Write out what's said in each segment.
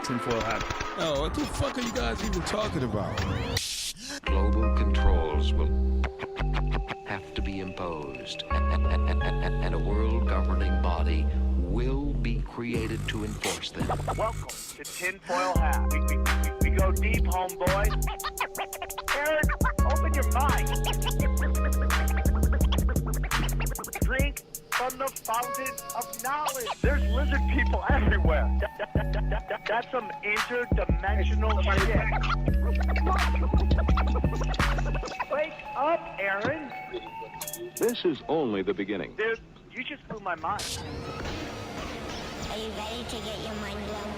tinfoil hat. Oh, what the fuck are you guys even talking about? Global controls will have to be imposed, and a world governing body will be created to enforce them. Welcome to Tinfoil Hat. We go deep, homeboy. Aaron, open your mind. Drink from the fountain of knowledge. There's lizard people everywhere. That's some interdimensional shit. Wake up, Aaron. This is only the beginning. Dude, you just blew my mind. Are you ready to get your mind blown?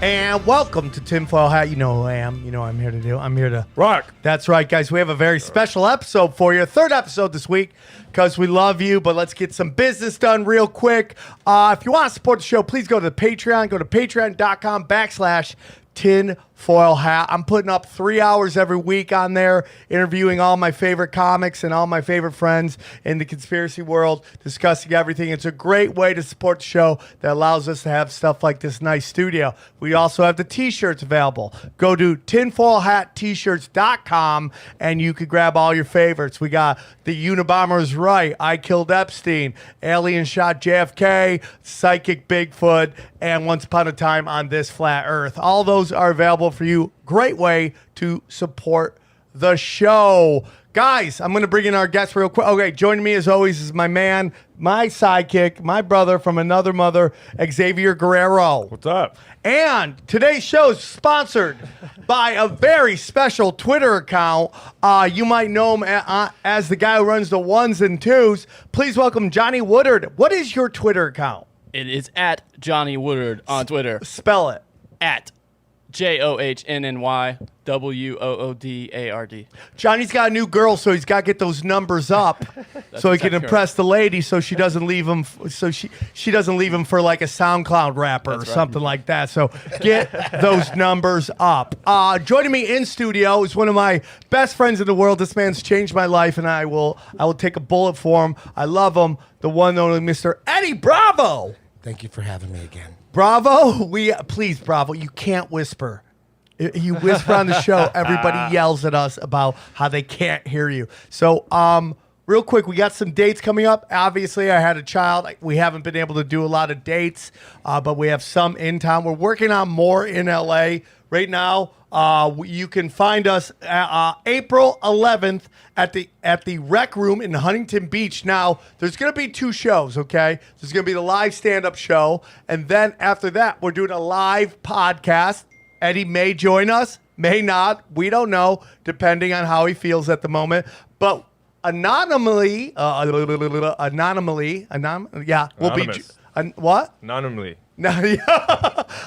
And welcome to Tinfoil Hat. You know who I am. You know what I'm here to do. I'm here to Rock. That's right, guys. We have a very special episode for you. Third episode this week because we love you, but let's get some business done real quick. If you want to support the show, please go to the Patreon. Go to patreon.com/tinfoil hat. I'm putting up 3 hours every week on there, interviewing all my favorite comics and all my favorite friends in the conspiracy world, discussing everything. It's a great way to support the show that allows us to have stuff like this nice studio. We also have the t-shirts available. Go to tinfoilhattshirts.com and you could grab all your favorites. We got the Unabomber's Right, I Killed Epstein, Alien Shot JFK, Psychic Bigfoot, and Once Upon a Time on This Flat Earth. All those are available for you. Great way to support the show. Guys, I'm going to bring in our guest real quick. Okay, joining me as always is my man, my sidekick, my brother from another mother, Xavier Guerrero. What's up? And today's show is sponsored by a very special Twitter account. You might know him as the guy who runs the ones and twos. Please welcome Johnny Woodard. What is your Twitter account? It is at Johnny Woodard on Twitter. Spell it. At JOHNNYWOODARD. Johnny's got a new girl, so he's got to get those numbers up so he can impress the lady, so she doesn't leave him. So she doesn't leave him for like a SoundCloud rapper or something like that. So get those numbers up. Joining me in studio is one of my best friends in the world. This man's changed my life, and I will take a bullet for him. I love him. The one and only Mr. Eddie Bravo. Thank you for having me again. Bravo, please, Bravo, you can't whisper. You whisper on the show, everybody yells at us about how they can't hear you. So, real quick, we got some dates coming up. Obviously, I had a child. We haven't been able to do a lot of dates, but we have some in town. We're working on more in LA right now. You can find us April 11th at the Rec Room in Huntington Beach. Now, there's going to be 2 shows, okay? There's going to be the live stand-up show, and then after that, we're doing a live podcast. Eddie may join us, may not. We don't know, depending on how he feels at the moment. But anonymously, we'll be... What? Anonymous.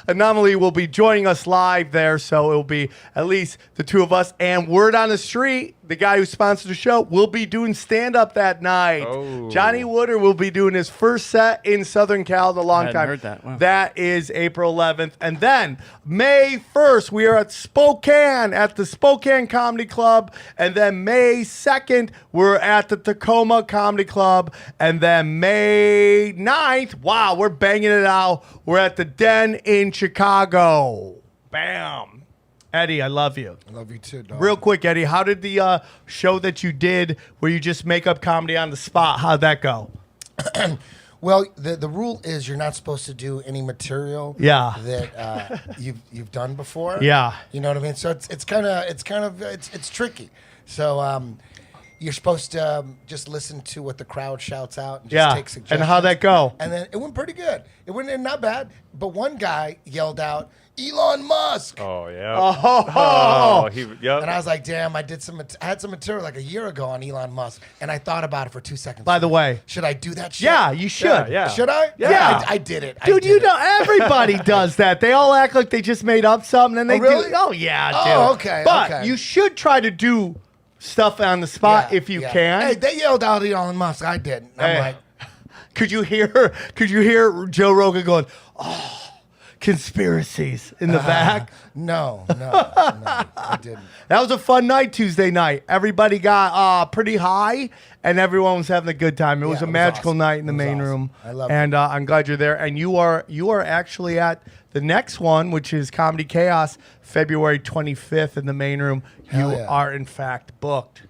Anomaly will be joining us live there, so it'll be at least the 2 of us. And word on the street, the guy who sponsored the show will be doing stand-up that night. Oh. Johnny Woodard will be doing his first set in Southern Cal in a long time. Heard that. Wow. That is April 11th. And then May 1st, we are at Spokane at the Spokane Comedy Club. And then May 2nd, we're at the Tacoma Comedy Club. And then May 9th, wow, we're banging it out. We're at the Den in Chicago. Bam. Eddie, I love you. I love you too, dog. Real quick, Eddie, how did the show that you did where you just make up comedy on the spot, how'd that go? Well, the rule is you're not supposed to do any material that you've done before. Yeah. You know what I mean? So it's tricky. So you're supposed to just listen to what the crowd shouts out and just take suggestions. And how'd that go? And then it went pretty good. It went not bad, but one guy yelled out, Elon Musk. Oh, yeah. And I was like, damn, I had some material like a year ago on Elon Musk, and I thought about it for 2 seconds. By the way. Should I do that shit? Yeah, you should. Yeah. Should I? Yeah. I did it. Dude, you know, everybody does that. They all act like they just made up something, and they really? do. Oh, yeah, dude. Oh, okay. But you should try to do stuff on the spot if you can. Hey, they yelled out Elon Musk. I didn't. I'm like, could you hear Joe Rogan going, oh, conspiracies in the back? No, I didn't. That was a fun night Tuesday night. Everybody got pretty high, and everyone was having a good time. It was a magical awesome. night in the It was main awesome. room. I love it. And I'm glad you're there. And you are actually at the next one, which is Comedy Chaos, February 25th in the main room. Hell You yeah. are, in fact, booked.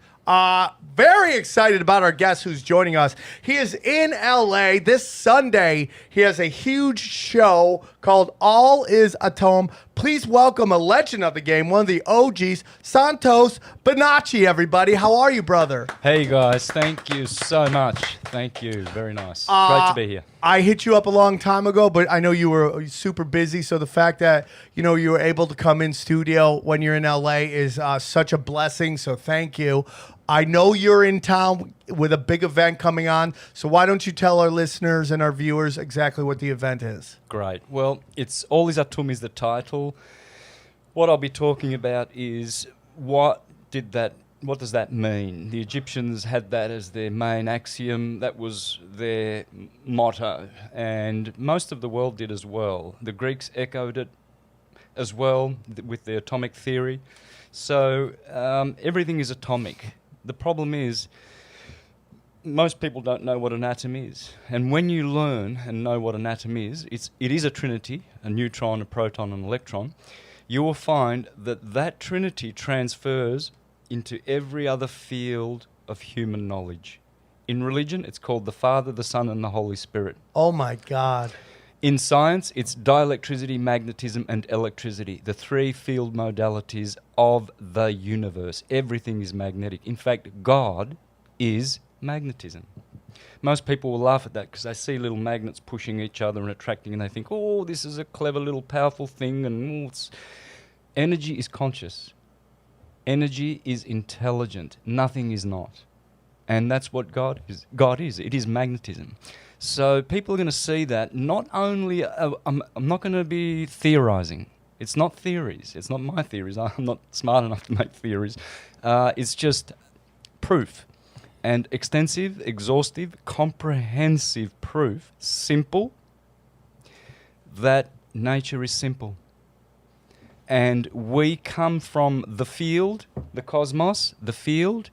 Very excited about our guest who's joining us. He is in LA this Sunday. He has a huge show called All Is Atom. Please welcome a legend of the game, one of the OGs, Santos Bonacci, everybody. How are you, brother? Hey guys, thank you so much. Thank you. Very nice. Great to be here. I hit you up a long time ago, but I know you were super busy. So the fact that, you were able to come in studio when you're in LA is such a blessing. So thank you. I know you're in town with a big event coming on. So why don't you tell our listeners and our viewers exactly what the event is? Great. Well, it's All Is Atum is the title. What I'll be talking about is what does that mean? The Egyptians had that as their main axiom. That was their motto. And most of the world did as well. The Greeks echoed it as well with their atomic theory. So everything is atomic. The problem is most people don't know what an atom is. And when you learn and know what an atom is, it is a trinity, a neutron, a proton, and an electron. You will find that trinity transfers into every other field of human knowledge. In religion, it's called the Father, the Son, and the Holy Spirit. Oh, my God. In science, it's dielectricity, magnetism, and electricity, the three field modalities of the universe. Everything is magnetic. In fact, God is magnetism. Most people will laugh at that because they see little magnets pushing each other and attracting, and they think, oh, this is a clever little powerful thing. And energy is conscious. Energy is intelligent. Nothing is not. And that's what God is. God is. It is magnetism. So people are going to see that. Not only, I'm not going to be theorizing. It's not theories. It's not my theories. I'm not smart enough to make theories. It's just proof. And extensive, exhaustive, comprehensive proof, simple, that nature is simple. And we come from the field, the cosmos, the field,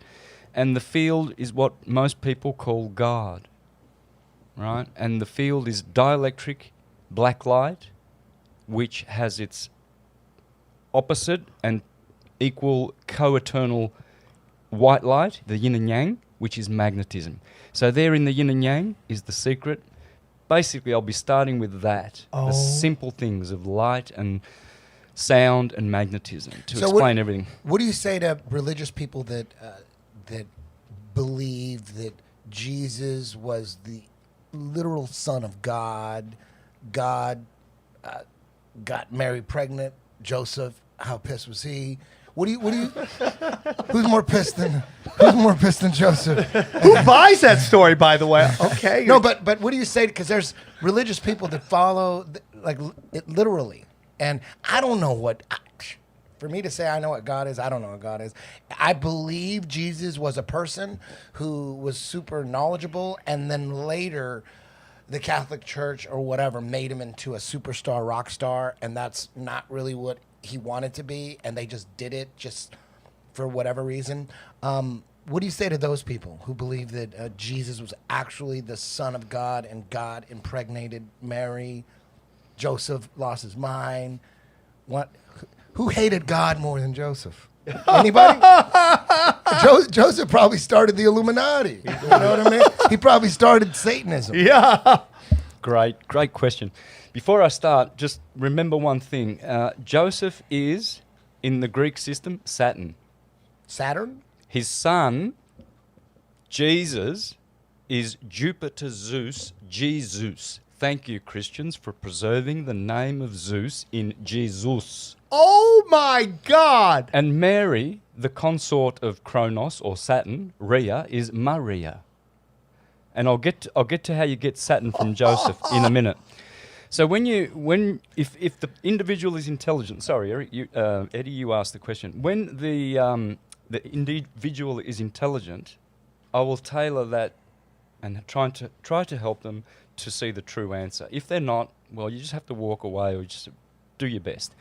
and the field is what most people call God. Right? And the field is dielectric black light, which has its opposite and equal co-eternal white light, the yin and yang, which is magnetism. So there in the yin and yang is the secret. Basically, I'll be starting with that, the simple things of light and sound and magnetism to explain everything. What do you say to religious people that believe that Jesus was the literal son of God? God got Mary pregnant. Joseph, how pissed was he? What do you? Who's more pissed than Joseph? Who buys that story, by the way? Okay. No, but what do you say? Because there's religious people that follow like it literally, and I don't know what. For me to say I know what God is, I don't know what God is. I believe Jesus was a person who was super knowledgeable, and then later the Catholic Church or whatever made him into a superstar rock star, and that's not really what he wanted to be, and they just did it just for whatever reason. What do you say to those people who believe that Jesus was actually the Son of God and God impregnated Mary? Joseph lost his mind. Who hated God more than Joseph? Anybody? Joseph probably started the Illuminati. You know what I mean? He probably started Satanism. Yeah. Great question. Before I start, just remember one thing. Joseph is, in the Greek system, Saturn. Saturn? His son, Jesus, is Jupiter Zeus, Jesus. Thank you, Christians, for preserving the name of Zeus in Jesus. Oh, my God. And Mary, the consort of Kronos or Saturn, Rhea, is Maria. And I'll get to how you get Saturn from Joseph in a minute. So if the individual is intelligent, sorry, Eric, Eddie, you asked the question. When the individual is intelligent, I will tailor that and try to help them to see the true answer. If they're not, well, you just have to walk away or just do your best.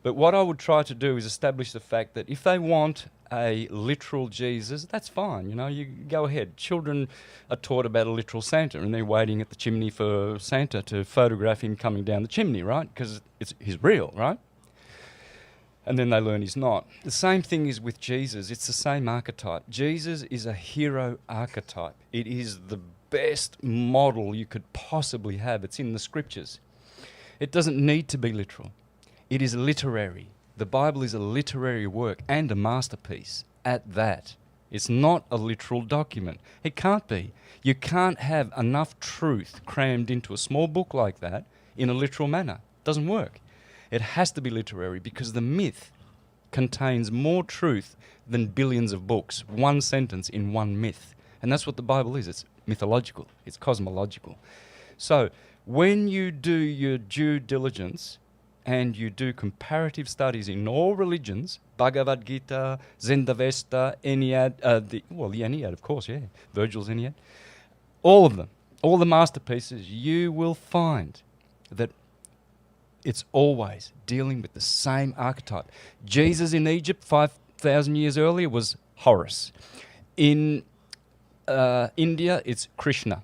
But what I would try to do is establish the fact that if they want a literal Jesus, that's fine. You know, you go ahead. Children are taught about a literal Santa, and they're waiting at the chimney for Santa to photograph him coming down the chimney, right? Because he's real, right? And then they learn he's not. The same thing is with Jesus. It's the same archetype. Jesus is a hero archetype. It is the best model you could possibly have. It's in the scriptures. It doesn't need to be literal. It is literary. The Bible is a literary work and a masterpiece at that. It's not a literal document. It can't be. You can't have enough truth crammed into a small book like that in a literal manner. It doesn't work. It has to be literary because the myth contains more truth than billions of books. One sentence in one myth. And that's what the Bible is. It's mythological. It's cosmological. So when you do your due diligence and you do comparative studies in all religions, Bhagavad Gita, Zendavesta, Ennead, the Ennead, of course, yeah, Virgil's Ennead, all of them, all the masterpieces, you will find that it's always dealing with the same archetype. Jesus in Egypt 5,000 years earlier was Horus. In India, it's Krishna,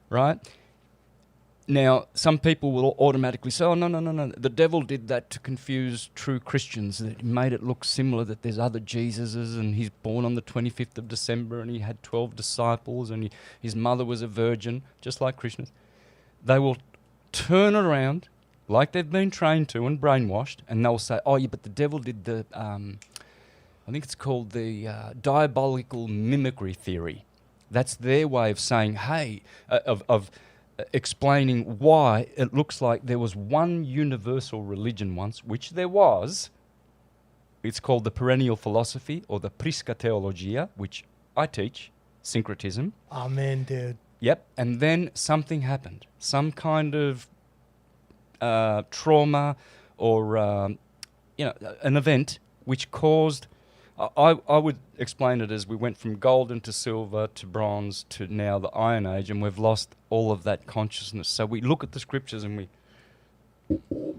right? Now, some people will automatically say, oh, no, the devil did that to confuse true Christians, that he made it look similar, that there's other Jesuses, and he's born on the 25th of December, and he had 12 disciples, and his mother was a virgin, just like Krishnas. They will turn around, like they've been trained to and brainwashed, and they'll say, oh, yeah, but the devil did the, I think it's called the diabolical mimicry theory. That's their way of saying, hey, of explaining why it looks like there was one universal religion once, which there was. It's called the perennial philosophy or the prisca theologia, which I teach, syncretism. Amen, dude. Yep. And then something happened. Some kind of trauma or an event which caused... I would explain it as we went from golden to silver to bronze to now the Iron Age, and we've lost all of that consciousness. So we look at the scriptures and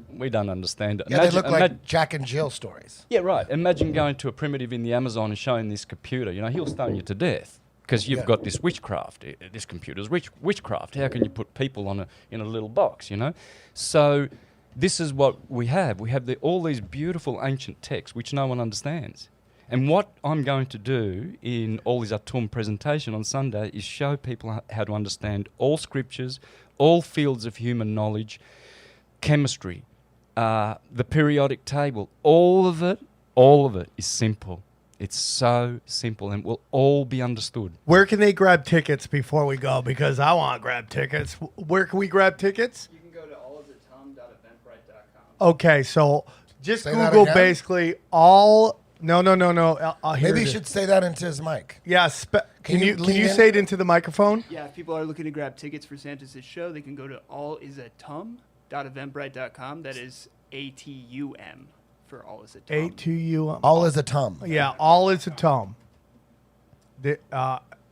we don't understand it. Yeah, they look like Jack and Jill stories. Yeah, right. Imagine going to a primitive in the Amazon and showing this computer. You know, he'll stone you to death because you've got this witchcraft. This computer's witchcraft. How can you put people in a little box, you know? So this is what we have. We have all these beautiful ancient texts which no one understands. And what I'm going to do in all these Atum presentation on Sunday is show people how to understand all scriptures, all fields of human knowledge, chemistry, the periodic table, all of it is simple. It's so simple and will all be understood. Where can they grab tickets before we go? Because I want to grab tickets. Where can we grab tickets? You can go to allisatom.eventbrite.com. Okay, so just Say that Google again? basically all... No. Maybe you should say that into his mic. Yeah, can you lean in? say it into the microphone? Yeah, if people are looking to grab tickets for Santos' show, they can go to allisatum.eventbrite.com. That is ATUM for all is a tum. A-to-U. All is a tum. Yeah, all is a tum. And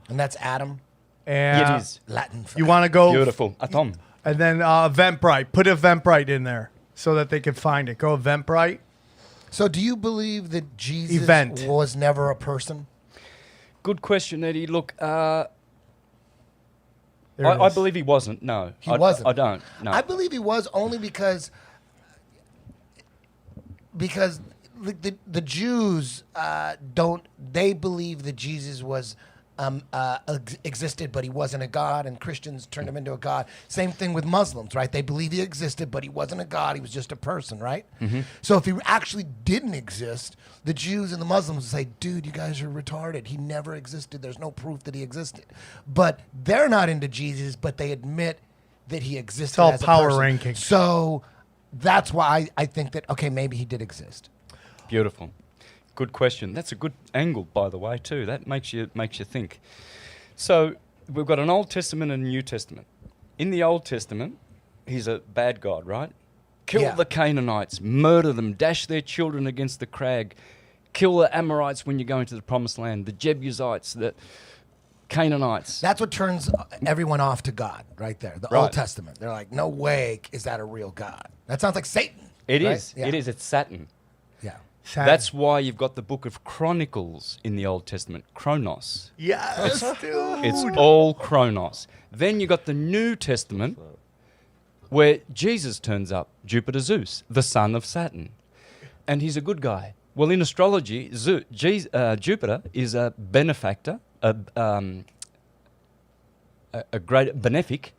that's Adam. And It is. Latin for You want to go... Beautiful. Atom. And then Eventbrite. Put Eventbrite in there so that they can find it. Go Eventbrite. So do you believe that Jesus Event. was never a person? Good question, Eddie. Look, There it I is. believe he wasn't. No, He wasn't. I don't. No. I believe he was only because the Jews they believe that Jesus was existed, but he wasn't a god, and Christians turned him into a god. Same thing with Muslims, right? They believe he existed, but he wasn't a god. He was just a person, right? Mm-hmm. So if he actually didn't exist, the Jews and the Muslims would say, dude, you guys are retarded. He never existed. There's no proof that he existed. But they're not into Jesus, but they admit that he existed. It's all as a power person. ranking. So that's why I think that, okay, maybe he did exist. Beautiful. Good question. That's a good angle, by the way, too. That makes you think. So we've got an Old Testament and a New Testament. In the Old Testament, he's a bad God, right? Kill the Canaanites, murder them, dash their children against the crag, kill the Amorites when you go into the Promised Land, the Jebusites, Canaanites. That's what turns everyone off to God, right there. The Right. Old Testament. They're like, no way is that a real God. That sounds like Satan. It right? is. Yeah. It is. It's Saturn. Yeah. That's why you've got the book of Chronicles in the Old Testament, Chronos. Yes, dude. It's all Chronos. Then you got the New Testament, where Jesus turns up, Jupiter Zeus, the son of Saturn. And he's a good guy. Well, in astrology, Jupiter is a benefactor, a great benefic.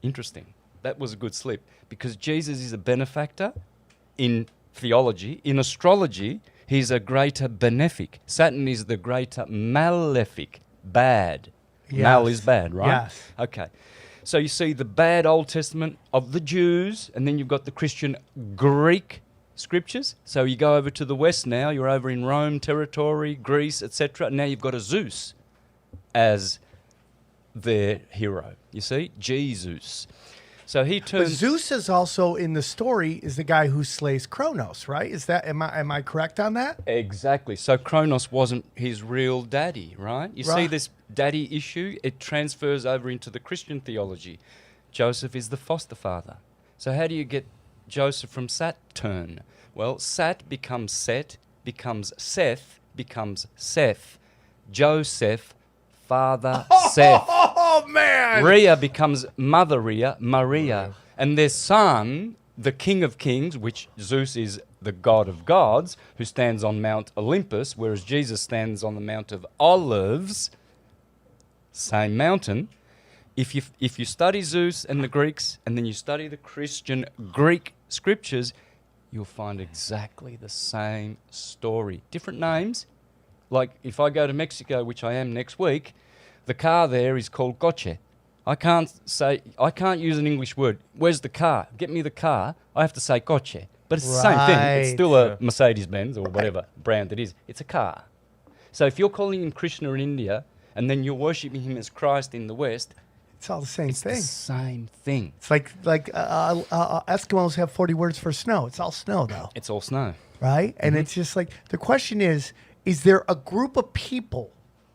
Interesting. That was a good slip. Because Jesus is a benefactor in theology. In astrology, he's a greater benefic. Saturn is the greater malefic, bad. Yes. Mal is bad, right? Yes. Okay. So you see the bad Old Testament of the Jews, and then you've got the Christian Greek scriptures. So you go over to the west now, you're over in Rome territory, Greece, etc. Now you've got a Zeus as their hero. You see? Jesus. So he But turns... Zeus is also in the story is the guy who slays Kronos, right? Is that am I correct on that? Exactly. So Kronos wasn't his real daddy, right? You see Right. this daddy issue? It transfers over into the Christian theology. Joseph is the foster father. So how do you get Joseph from Saturn? Well, Sat becomes Set, becomes Seth, becomes Seth. Joseph, father Seth. Oh man! Rhea becomes Mother Rhea, Maria. And their son, the King of Kings, which Zeus is the god of gods, who stands on Mount Olympus, whereas Jesus stands on the Mount of Olives, same mountain. If you study Zeus and the Greeks, and then you study the Christian Greek scriptures, you'll find exactly the same story. Different names. Like if I go to Mexico, which I am next week, the car there is called coche. I can't use an English word. Where's the car? Get me the car. I have to say coche. But it's the same thing. It's Right. still a Mercedes-Benz or whatever brand it is. It's a car. So if you're calling him Krishna in India and then you're worshipping him as Christ in the West, It's all the same it's thing. the same thing. It's like Eskimos have 40 words for snow. It's all snow though, It's all snow. right? And it's just like the question is there a group of people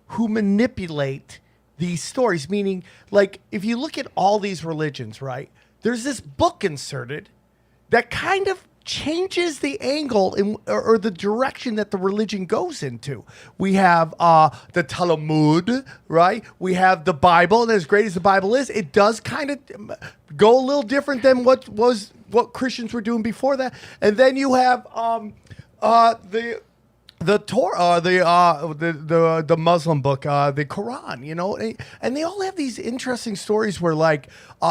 who manipulate these stories? Meaning, like, if you look at all these religions, right? There's this book inserted that kind of changes the angle or the direction that the religion goes into. We have the Talmud, right? We have the Bible, and as great as the Bible is, it does kind of go a little different than what Christians were doing before that. And then you have the Torah, the Muslim book, the Quran, you know, and they all have these interesting stories where, like,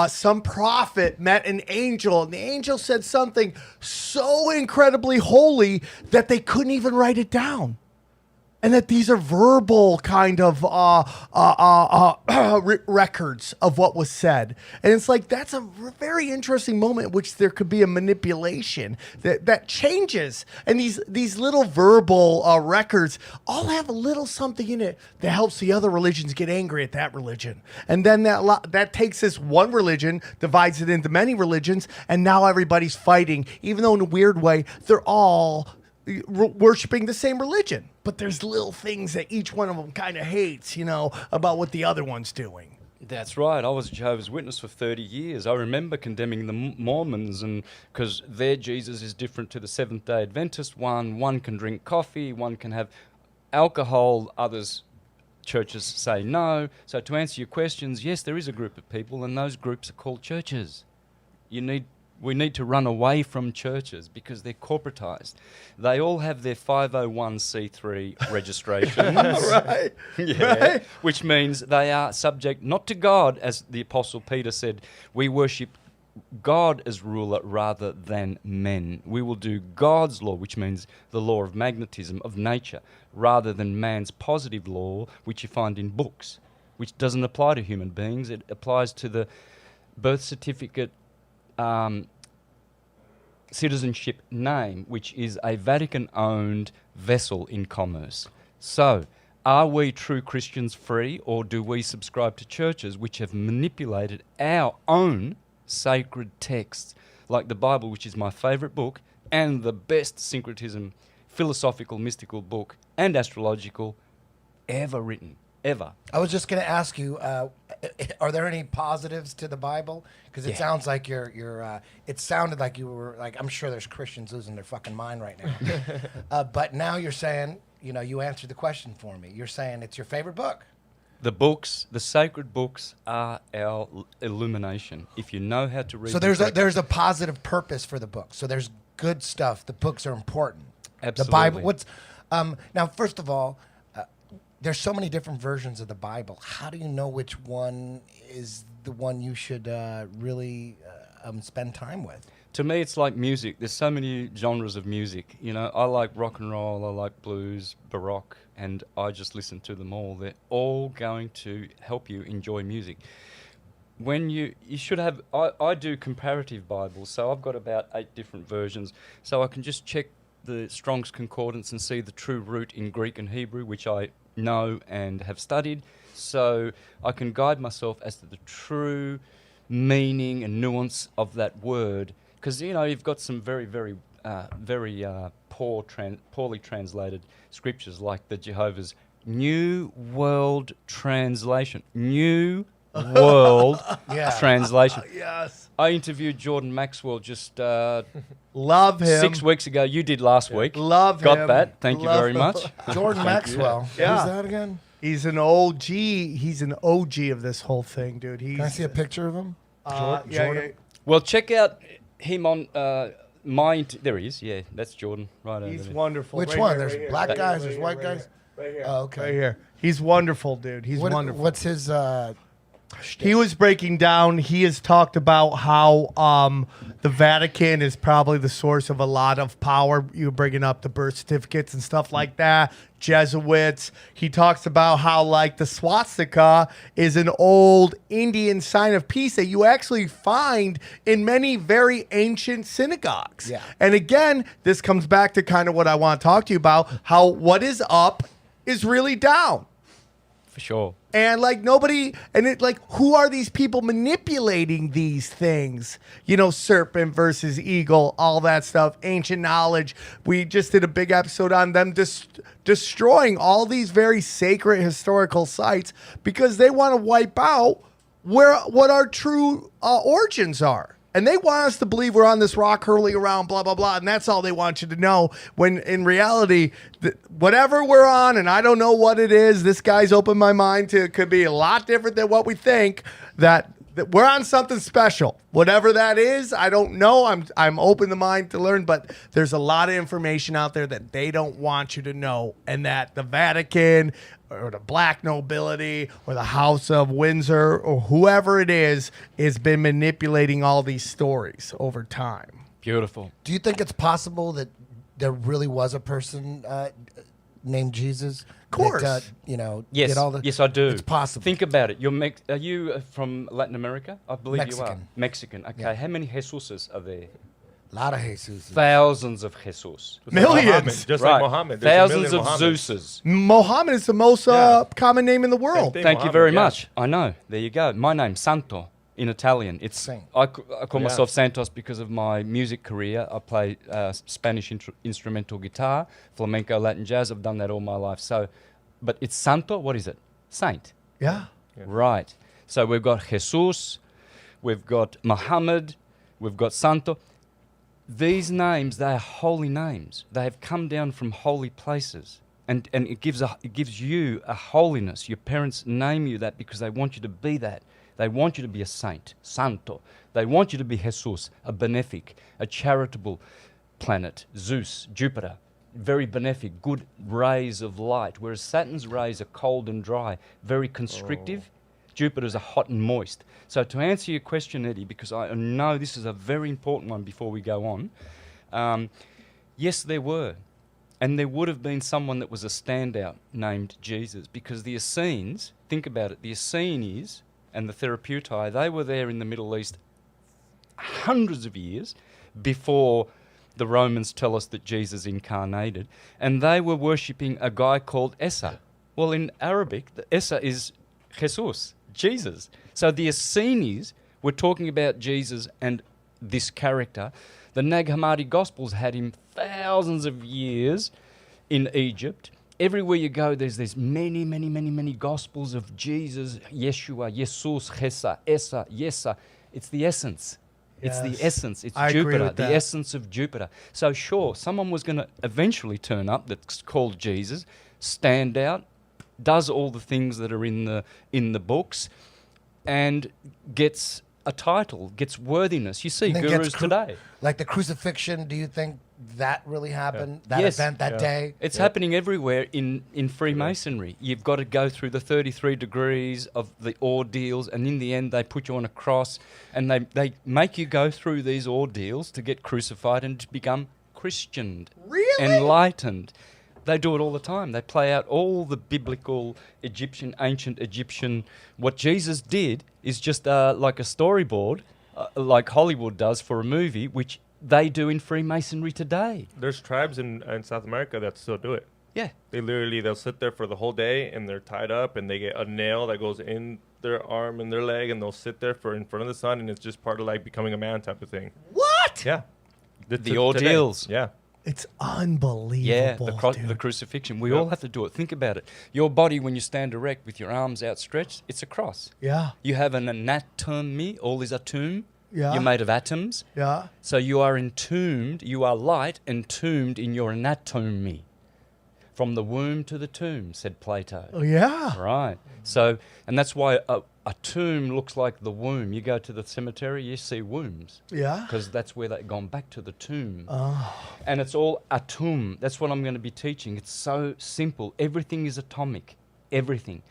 some prophet met an angel, and the angel said something so incredibly holy that they couldn't even write it down. And that these are verbal kind of records of what was said. And it's like, that's a very interesting moment in which there could be a manipulation that changes. And these little verbal records all have a little something in it that helps the other religions get angry at that religion. And then that takes this one religion, divides it into many religions, and now everybody's fighting. Even though in a weird way, they're all worshiping the same religion, but there's little things that each one of them kind of hates, you know, about what the other one's doing. That's right. I was a Jehovah's Witness for 30 years. I remember condemning the Mormons, and because their Jesus is different to the Seventh-day Adventist one. One can drink coffee, one can have alcohol, others churches say no. So to answer your questions, yes, there is a group of people, and those groups are called churches. We need to run away from churches because they're corporatized. They all have their 501c3 registrations. Right. Yeah. Right. Which means they are subject not to God, as the Apostle Peter said. We worship God as ruler rather than men. We will do God's law, which means the law of magnetism, of nature, rather than man's positive law, which you find in books, which doesn't apply to human beings. It applies to the birth certificate citizenship name, which is a Vatican-owned vessel in commerce. So, are we true Christians free, or do we subscribe to churches which have manipulated our own sacred texts, like the Bible, which is my favourite book, and the best syncretism, philosophical, mystical book, and astrological ever written? ever. I was just going to ask you, are there any positives to the Bible? Because it sounds like it sounded like you were like, I'm sure there's Christians losing their fucking mind right now. But now you're saying, you answered the question for me. You're saying it's your favorite book. The books, the sacred books, are our illumination. If you know how to read, So there's a positive purpose for the book. So there's good stuff. The books are important. Absolutely. The Bible. Now? First of all, there's so many different versions of the Bible. How do you know which one is the one you should really spend time with? To me, it's like music. There's so many genres of music. I like rock and roll, I like blues, baroque, and I just listen to them all. They're all going to help you enjoy music. When you should have, I do comparative Bibles, so I've got about 8 different versions, so I can just check the Strong's Concordance and see the true root in Greek and Hebrew, which I know and have studied, so I can guide myself as to the true meaning and nuance of that word. Because, you've got some very, very, very poorly translated scriptures, like the Jehovah's New World Translation. New World Translation. Yes. I interviewed Jordan Maxwell just Love him. 6 weeks ago. You did last week. Love Got him. that. Thank you Love very him. much. Jordan Maxwell. Yeah. Who's that again? He's an OG. He's an OG of this whole thing, dude. He's, Can I see a picture of him? Jordan. Well, check out him on there he is. Yeah, that's Jordan right over He's there. wonderful. Which Right one? here, There's right here, black right guys. here, There's right white here, guys. Right here. Oh, okay. Right here. He's wonderful, dude. He's wonderful. What's his? He was breaking down. He has talked about how the Vatican is probably the source of a lot of power. You were bringing up the birth certificates and stuff like that. Jesuits. He talks about how like the swastika is an old Indian sign of peace that you actually find in many very ancient synagogues. Yeah. And again, this comes back to kind of what I want to talk to you about, how what is up is really down. For sure. And like nobody, and it like, who are these people manipulating these things? Serpent versus eagle, all that stuff, ancient knowledge. We just did a big episode on them destroying all these very sacred historical sites because they want to wipe out what our true origins are. And they want us to believe we're on this rock hurling around, blah, blah, blah. And that's all they want you to know. When in reality, whatever we're on, and I don't know what it is, this guy's opened my mind to, it could be a lot different than what we think, that we're on something special. Whatever that is, I don't know. I'm open to mind to learn, but there's a lot of information out there that they don't want you to know. And that the Vatican or the black nobility or the House of Windsor or whoever it is has been manipulating all these stories over time. Beautiful. Do you think it's possible that there really was a person named Jesus? Of course. That, Yes, did all the, yes, I do. It's possible. Think about it. Are you from Latin America? I believe you are. Mexican. Mexican. Okay. Yeah. How many Jesuses are there? A lot of Jesus. Thousands of Jesus. Millions. Just Right. like Muhammad. There's a Thousands million of Muhammads. Zeus's. Mohammed is the most common name in the world. thing. Thank you Muhammad, very yeah. much. I know. There you go. My name's Santo in Italian. It's Saint. I call myself Santos because of my music career. I play Spanish instrumental guitar, flamenco, Latin jazz. I've done that all my life. So, but it's Santo. What is it? Saint. Yeah. Right. So we've got Jesus, we've got Muhammad, we've got Santo. These names, they are holy names. They have come down from holy places. And it gives you a holiness. Your parents name you that because they want you to be that. They want you to be a saint, Santo. They want you to be Jesus, a benefic, a charitable planet, Zeus, Jupiter, very benefic, good rays of light. Whereas Saturn's rays are cold and dry, very constrictive. Jupiter's are hot and moist. So to answer your question, Eddie, because I know this is a very important one before we go on, yes, there were. And there would have been someone that was a standout named Jesus, because the Essenes, think about it, the Essenes and the Therapeutai, they were there in the Middle East hundreds of years before the Romans tell us that Jesus incarnated, and they were worshipping a guy called Esa. Well, in Arabic, the Esa is Jesus, Jesus. So the Essenes were talking about Jesus and this character. The Nag Hammadi Gospels had him thousands of years in Egypt. everywhere you go, there's many gospels of Jesus, Yeshua, Jesus, Chesa, Esa, Yesa. It's the essence. It's the Yes. essence. It's I agree Jupiter, with the that. essence of Jupiter. So sure, someone was going to eventually turn up that's called Jesus, stand out, does all the things that are in the books, and gets a title, gets worthiness. You see And then gurus gets today. Like the crucifixion, do you think that really happened? That Yes. event, that day? It's happening everywhere in Freemasonry. You've got to go through the 33 degrees of the ordeals, and in the end they put you on a cross, and they make you go through these ordeals to get crucified and to become Christianed. Really? Enlightened. They do it all the time. They play out all the biblical ancient Egyptian. What Jesus did is just like a storyboard, like Hollywood does for a movie, which they do in Freemasonry today. There's tribes in South America that still do it. Yeah. They'll sit there for the whole day and they're tied up and they get a nail that goes in their arm and their leg and they'll sit there for in front of the sun and it's just part of like becoming a man type of thing. What? Yeah. The ordeals. Yeah. It's unbelievable. Yeah, dude. the crucifixion. We Yep. all have to do it. Think about it. Your body, when you stand erect with your arms outstretched, it's a cross. Yeah. You have an anatomy. All is a tomb. Yeah. You're made of atoms. Yeah. So you are entombed. You are light entombed in your anatomy. From the womb to the tomb, said Plato. Oh, yeah. Right. So, and that's why a tomb looks like the womb. You go to the cemetery, you see wombs. Yeah. Because that's where they've gone back to the tomb. Oh. And it's all atom. That's what I'm going to be teaching. It's so simple. Everything is atomic. Everything.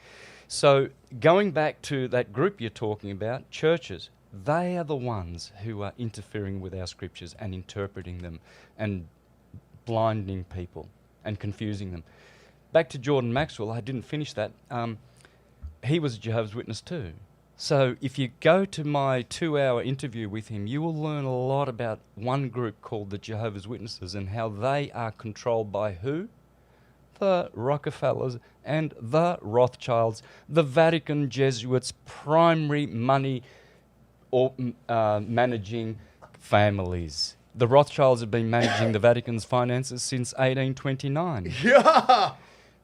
So going back to that group you're talking about, churches, they are the ones who are interfering with our scriptures and interpreting them and blinding people and confusing them. Back to Jordan Maxwell, I didn't finish that. He was a Jehovah's Witness too. So if you go to my 2-hour interview with him, you will learn a lot about one group called the Jehovah's Witnesses and how they are controlled by who? The Rockefellers and the Rothschilds, the Vatican Jesuits, primary money or managing families. The Rothschilds have been managing the Vatican's finances since 1829. Yeah.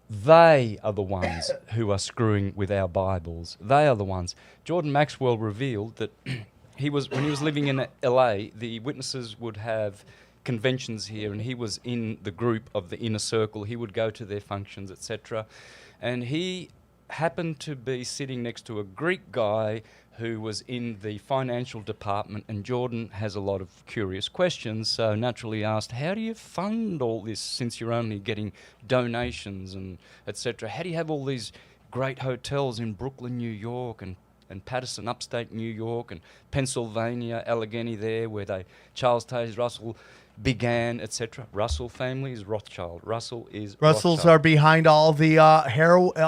They are the ones who are screwing with our Bibles. They are the ones. Jordan Maxwell revealed that when he was living in LA, the witnesses would have conventions here, and he was in the group of the inner circle. He would go to their functions, etc. And he happened to be sitting next to a Greek guy who was in the financial department, and Jordan has a lot of curious questions, so naturally asked, how do you fund all this since you're only getting donations and etc.? How do you have all these great hotels in Brooklyn, New York, and Patterson, upstate New York, and Pennsylvania, Allegheny there, where Charles Taze Russell began, etc. Russell family is Rothschild. Russells Russells are behind all the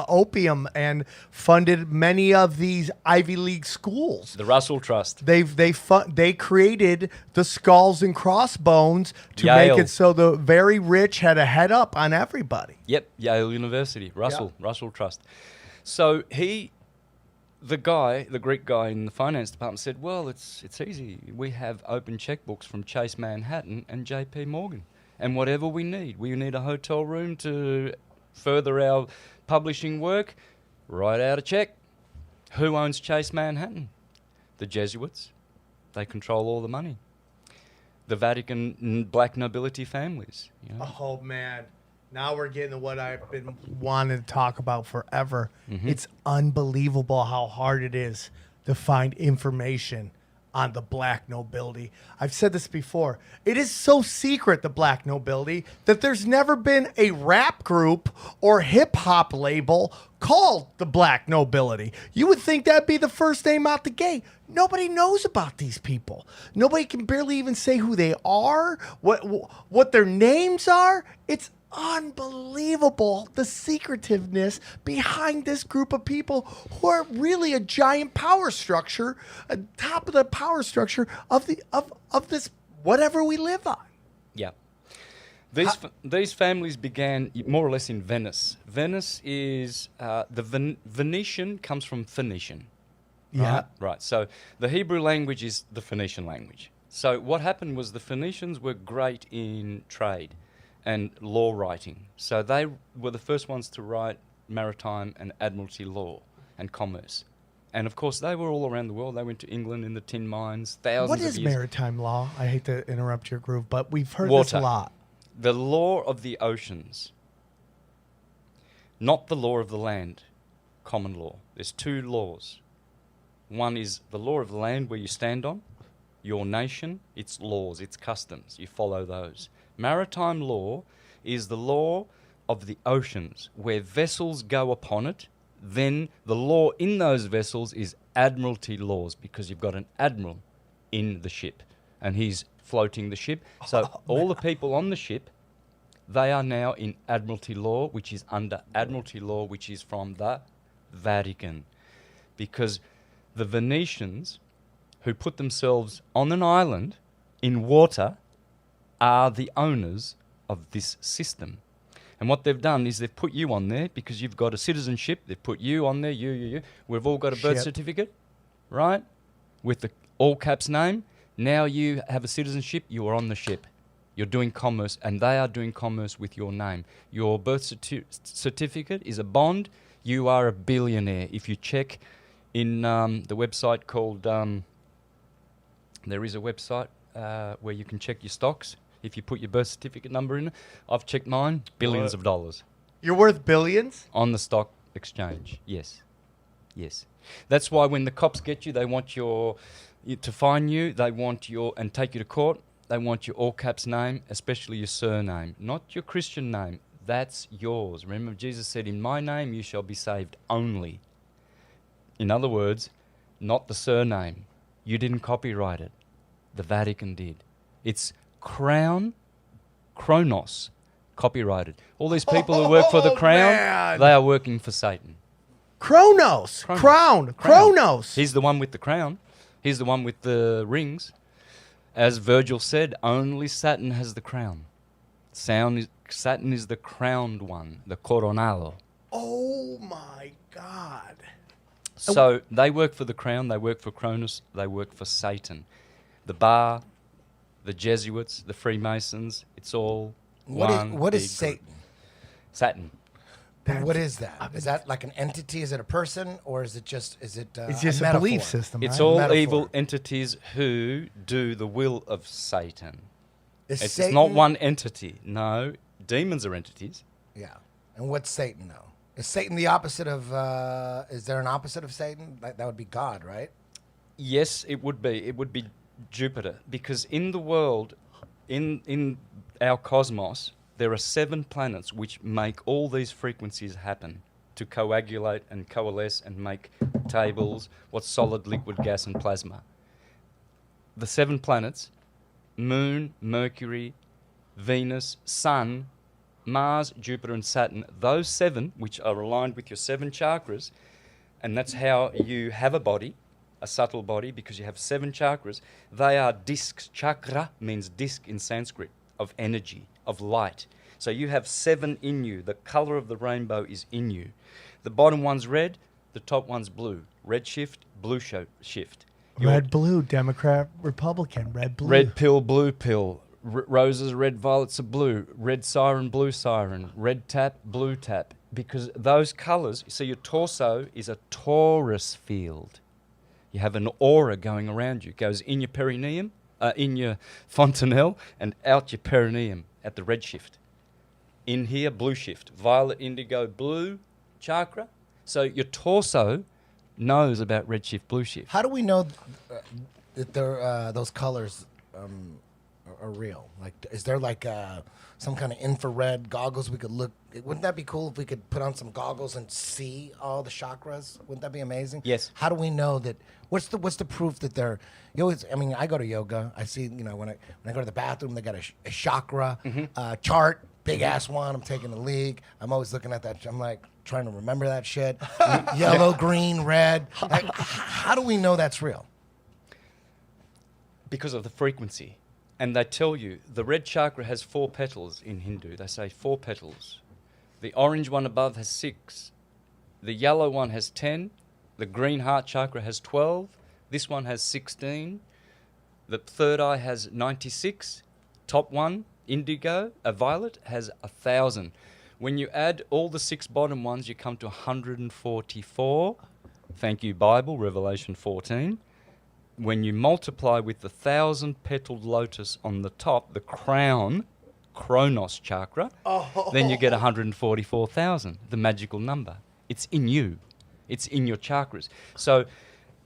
opium and funded many of these Ivy League schools. The Russell Trust. They created the skulls and crossbones to Yale. make it so the very rich had a head up on everybody. Yep, Yale University, Russell Trust. So the Greek guy in the finance department said, well, it's easy. We have open checkbooks from Chase Manhattan and JP Morgan. And whatever we need a hotel room to further our publishing work, write out a check. Who owns Chase Manhattan? The Jesuits. They control all the money. The Vatican black nobility families. You know? Oh, man. Now we're getting to what I've been wanting to talk about forever. Mm-hmm. It's unbelievable how hard it is to find information on the black nobility. I've said this before. It is so secret, the black nobility, that there's never been a rap group or hip hop label called the black nobility. You would think that'd be the first name out the gate. Nobody knows about these people. Nobody can barely even say who they are, what their names are. It's unbelievable, the secretiveness behind this group of people who are really a giant power structure, top of the power structure of this whatever we live on. Yeah. These families began more or less in Venice. Venice is Venetian comes from Phoenician. Yeah. Right. So the Hebrew language is the Phoenician language. So what happened was the Phoenicians were great in trade. and law writing. So they were the first ones to write maritime and admiralty law and commerce. And of course, they were all around the world. They went to England in the tin mines, thousands What of is years. maritime law? I hate to interrupt your groove, but we've heard this a Water. lot. The law of the oceans, not the law of the land, common law. There's two laws. One is the law of the land where you stand on, your nation, its laws, its customs. You follow those. Maritime law is the law of the oceans where vessels go upon it. Then the law in those vessels is admiralty laws because you've got an admiral in the ship and he's floating the ship. So all the people on the ship, they are now in admiralty law, which is under admiralty law, which is from the Vatican. Because the Venetians, who put themselves on an island in water, are the owners of this system. And what they've done is they've put you on there because you've got a citizenship. They've put you on there, you. We've all got a birth certificate, right? With the all caps name. Now you have a citizenship, you are on the ship. You're doing commerce, and they are doing commerce with your name. Your birth certificate is a bond. You are a billionaire. If you check in the website called, there is a website where you can check your stocks. If you put your birth certificate number in, I've checked mine, billions of dollars. You're worth billions? On the stock exchange, yes. Yes. That's why when the cops get you, they want to fine you, they want and take you to court, they want your all caps name, especially your surname, not your Christian name. That's yours. Remember, Jesus said, in my name you shall be saved only. In other words, not the surname. You didn't copyright it. The Vatican did. It's Crown, Kronos, copyrighted. All these people who work for the Crown, man. they are working for Satan. Kronos. Crown. Kronos. He's the one with the crown. He's the one with the rings. As Virgil said, only Saturn has the crown. Saturn is the crowned one, the coronado. Oh my God. So they work for the crown, they work for Cronus, they work for Satan. The bar, the Jesuits, the Freemasons, it's all What is big Satan? group. Saturn. What is that? Is that like an entity? Is it a person, or is it just It's just a belief system. It's right? all Metaphor. evil entities who do the will of Satan. Is It's Satan, not one entity. No, demons are entities. Yeah. And what's Satan though? Is Satan the opposite of? Is there an opposite of Satan? That would be God, right? Yes, it would be. It would be Jupiter, because in the world, in our cosmos, there are 7 planets which make all these frequencies happen to coagulate and coalesce and make tables, what's solid, liquid, gas, and plasma. The 7 planets, Moon, Mercury, Venus, Sun, Mars, Jupiter, and Saturn, those 7, which are aligned with your 7 chakras, and that's how you have a body, a subtle body, because you have 7 chakras. They are discs. Chakra means disc in Sanskrit, of energy, of light. So you have 7 in you. The color of the rainbow is in you. The bottom one's red, the top one's blue. Red shift, blue shift. Red, blue, Democrat, Republican, red, blue. Red pill, blue pill. Roses, red, violets are blue. Red siren, blue siren. Red tap, blue tap. Because those colors, so your torso is a torus field. You have an aura going around you. It goes in your perineum, in your fontanelle, and out your perineum at the red shift. In here, blue shift. Violet, indigo, blue chakra. So your torso knows about red shift, blue shift. How do we know that those colors are real? Like, is there like some kind of infrared goggles we could look? Wouldn't that be cool if we could put on some goggles and see all the chakras? Wouldn't that be amazing? Yes. How do we know that? What's the proof that they're? You always. I mean, I go to yoga. I see. You know, when I go to the bathroom, they got a chakra chart. Big ass one. I'm taking the league. I'm always looking at that. I'm like trying to remember that shit. Yellow, green, red. Like, how do we know that's real? Because of the frequency. And they tell you the red chakra has 4 petals in Hindu. They say 4 petals. The orange one above has 6. The yellow one has 10. The green heart chakra has 12. This one has 16. The third eye has 96. Top one indigo, a violet, has 1,000. When you add all the 6 bottom ones, you come to 144. Thank you, Bible, Revelation 14. When you multiply with the 1,000-petaled lotus on the top, the crown, Kronos chakra, then you get 144,000, the magical number. It's in you. It's in your chakras. So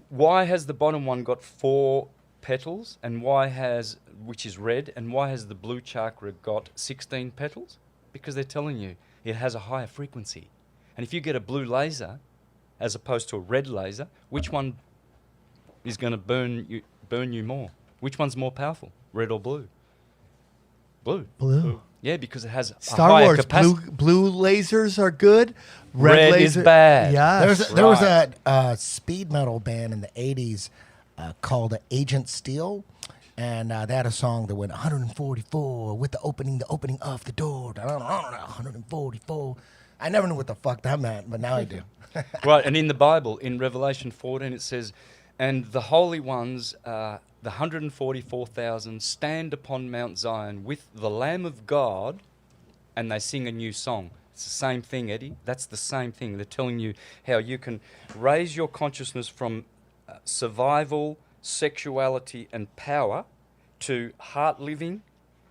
why has the bottom one got 4 petals, and which is red, and why has the blue chakra got 16 petals? Because they're telling you it has a higher frequency. And if you get a blue laser as opposed to a red laser, which one is going to burn you more? Which one's more powerful, red or blue? Blue. Yeah, because it has a Star higher Wars, capacity. blue lasers are good. Red is bad. Yeah. There was a speed metal band in the 80s called Agent Steel. And they had a song that went 144 with the opening of the door. I don't know, 144. I never knew what the fuck that meant, but now I do. Right, and in the Bible, in Revelation 14, it says, and the holy ones, the 144,000, stand upon Mount Zion with the Lamb of God, and they sing a new song. It's the same thing, Eddie. That's the same thing. They're telling you how you can raise your consciousness from survival, sexuality, and power to heart living,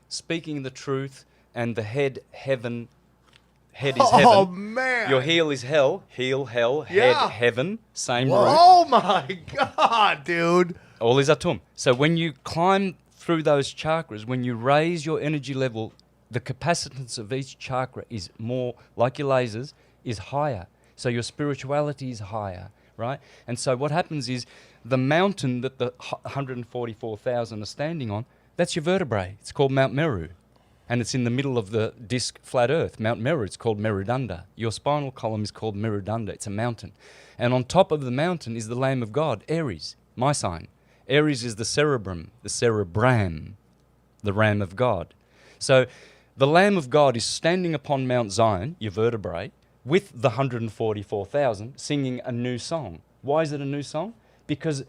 speaking the truth, and the head is heaven. Oh, man. Your heel is hell. Heel, hell, Yeah. head, heaven. Same root. Oh, my God, dude. All is atum. So when you climb through those chakras, when you raise your energy level, the capacitance of each chakra is more, like your lasers, is higher. So your spirituality is higher, right? And so what happens is the mountain that the 144,000 are standing on, that's your vertebrae. It's called Mount Meru. And it's in the middle of the disc flat earth, Mount Meru. It's called Merudanda. Your spinal column is called Merudanda. It's a mountain. And on top of the mountain is the Lamb of God, Aries, my sign. Aries is the cerebrum, the Ram of God. So the Lamb of God is standing upon Mount Zion, your vertebrae, with the 144,000, singing a new song. Why is it a new song? Because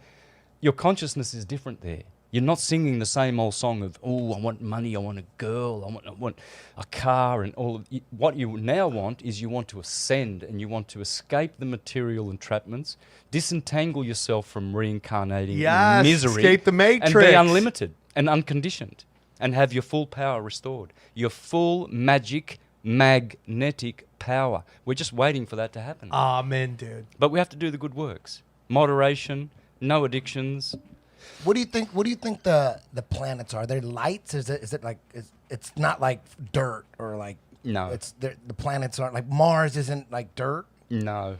your consciousness is different there. You're not singing the same old song of, oh, I want money, I want a girl, I want a car, and all of what you now want is you want to ascend and you want to escape the material entrapments, disentangle yourself from reincarnating in misery, escape the matrix, and be unlimited and unconditioned, and have your full power restored, your full magic, magnetic power. We're just waiting for that to happen. Amen, dude. But we have to do the good works. Moderation, no addictions. What do you think? What do you think the planets are? They're lights? Is it like it's not like dirt or like No. It's the planets aren't like Mars isn't like dirt. No,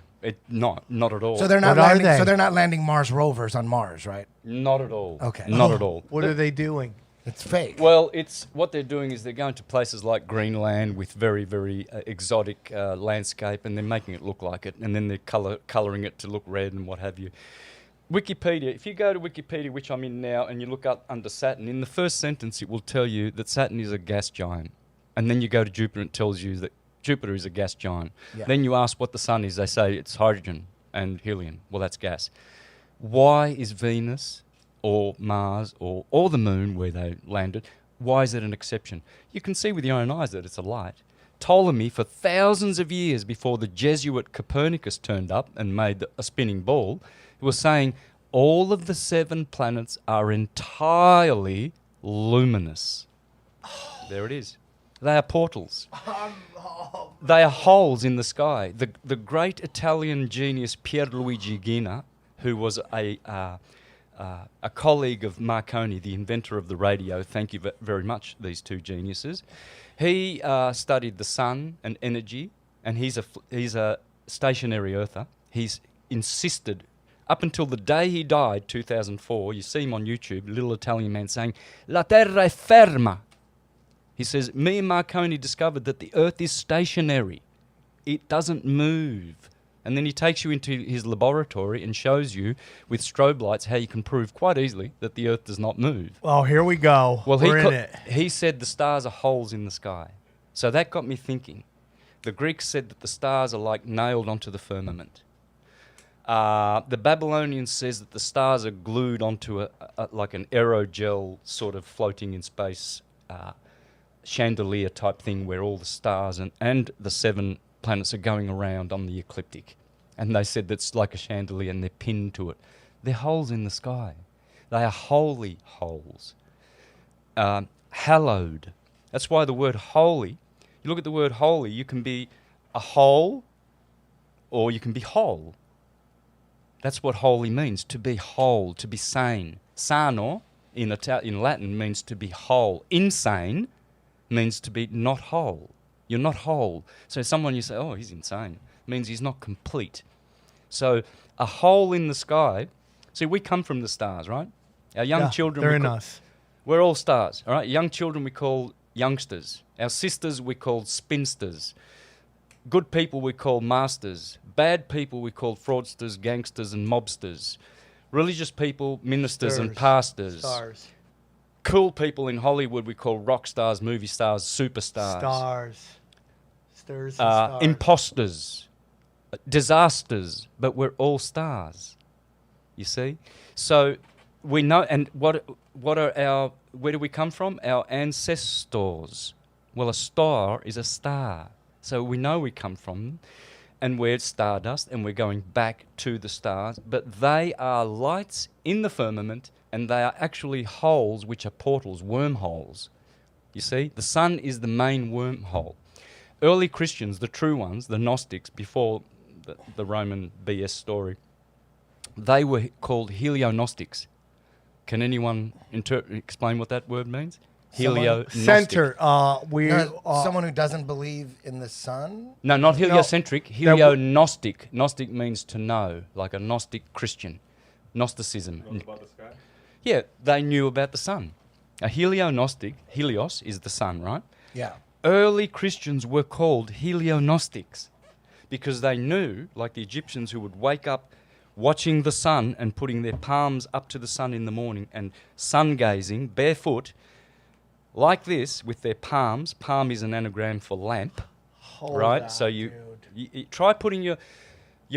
not at all. So they're not What are landing. they? So they're not landing Mars rovers on Mars, right? Not at all. Okay. Not at all. What are they doing? It's fake. Well, it's what they're doing is they're going to places like Greenland with very, very exotic landscape, and they're making it look like it, and then they're colouring it to look red and what have you. Wikipedia, if you go to Wikipedia, which I'm in now, and you look up under Saturn, in the first sentence it will tell you that Saturn is a gas giant. And then you go to Jupiter and it tells you that Jupiter is a gas giant. Yeah. Then you ask what the sun is, they say it's hydrogen and helium. Well, that's gas. Why is Venus or Mars or the moon where they landed, why is it an exception? You can see with your own eyes that it's a light. Ptolemy, for thousands of years before the Jesuit Copernicus turned up and made a spinning ball, was saying all of the 7 planets are entirely luminous. There it is. They are portals. They are holes in the sky. The great Italian genius Pierluigi Gina, who was a colleague of Marconi, the inventor of the radio, thank you very much, these two geniuses, he studied the sun and energy, and he's a stationary earther. He's insisted, up until the day he died, 2004, you see him on YouTube, little Italian man saying, La terra è ferma. He says, me and Marconi discovered that the earth is stationary. It doesn't move. And then he takes you into his laboratory and shows you with strobe lights how you can prove quite easily that the earth does not move. Well, here we go. Well, We're in it. he said the stars are holes in the sky. So that got me thinking. The Greeks said that the stars are like nailed onto the firmament. The Babylonians says that the stars are glued onto like an aerogel sort of floating in space chandelier type thing where all the stars and the 7 planets are going around on the ecliptic. And they said that's like a chandelier and they're pinned to it. They're holes in the sky. They are holy holes. Hallowed. That's why the word holy, you look at the word holy, you can be a hole or you can be whole. That's what holy means, to be whole, to be sane. Sano in Latin means to be whole. Insane means to be not whole. You're not whole. So someone you say, oh, he's insane, means he's not complete. So a hole in the sky, see, we come from the stars, right? Our young children, they're in us. We're all stars, all right? Young children we call youngsters. Our sisters we call spinsters. Good people we call masters. Bad people we call fraudsters, gangsters and mobsters. Religious people, ministers and pastors. Stars. Cool people in Hollywood we call rock stars, movie stars, superstars. Stars. Stars and stars. Imposters. Disasters. But we're all stars. You see? So we know, and what are our, where do we come from? Our ancestors. Well, a star is a star. So we know we come from, and we're stardust, and we're going back to the stars, but they are lights in the firmament, and they are actually holes, which are portals, wormholes. You see? The sun is the main wormhole. Early Christians, the true ones, the Gnostics, before the Roman BS story, they were called helionostics. Can anyone explain what that word means? Helionostic. Center. Someone who doesn't believe in the sun? No, not heliocentric. Helionostic. Gnostic means to know, like a Gnostic Christian. Gnosticism. Knows about the sky? Yeah, they knew about the sun. A helionostic, helios is the sun, right? Yeah. Early Christians were called helionostics because they knew, like the Egyptians who would wake up watching the sun and putting their palms up to the sun in the morning and sun gazing barefoot like this with their palms. Palm is an anagram for lamp, right? So you try putting your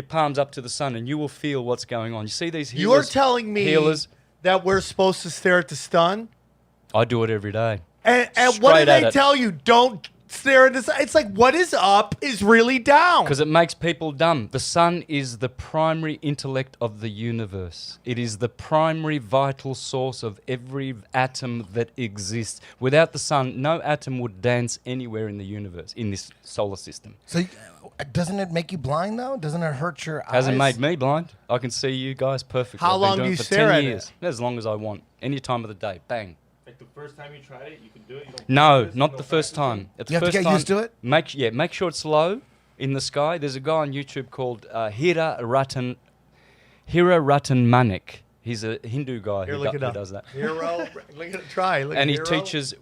palms up to the sun and you will feel what's going on. You see these healers? You're telling me healers, that we're supposed to stare at the sun? I do it every day. And what do they tell you? Don't stare at the sun. It's like what is up is really down. Because it makes people dumb. The sun is the primary intellect of the universe. It is the primary vital source of every atom that exists. Without the sun, no atom would dance anywhere in the universe, in this solar system. So doesn't it make you blind, though? Doesn't it hurt your eyes? Hasn't made me blind. I can see you guys perfectly. How I've been long doing do you it for stare 10 at years. As long as I want. Any time of the day. Bang. Like the first time you tried it, you could do it? You don't No, practice, not no the first practicing? time. At the You have to first get time, used to it? Make sure it's low in the sky. There's a guy on YouTube called Hira Ratan Manik. He's a Hindu guy Here, who look it up. does that. Hero, look at try. Look And at he hero. teaches,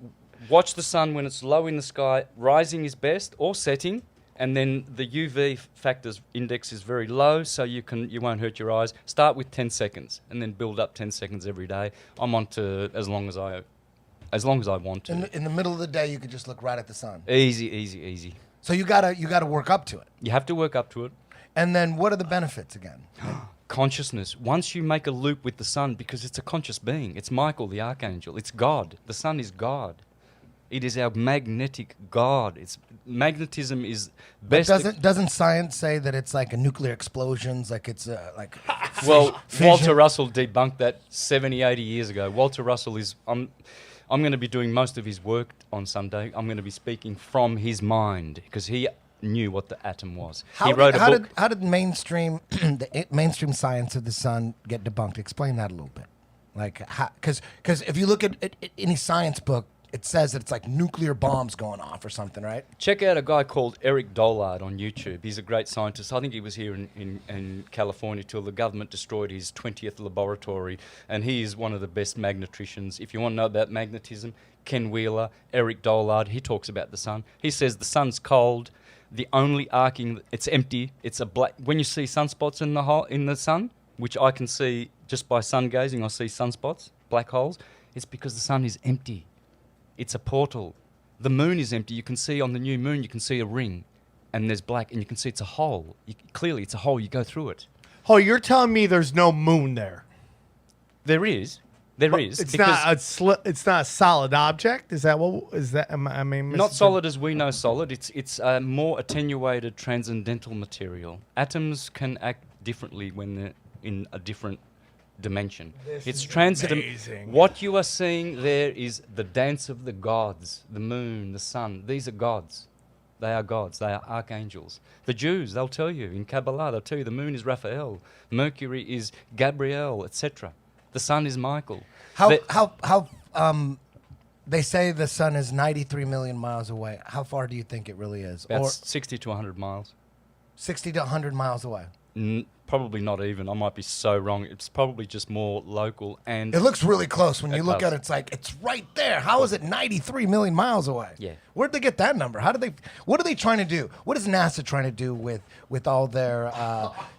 watch the sun when it's low in the sky, rising is best, or setting, and then the UV factors index is very low, so you won't hurt your eyes. Start with 10 seconds, and then build up 10 seconds every day. I'm on to as long as I want to. In the middle of the day, you could just look right at the sun. Easy. So you gotta work up to it. You have to work up to it. And then what are the benefits again? Consciousness. Once you make a loop with the sun, because it's a conscious being, it's Michael the archangel, it's God. The sun is God. It is our magnetic God. Magnetism is best. Doesn't science say that it's like a nuclear explosions, like it's like Well, fission? Walter Russell debunked that 70, 80 years ago. Walter Russell is. I'm going to be doing most of his work on Sunday. I'm going to be speaking from his mind because he knew what the atom was. He wrote a book. How did mainstream the mainstream science of the sun get debunked? Explain that a little bit. Like, because if you look at any science book, it says that it's like nuclear bombs going off or something, right? Check out a guy called Eric Dollard on YouTube. He's a great scientist. I think he was here in California till the government destroyed his 20th laboratory, and he is one of the best magnetricians. If you want to know about magnetism, Ken Wheeler, Eric Dollard, he talks about the sun. He says the sun's cold, the only arcing, it's empty, it's a black. When you see sunspots in the sun, which I can see just by sun gazing, I see sunspots, black holes, it's because the sun is empty. It's a portal. The moon is empty. You can see on the new moon, you can see a ring, and there's black, and you can see it's a hole. Clearly, it's a hole. You go through it. Oh, you're telling me there's no moon there? There is. There is. It's because not it's not a solid object. Is that what is that? I mean, not solid as we know solid. It's a more attenuated transcendental material. Atoms can act differently when they're in a different dimension. It's transcendental. amazing. What you are seeing there is the dance of the gods, the moon, the sun. These are gods. They are gods. They are archangels. The Jews, they'll tell you in Kabbalah, they'll tell you the moon is Raphael, Mercury is Gabriel, etc. The sun is Michael. They say the sun is 93 million miles away. How far do you think it really is? About Or 60 to 100 miles. 60 to 100 miles away. Probably not even. I might be so wrong. It's probably just more local. And It looks really close when you look does. at it. It's like it's right there. How is it 93 million miles away? Yeah. Where'd they get that number? What are they trying to do? What is NASA trying to do with all their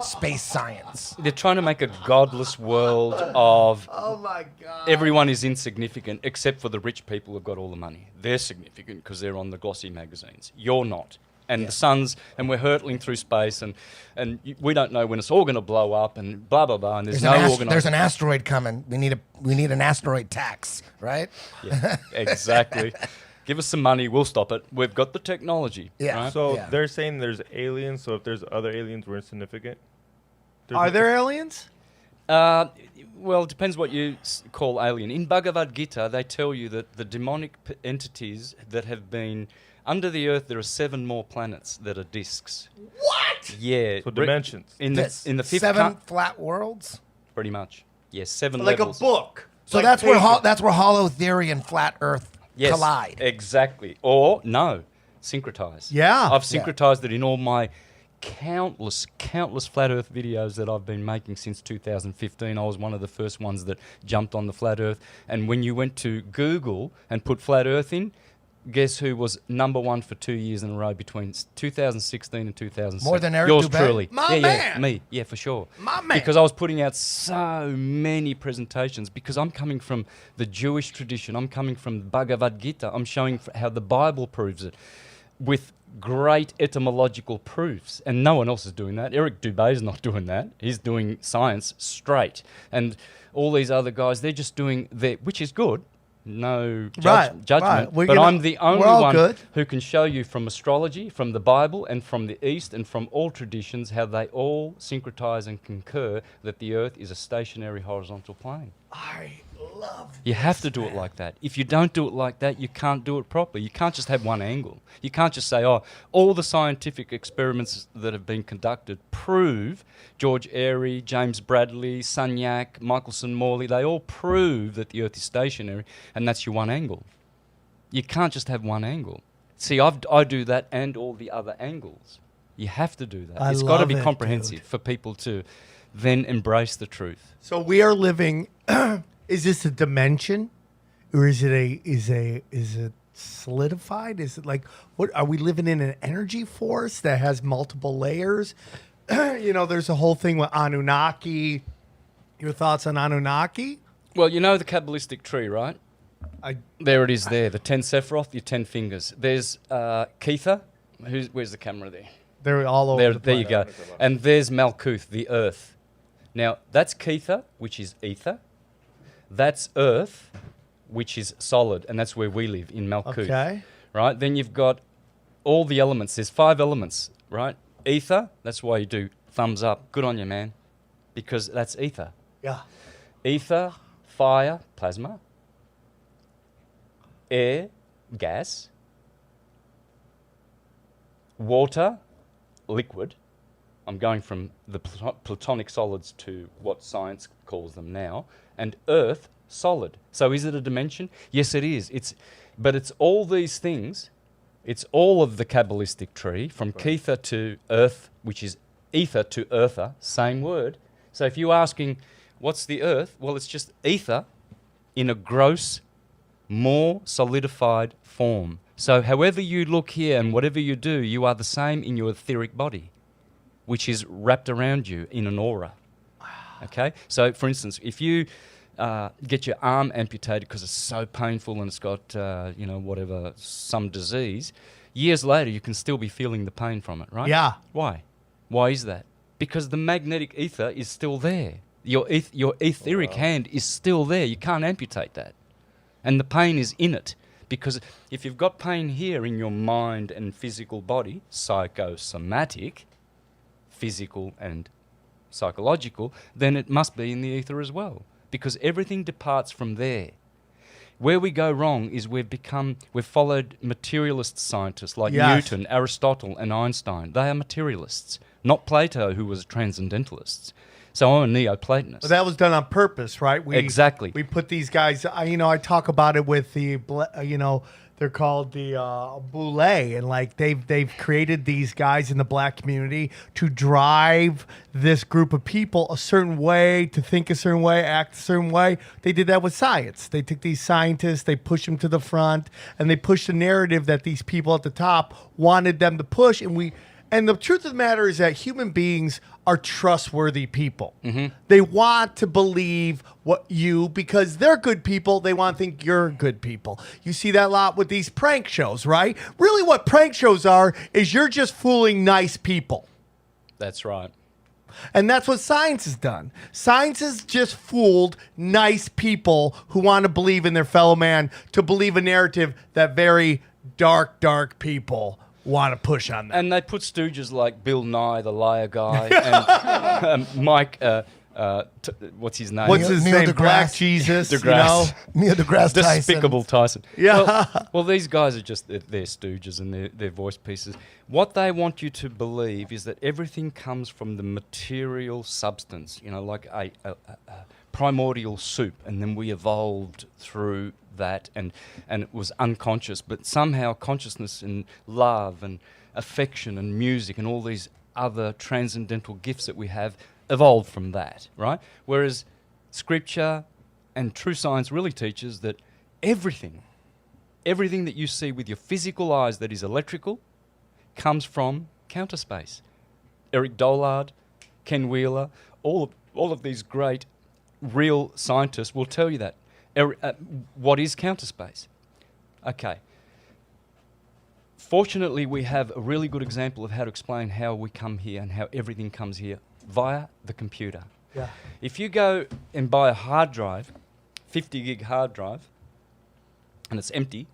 space science? they're trying to make a godless world of Oh my God. everyone is insignificant except for the rich people who've got all the money. They're significant because they're on the glossy magazines. You're not. And the sun's, and we're hurtling through space, and we don't know when it's all going to blow up, and blah blah blah. And there's There's an asteroid coming. We need an asteroid tax, right? Yeah, exactly. Give us some money, we'll stop it. We've got the technology. Yeah. Right? So Yeah. they're saying there's aliens. So if there's other aliens, we're insignificant. Are there aliens? Well, it depends what you call alien. In Bhagavad Gita, they tell you that the demonic entities that have been under the earth, there are 7 more planets that are discs. What? Yeah. So dimensions. In the fifth 7 flat worlds. pretty much. Yes, 7 Like levels. a book. So Like that's paper. where hollow theory and flat Earth Yes, collide. exactly. Or no, syncretize. Yeah. I've syncretized it in all my countless flat Earth videos that I've been making since 2015. I was one of the first ones that jumped on the flat Earth. And when you went to Google and put flat Earth in, guess who was #1 for 2 years in a row between 2016 and 2006? More than Eric Yours Dubé? truly. My yeah, man. me. Yeah, for sure. My man. Because I was putting out so many presentations because I'm coming from the Jewish tradition. I'm coming from the Bhagavad Gita. I'm showing how the Bible proves it with great etymological proofs. And no one else is doing that. Eric Dubé is not doing that. He's doing science straight. And all these other guys, they're just doing their, which is good. No judgment, right. but I'm the only we're all one good. who can show you from astrology, from the Bible, and from the East, and from all traditions, how they all syncretize and concur that the Earth is a stationary horizontal plane. I love You have to do it like that. If you don't do it like that, you can't do it properly. You can't just have one angle. You can't just say, oh, all the scientific experiments that have been conducted prove, George Airy, James Bradley, Sunyak, Michelson Morley, they all prove that the Earth is stationary, and that's your one angle. You can't just have one angle. See, I do that and all the other angles. You have to do that. It's got to love be it, comprehensive for people to then embrace the truth. So we are living. Is this a dimension, or is it solidified? Is it like what? Are we living in an energy force that has multiple layers? There's a whole thing with Anunnaki. Your thoughts on Anunnaki? Well, you know the Kabbalistic tree, right? There it is there, the 10 Sephiroth, your 10 fingers. There's Kether. Where's the camera there? They're all over. There you go. And there's Malkuth, the earth. Now, that's Kether, which is ether. That's earth, which is solid, and that's where we live, in Malkuth. Okay. Right? Then you've got all the elements. There's 5 elements, right? Ether, that's why you do thumbs up. Good on you, man. Because that's ether. Yeah. Ether, fire, plasma. Air, gas. Water, liquid. I'm going from the platonic solids to what science calls them now. And earth, solid. So is it a dimension? Yes, it is. But it's all these things. It's all of the Kabbalistic tree, from Kether to earth, which is ether to earther, same word. So if you're asking, what's the earth? Well, it's just ether in a gross, more solidified form. So however you look here and whatever you do, you are the same in your etheric body, which is wrapped around you in an aura. Okay? So, for instance, if you get your arm amputated because it's so painful and it's got, whatever, some disease, years later you can still be feeling the pain from it, right? Yeah. Why? Why is that? Because the magnetic ether is still there. Your etheric hand is still there. You can't amputate that. And the pain is in it. Because if you've got pain here in your mind and physical body, psychosomatic, physical and psychological, then it must be in the ether as well. Because everything departs from there. Where we go wrong is we've followed materialist scientists like Newton, Aristotle and Einstein. They are materialists, not Plato, who was transcendentalists. So I'm a Neoplatonist. But that was done on purpose, right? Exactly. We put these guys, I talk about it with the, they're called the Boule, and like they've created these guys in the black community to drive this group of people a certain way, to think a certain way, act a certain way. They did that with science. They took these scientists, they pushed them to the front, and they pushed the narrative that these people at the top wanted them to push, and the truth of the matter is that human beings are trustworthy people. Mm-hmm. They want to believe because they're good people. They want to think you're good people. You see that a lot with these prank shows, right? Really what prank shows are is you're just fooling nice people. That's right. And that's what science has done. Science has just fooled nice people who want to believe in their fellow man, to believe a narrative that very dark people want to push on them. And they put stooges like Bill Nye, the liar guy, and Mike, what's his name? What's his name? Black Jesus. DeGrasse. Neil deGrasse Tyson. Despicable Tyson. Yeah. Well, these guys are just, they're stooges and they're voice pieces. What they want you to believe is that everything comes from the material substance, like a primordial soup, and then we evolved through that, and it was unconscious, but somehow consciousness and love and affection and music and all these other transcendental gifts that we have evolved from that, right? Whereas scripture and true science really teaches that everything that you see with your physical eyes that is electrical comes from counter space. Eric Dollard, Ken Wheeler, all of these great real scientists will tell you that. What is counter space? Okay. Fortunately, we have a really good example of how to explain how we come here and how everything comes here via the computer. Yeah. If you go and buy a hard drive, 50 gig hard drive, and it's empty,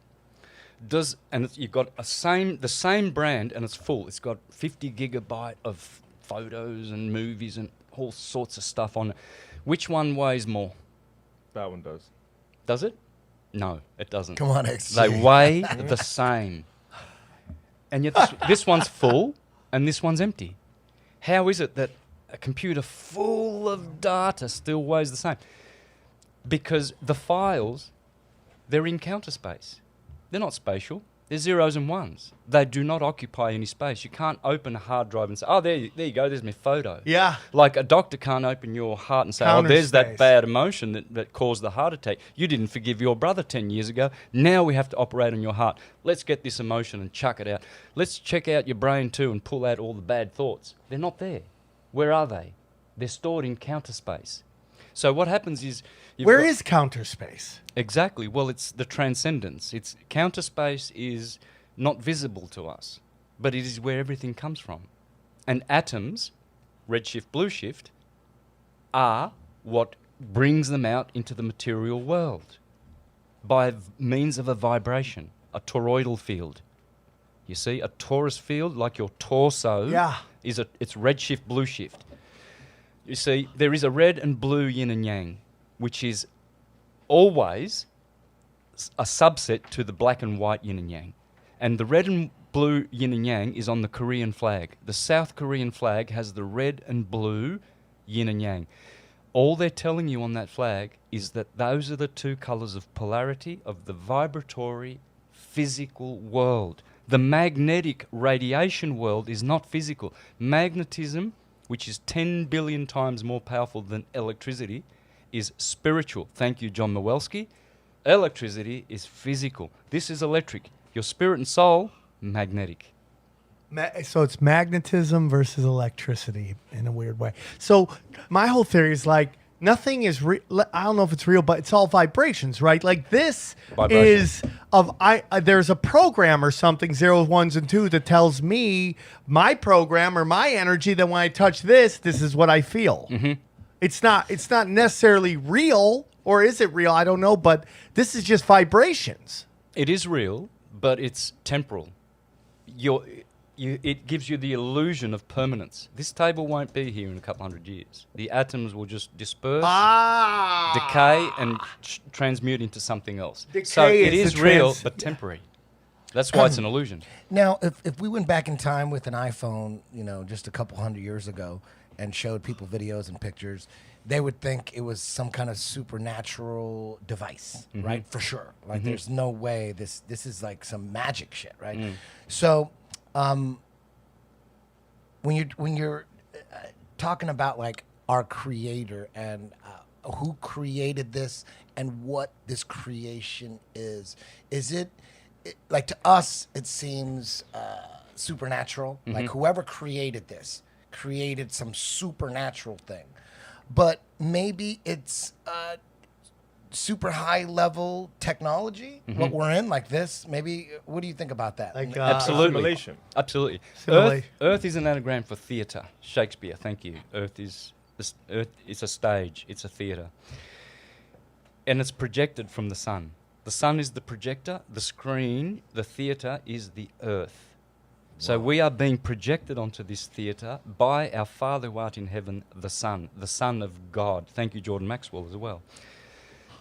you've got the same brand and it's full. It's got 50 gigabyte of photos and movies and all sorts of stuff on it. Which one weighs more? That one does. Does it? No, it doesn't. Come on, XG. They weigh the same. And yet this one's full and this one's empty. How is it that a computer full of data still weighs the same? Because the files, they're in counter space. They're not spatial. They're zeros and ones. They do not occupy any space. You can't open a hard drive and say, oh, there you go, there's my photo. Yeah. Like a doctor can't open your heart and say, Counter there's space. that bad emotion that caused the heart attack. You didn't forgive your brother 10 years ago. Now we have to operate on your heart. Let's get this emotion and chuck it out. Let's check out your brain too and pull out all the bad thoughts. They're not there. Where are they? They're stored in counter space. So what happens is... Where is counter space? Exactly. Well, it's the transcendence. Counter space is not visible to us, but it is where everything comes from. And atoms, redshift, blueshift, are what brings them out into the material world by means of a vibration, a toroidal field. You see, a torus field, like your torso, it's redshift, blueshift. You see, there is a red and blue yin and yang, which is always a subset to the black and white yin and yang. And the red and blue yin and yang is on the Korean flag. The South Korean flag has the red and blue yin and yang. All they're telling you on that flag is that those are the two colors of polarity of the vibratory physical world. The magnetic radiation world is not physical. Magnetism, which is 10 billion times more powerful than electricity, is spiritual. Thank you, John Mawelski. Electricity is physical. This is electric. Your spirit and soul, magnetic. So it's magnetism versus electricity in a weird way. So my whole theory is like nothing is real. I don't know if it's real, but it's all vibrations, right? Like this is there's a program or something, zeros, ones, and two, that tells me my program or my energy that when I touch this is what I feel. Mm-hmm. It's not necessarily real, or is it real? I don't know, but this is just vibrations. It is real, but it's temporal. It gives you the illusion of permanence. This table won't be here in a couple hundred years. The atoms will just disperse, decay, and transmute into something else. So it is real, but temporary. That's why it's an illusion. Now, if we went back in time with an iPhone, just a couple hundred years ago, and showed people videos and pictures, they would think it was some kind of supernatural device, right? For sure. Like, there's no way this is like some magic shit, right? So, when you're talking about like our creator and who created this and what this creation is it like, to us it seems supernatural, like whoever created this created some supernatural thing, but maybe it's super high level technology, what we're in, like this. Maybe, what do you think about that? Like, Absolutely. Simulation. Absolutely. Earth is an anagram for theatre. Shakespeare, thank you. Earth is a stage, it's a theatre. And it's projected from the sun. The sun is the projector, the screen, the theatre is the earth. So we are being projected onto this theatre by our Father who art in heaven, the Son of God. Thank you, Jordan Maxwell, as well.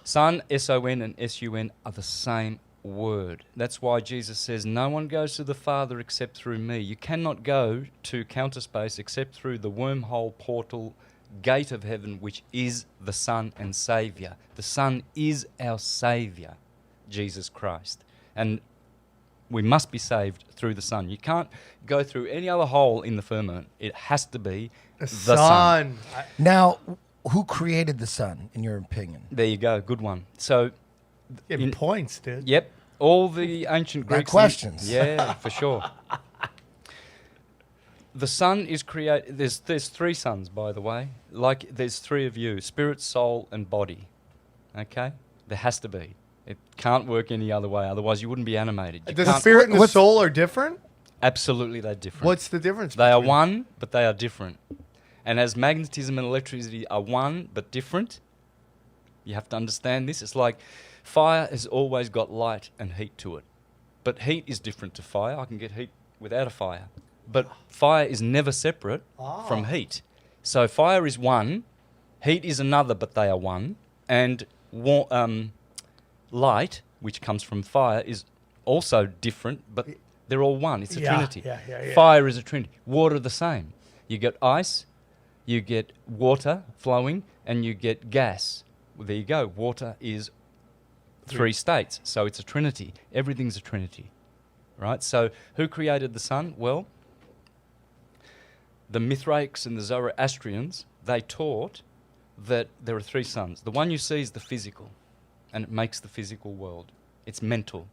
Son, S-O-N, and S-U-N are the same word. That's why Jesus says, no one goes to the Father except through me. You cannot go to counter space except through the wormhole, portal, gate of heaven, which is the Son and Saviour. The Son is our Saviour, Jesus Christ. And we must be saved through the Son. You can't go through any other hole in the firmament. It has to be the Son. Now, who created the sun, in your opinion? There you go. Good one. So, Getting points, dude. Yep. All the ancient Got Greeks. questions. Yeah, for sure. The sun is created. There's three suns, by the way. Like, there's three of you: spirit, soul, and body. Okay? There has to be. It can't work any other way. Otherwise, you wouldn't be animated. You The can't- spirit and the soul are different? Absolutely, they're different. What's the difference? They are between- one, but they are different. And as magnetism and electricity are one but different, you have to understand this. It's like fire has always got light and heat to it. But heat is different to fire. I can get heat without a fire. But fire is never separate from heat. So fire is one, heat is another, but they are one. And light, which comes from fire, is also different, but they're all one. It's a trinity. Yeah. Fire is a trinity. Water, the same. You get ice, you get water flowing, and you get gas. Well, there you go. Water is three states, so it's a trinity. Everything's a trinity, right? So who created the sun? Well, the Mithraics and the Zoroastrians, they taught that there are three suns. The one you see is the physical, and it makes the physical world. It's mental.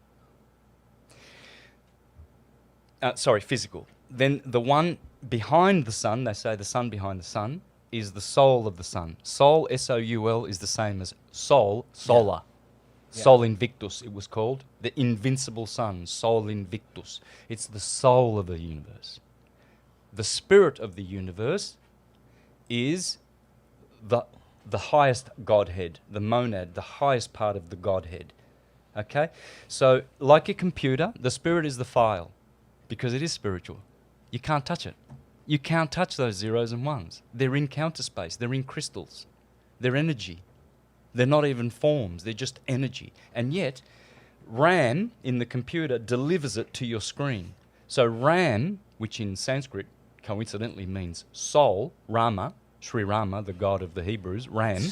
Physical. Then the one behind the sun, they say the sun behind the sun, is the soul of the sun. Soul, S-O-U-L, is the same as soul, solar. Yeah. Sol Invictus, it was called. The invincible sun, Sol Invictus. It's the soul of the universe. The spirit of the universe is the highest Godhead, the monad, the highest part of the Godhead. Okay? So, like a computer, the spirit is the file, because it is spiritual. You can't touch it. You can't touch those zeros and ones. They're in counter space. They're in crystals. They're energy. They're not even forms. They're just energy. And yet, RAM in the computer delivers it to your screen. So Ram, which in Sanskrit coincidentally means soul, Rama, Sri Rama, the god of the Hebrews, Ram,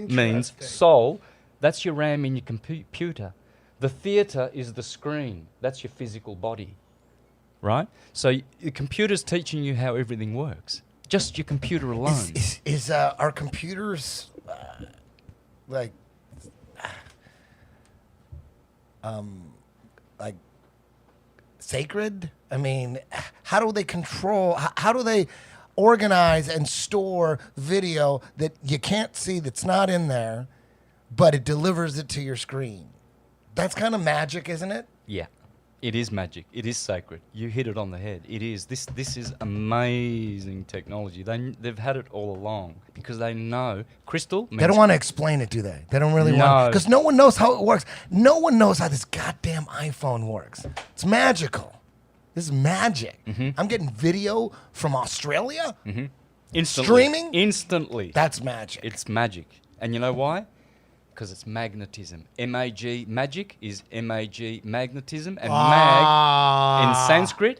means soul. That's your RAM in your computer. The theatre is the screen. That's your physical body. Right? So the computer's teaching you how everything works. Just your computer alone. Is our computers like sacred? I mean, how do they control? How do they organize and store video that you can't see, that's not in there, but it delivers it to your screen? That's kind of magic, isn't it? Yeah. It is magic. It is sacred. You hit it on the head. It is. This is amazing technology. They've had it all along because they know crystal. They don't want to explain it, do they? They don't really want No. to. Because no one knows how it works. No one knows how this goddamn iPhone works. It's magical. This is magic. I'm getting video from Australia. Instantly. Streaming? Instantly. That's magic. It's magic. And you know why? Because it's magnetism. M-A-G, magic is M-A-G, magnetism. And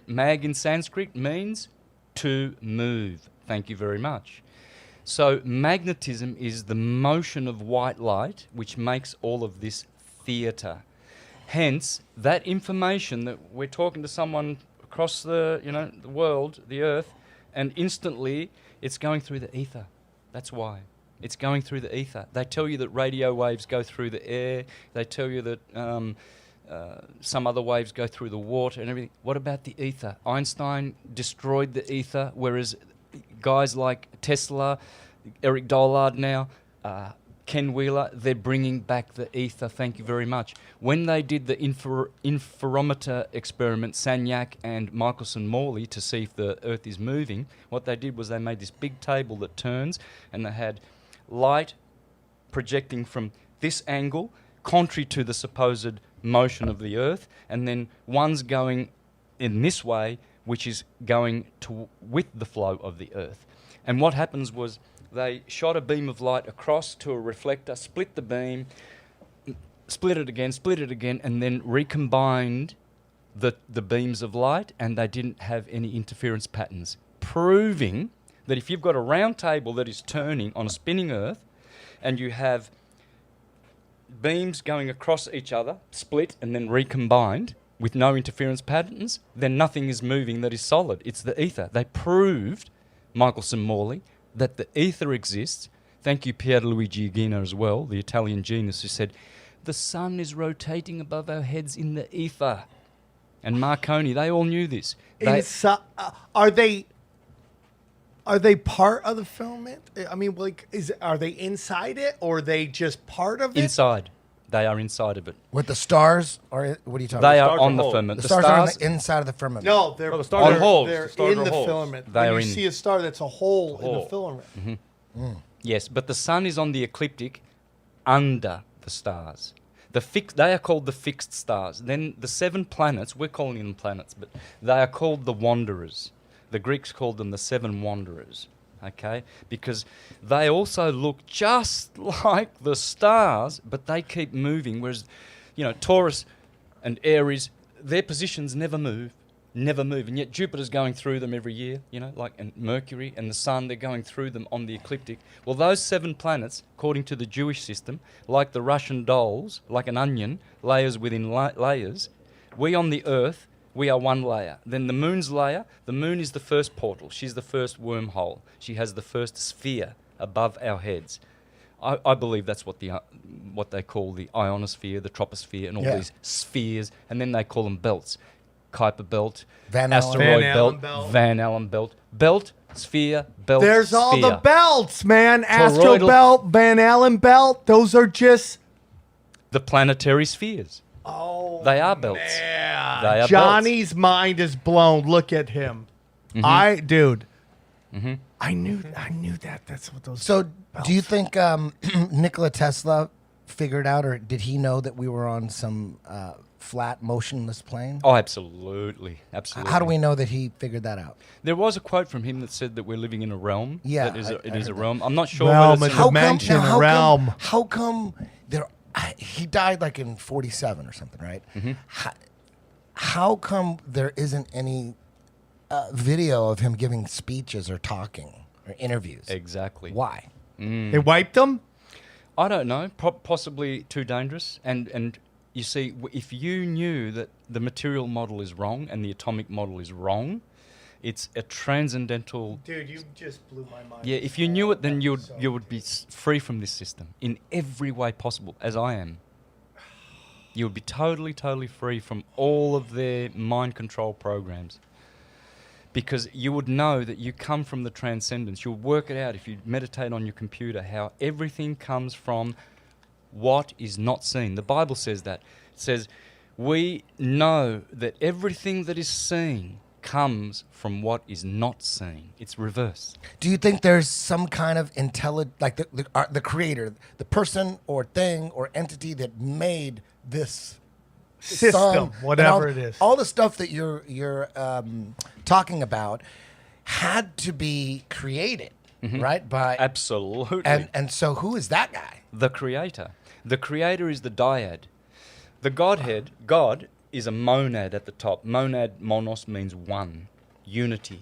mag in Sanskrit means to move. Thank you very much. So magnetism is the motion of white light, which makes all of this theatre. Hence, that information that we're talking to someone across the world, the earth, and instantly it's going through the ether. That's why. It's going through the ether. They tell you that radio waves go through the air. They tell you that some other waves go through the water and everything. What about the ether? Einstein destroyed the ether, whereas guys like Tesla, Eric Dollard now, Ken Wheeler, they're bringing back the ether. Thank you very much. When they did the interferometer experiment, Sagnac and Michelson-Morley, to see if the Earth is moving, what they did was they made this big table that turns, and they had light projecting from this angle, contrary to the supposed motion of the Earth, and then one's going in this way, which is going with the flow of the Earth. And what happens was they shot a beam of light across to a reflector, split the beam, split it again, and then recombined the beams of light, and they didn't have any interference patterns, proving that if you've got a round table that is turning on a spinning Earth, and you have beams going across each other, split and then recombined with no interference patterns, then nothing is moving that is solid. It's the ether. They proved, Michelson-Morley, that the ether exists. Thank you, Pierluigi Gino, as well, the Italian genius, who said, the sun is rotating above our heads in the ether. And Marconi, they all knew this. Are they part of the filament? I mean, like, are they inside it, or are they just part of it? Inside. They are inside of it. With the stars, or what are you talking They about? are on the firmament. The stars are on the inside of the firmament. No, they're the stars on are holes. They're The stars in are the holes. filament. They When are you in- see a star, that's a hole in the filament. Yes, but the sun is on the ecliptic under the stars. They are called the fixed stars. Then the 7 planets, we're calling them planets, but they are called the wanderers. The Greeks called them the 7 wanderers, okay? Because they also look just like the stars, but they keep moving, whereas, Taurus and Aries, their positions never move, and yet Jupiter's going through them every year, and Mercury and the Sun, they're going through them on the ecliptic. Well, those 7 planets, according to the Jewish system, like the Russian dolls, like an onion, layers within layers, we on the Earth, we are one layer. Then the Moon's layer, the Moon is the first portal. She's the first wormhole. She has the first sphere above our heads. I believe that's what they call the ionosphere, the troposphere, and all these spheres, and then they call them belts. Kuiper belt, asteroid belt, Van Allen belt, sphere, belt, There's sphere. all the belts, man. Astro Toroidal- belt, Van Allen belt. Those are just... The planetary spheres. Oh, They are belts. man. They are Johnny's mind is blown. Look at him. I knew that. That's what those... So, do you think Nikola Tesla figured out, or did he know that we were on some flat, motionless plane? Oh, absolutely. Absolutely. How do we know that he figured that out? There was a quote from him that said that we're living in a realm. Yeah, That is I it is a heard realm. I'm not sure Realm whether is it's... a dimension, realm. How come there? He died like in 47 or something, right? How come there isn't any video of him giving speeches or talking or interviews? Exactly. Why? They wiped them? I don't know. Possibly too dangerous. And you see, if you knew that the material model is wrong and the atomic model is wrong, it's a transcendental... Dude, you just blew my mind. Yeah, if you knew it, then you would be free from this system in every way possible, as I am. You would be totally, totally free from all of their mind control programs. Because you would know that you come from the transcendence. You'll work it out if you meditate on your computer, how everything comes from what is not seen. The Bible says that. It says, We know that everything that is seen comes from what is not seen. It's reverse. Do you think there's some kind of like the creator, the person or thing or entity that made this System, sun, whatever and it is. all the stuff that you're talking about had to be created, right? By Absolutely. and so who is that guy? The creator. The creator is the dyad. The Godhead, God, is a monad at the top. Monad, monos, means one, unity.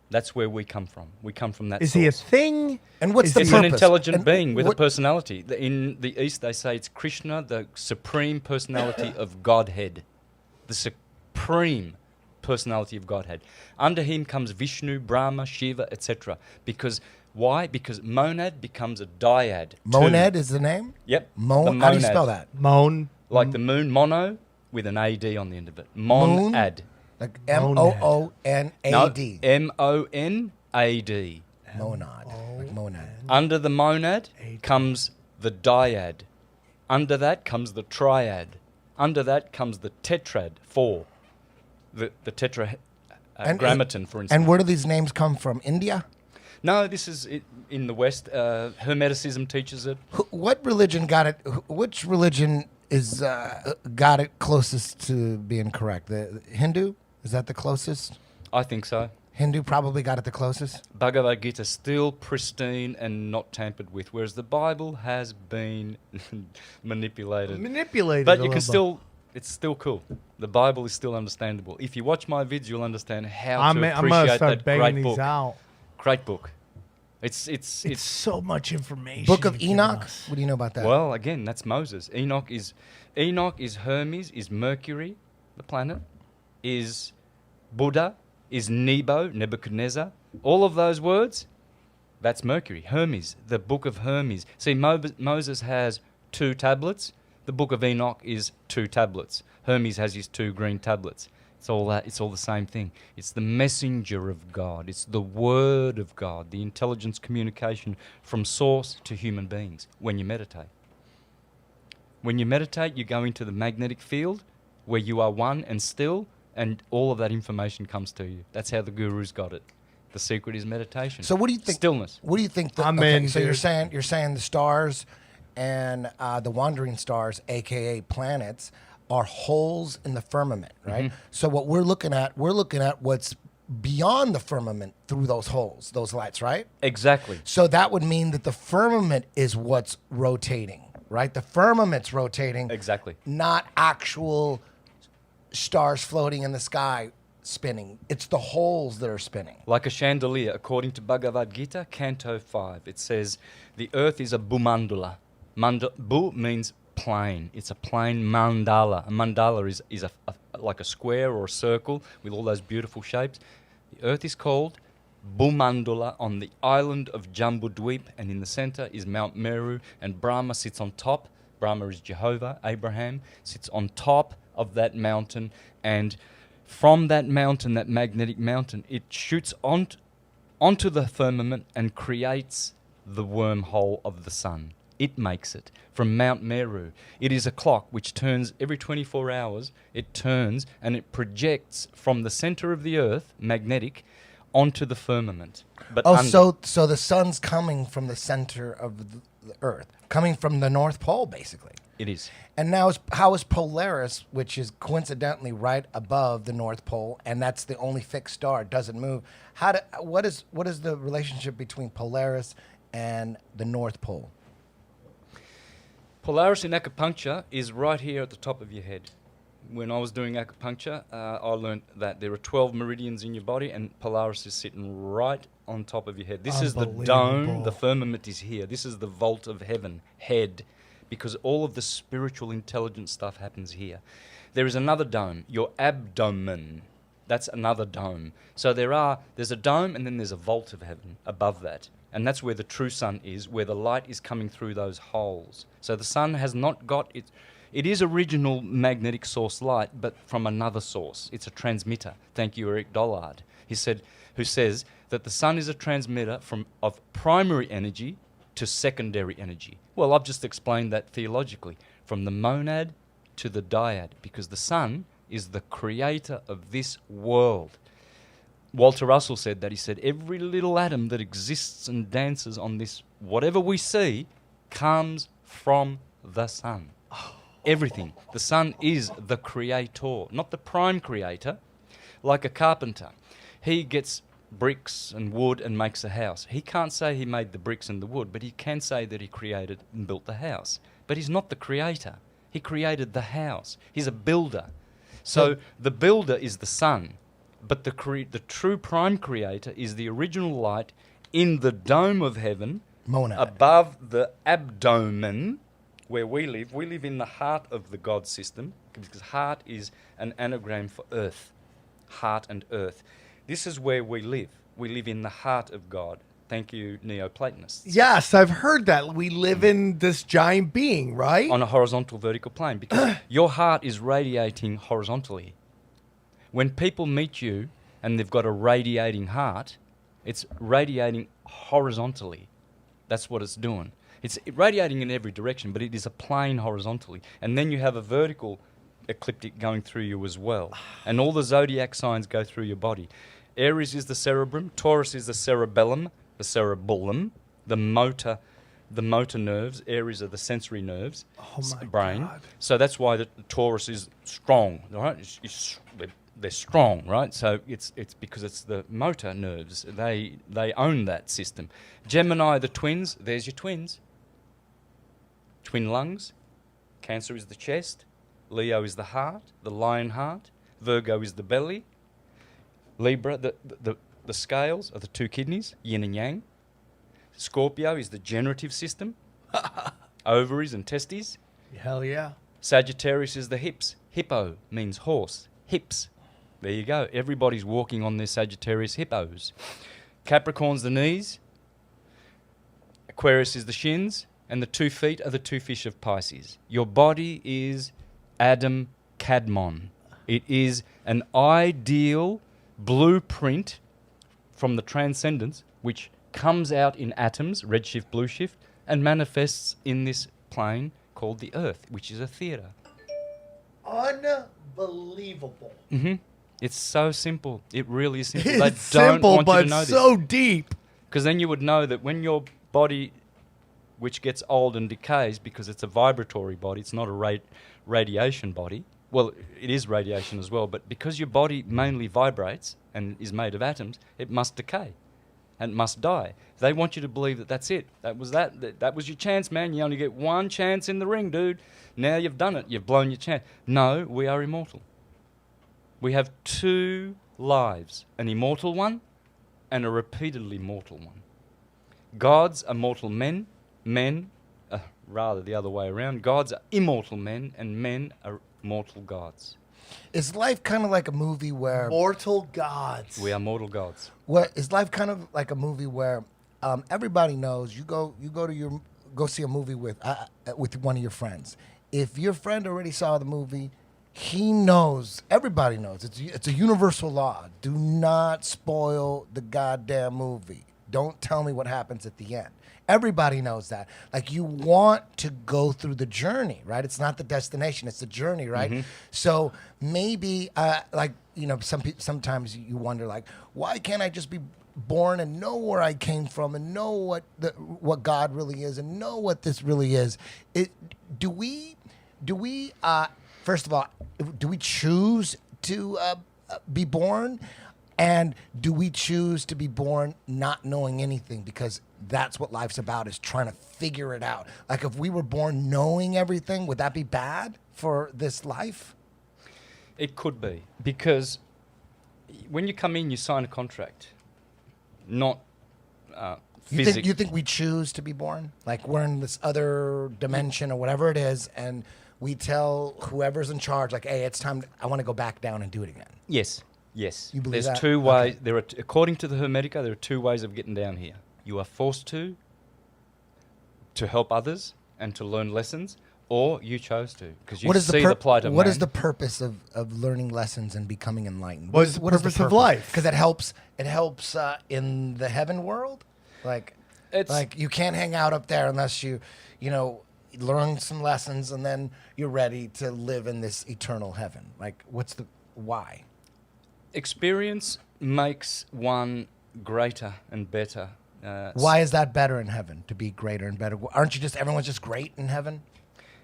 That's where we come from. We come from that Is source. he a thing? And what's the It's purpose? an intelligent And being with a what- personality. In the East, they say it's Krishna, the supreme personality of Godhead. The supreme personality of Godhead. Under him comes Vishnu, Brahma, Shiva, etc. Because why? Because monad becomes a dyad. Monad Two. is the name? Yep. Mon. the How do you monad. spell that? Moan. Like the moon, mono, with an AD on the end of it. Moon? Monad. Like Monad. MOONAD. MONAD. Monad. Like monad. Under the monad comes the dyad. Under that comes the triad. Under that comes the tetrad, 4. The tetragrammaton, for instance. And where do these names come from? India? No, this is in the West. Hermeticism teaches it. What religion got it? Which religion is got it closest to being correct? The Hindu? Is that the closest? I think so. Hindu probably got it the closest. Bhagavad Gita still pristine and not tampered with, whereas the Bible has been manipulated. But you can still, it's still cool. The Bible is still understandable. If you watch my vids, you'll understand how I'm to gonna appreciate start that banging great these book. out. Great book. It's so much information. Book of you've given Enoch? us. What do you know about that? well, again, that's Moses. Enoch is Hermes, is Mercury, the planet, is Buddha, is Nebo, Nebuchadnezzar. All of those words, that's Mercury. Hermes, the book of Hermes. See, Moses has 2 tablets. The book of Enoch is 2 tablets. Hermes has his 2 green tablets. It's all that. It's all the same thing. It's the messenger of God. It's the word of God, the intelligence communication from source to human beings when you meditate. When you meditate, you go into the magnetic field where you are one and still, and all of that information comes to you. That's how the gurus got it. The secret is meditation. So what do you think? Stillness. What do you think? I'm in, So you're dude. saying the stars and the wandering stars, aka planets, are holes in the firmament, right? Mm-hmm. So what we're looking at what's beyond the firmament through those holes, those lights, right? Exactly. So that would mean that the firmament is what's rotating, right? The firmament's rotating, Exactly. not actual stars floating in the sky spinning. It's the holes that are spinning. Like a chandelier, according to Bhagavad Gita, Canto 5, it says, the earth is a bhumandala. Bu means plane. It's a plane mandala. A mandala is like a square or a circle with all those beautiful shapes. The earth is called Bhumandala on the island of Jambudweep, and in the center is Mount Meru, and Brahma sits on top. Brahma is Jehovah, Abraham, sits on top of that mountain, and from that mountain, that magnetic mountain, it shoots onto the firmament and creates the wormhole of the sun. It makes it from Mount Meru. It is a clock which turns every 24 hours. It turns and it projects from the center of the earth, magnetic, onto the firmament. But So the sun's coming from the center of the earth, coming from the North Pole, basically. it is. And now, how is Polaris, which is coincidentally right above the North Pole, and that's the only fixed star, doesn't move? What is the relationship between Polaris and the North Pole? Polaris in acupuncture is right here at the top of your head. When I was doing acupuncture, I learned that there are 12 meridians in your body, and Polaris is sitting right on top of your head. This is the dome. Unbelievable. The firmament is here. This is the vault of heaven, head, because all of the spiritual intelligence stuff happens here. There is another dome, your abdomen. That's another dome. So there's a dome, and then there's a vault of heaven above that. And that's where the true sun is, where the light is coming through those holes. So the sun has not got it. It is original magnetic source light, but from another source. It's a transmitter. Thank you, Eric Dollard. Who says that the sun is a transmitter of primary energy to secondary energy. Well, I've just explained that theologically. From the monad to the dyad, because the sun is the creator of this world. Walter Russell said that. He said, every little atom that exists and dances on this, whatever we see, comes from the sun. Everything. The sun is the creator, not the prime creator, like a carpenter. He gets bricks and wood and makes a house. He can't say he made the bricks and the wood, but he can say that he created and built the house. But he's not the creator. He created the house. He's a builder. So the builder is the sun, but the true prime creator is the original light in the dome of heaven, Monad. above the abdomen where we live. We live in the heart of the God system, because heart is an anagram for earth. Heart and earth. This is where we live. We live in the heart of God. Thank you, Neoplatonists. Yes, I've heard that. We live in this giant being, right? On a horizontal vertical plane, because your heart is radiating horizontally. When people meet you and they've got a radiating heart, it's radiating horizontally. That's what it's doing. It's radiating in every direction, but it is a plane horizontally. And then you have a vertical ecliptic going through you as well. And all the zodiac signs go through your body. Aries is the cerebrum, Taurus is the cerebellum, the motor nerves. Aries are the sensory nerves, brain. God. So that's why the Taurus is strong, right? They're strong, right? So it's because it's the motor nerves. They own that system. Gemini, the twins. There's your twins. Twin lungs. Cancer is the chest. Leo is the heart, the lion heart. Virgo is the belly. Libra, the scales are the two kidneys, yin and yang. Scorpio is the generative system, ovaries and testes. Hell yeah. Sagittarius is the hips. Hippo means horse. Hips. There you go. Everybody's walking on their Sagittarius hippos. Capricorn's the knees. Aquarius is the shins. And the 2 feet are the 2 fish of Pisces. Your body is Adam Kadmon. It is an ideal blueprint from the transcendence, which comes out in atoms, redshift, blue shift, and manifests in this plane called the Earth, which is a theatre. Unbelievable. Mm-hmm. It's so simple. It really is simple. It's they don't simple, want you but to know so this. deep. Because then you would know that when your body, which gets old and decays because it's a vibratory body, it's not a radiation body. Well, it is radiation as well, but because your body mainly vibrates and is made of atoms, it must decay and must die. They want you to believe that that's it. That was your chance, man. You only get one chance in the ring, dude. Now you've done it. You've blown your chance. No, we are immortal. We have 2 lives, an immortal one and a repeatedly mortal one. Gods are mortal men. Rather the other way around. Gods are immortal men, and men are mortal gods. Is life kind of like a movie where Mortal gods. We are mortal gods. is life kind of like a movie where everybody knows you go see a movie with one of your friends. If your friend already saw the movie, he knows. Everybody knows. It's a universal law. Do not spoil the goddamn movie. Don't tell me what happens at the end. Everybody knows that. Like, you want to go through the journey, right? It's not the destination, it's the journey, right? Mm-hmm. So maybe, sometimes you wonder, like, why can't I just be born and know where I came from and know what God really is and know what this really is? Do we first of all, do we choose to be born? And do we choose to be born not knowing anything? Because that's what life's about, is trying to figure it out. Like, if we were born knowing everything, would that be bad for this life? It could be. Because when you come in, you sign a contract. Not physically. You think we choose to be born? Like, we're in this other dimension or whatever it is, and we tell whoever's in charge, like, hey, it's time, I want to go back down and do it again. Yes. Yes. You believe There's that? 2 ways. Okay. According to the Hermetica, there are 2 ways of getting down here. You are forced to help others and to learn lessons, or you chose to because you see the plight of man. What is the purpose of learning lessons and becoming enlightened? What is the purpose of life? Because it helps in the heaven world. Like It's you can't hang out up there unless you learn some lessons, and then you're ready to live in this eternal heaven? Like, what's the why? Experience makes one greater and better. Why is that better in heaven, to be greater and better? Aren't you just, everyone's just great in heaven?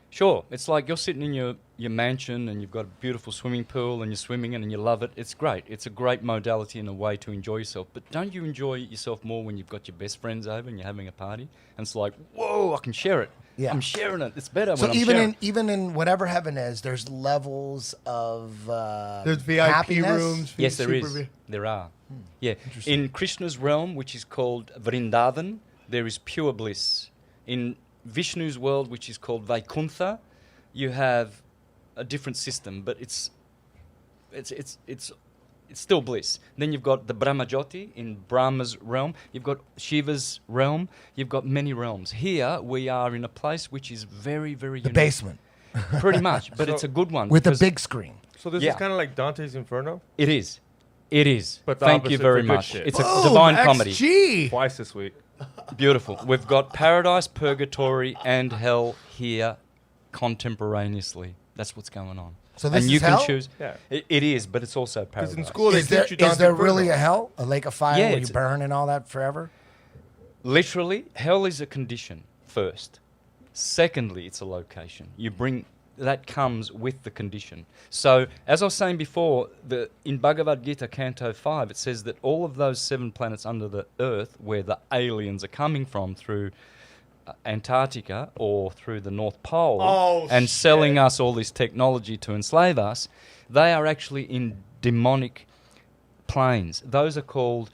Sure, it's like you're sitting in your mansion and you've got a beautiful swimming pool and you're swimming in and you love it. It's great. It's a great modality and a way to enjoy yourself. But don't you enjoy yourself more when you've got your best friends over and you're having a party? And it's like, whoa, I can share it. Yeah. I'm sharing it. It's better So when I'm sharing. even in whatever heaven is, there's levels of There's VIP happiness? rooms. Yes, there super is. There are. Yeah. In Krishna's realm, which is called Vrindavan, there is pure bliss. In Vishnu's world, which is called Vaikuntha, you have a different system, but it's still bliss. Then you've got the Brahmajyoti in Brahma's realm. You've got Shiva's realm. You've got many realms. Here we are in a place which is very, very The unique. basement. Pretty much, but it's a good one. With a because big screen. So this Yeah. is kind of like Dante's Inferno, It is. It is. But the Thank you opposite very for good much. shit. It's Boom, a divine comedy. XG. twice this week. Beautiful. We've got paradise, purgatory, and hell here contemporaneously. That's what's going on. So this and you is can hell? choose. Yeah. It is, but it's also Because paradise. in school they Is there, teach you Dante's is there Inferno. really a hell? A lake of fire Yeah, where you it's- burn and all that forever? Literally, hell is a condition first. Secondly, it's a location. You bring that comes with the condition. So, as I was saying before, in Bhagavad Gita Canto 5, it says that all of those 7 planets under the Earth, where the aliens are coming from through Antarctica or through the North Pole, and selling us all this technology to enslave us, they are actually in demonic planes. Those are called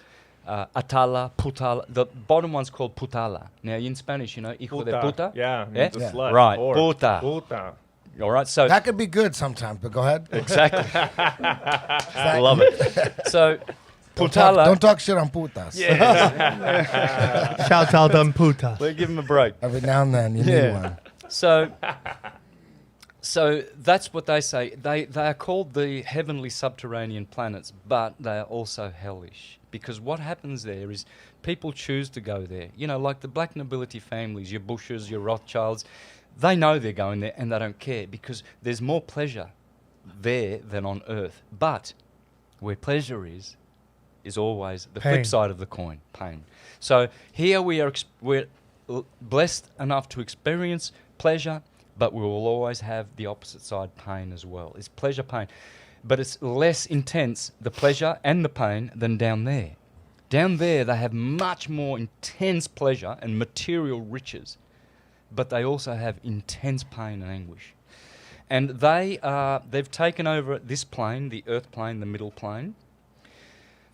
Atala, Putala. The bottom one's called Putala. Now, in Spanish, you know, hijo de puta. Yeah, Yeah? the slut. Right, Or puta. Puta. All right, so That could be good sometimes, but go ahead. exactly, love it. So, Don't talk, Putala. don't talk shit on putas. Shout out them putas. Let's give him a break. Every now and then you need one. So that's what they say. They are called the heavenly subterranean planets, but they are also hellish. Because what happens there is people choose to go there. You know, like the black nobility families, your Bushes, your Rothschilds, they know they're going there and they don't care because there's more pleasure there than on earth. But where pleasure is always the Pain. flip side of the coin, pain. So here we're blessed enough to experience pleasure, but we will always have the opposite side, pain as well. It's pleasure, pain. But it's less intense, the pleasure and the pain, than down there. Down there, they have much more intense pleasure and material riches, but they also have intense pain and anguish. And they've taken over this plane, the earth plane, the middle plane.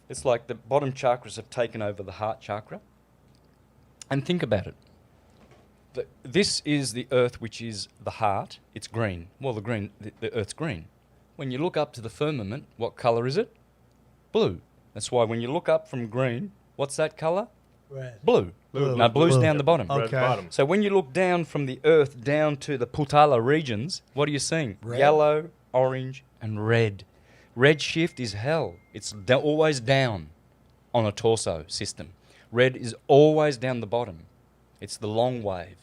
It's like the bottom chakras have taken over the heart chakra. And think about it. This is the earth, which is the heart. It's green. Well, the earth's green. When you look up to the firmament, what colour is it? Blue. That's why when you look up from green, what's that colour? Red. Blue. Now, blue's Blue. down the bottom. Okay. Red bottom. So when you look down from the earth down to the Putala regions, what are you seeing? Red. Yellow, orange, and red. Red shift is hell. It's always down on a torso system. Red is always down the bottom. It's the long wave.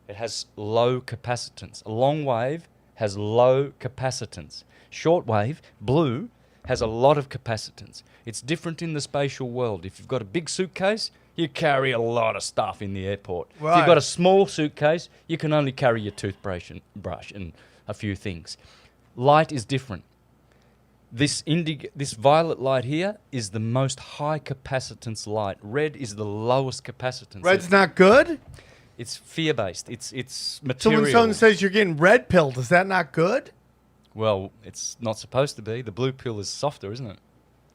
It has low capacitance. A long wave has low capacitance. Short wave, blue, has a lot of capacitance. It's different in the spatial world. If you've got a big suitcase, you carry a lot of stuff in the airport. If Right. you've got a small suitcase, you can only carry your toothbrush and a few things. Light is different. This violet light here is the most high capacitance light. Red is the lowest capacitance. Red's not good? It's fear-based. It's So material. when someone says you're getting red pilled, is that not good? Well, it's not supposed to be. The blue pill is softer, isn't it?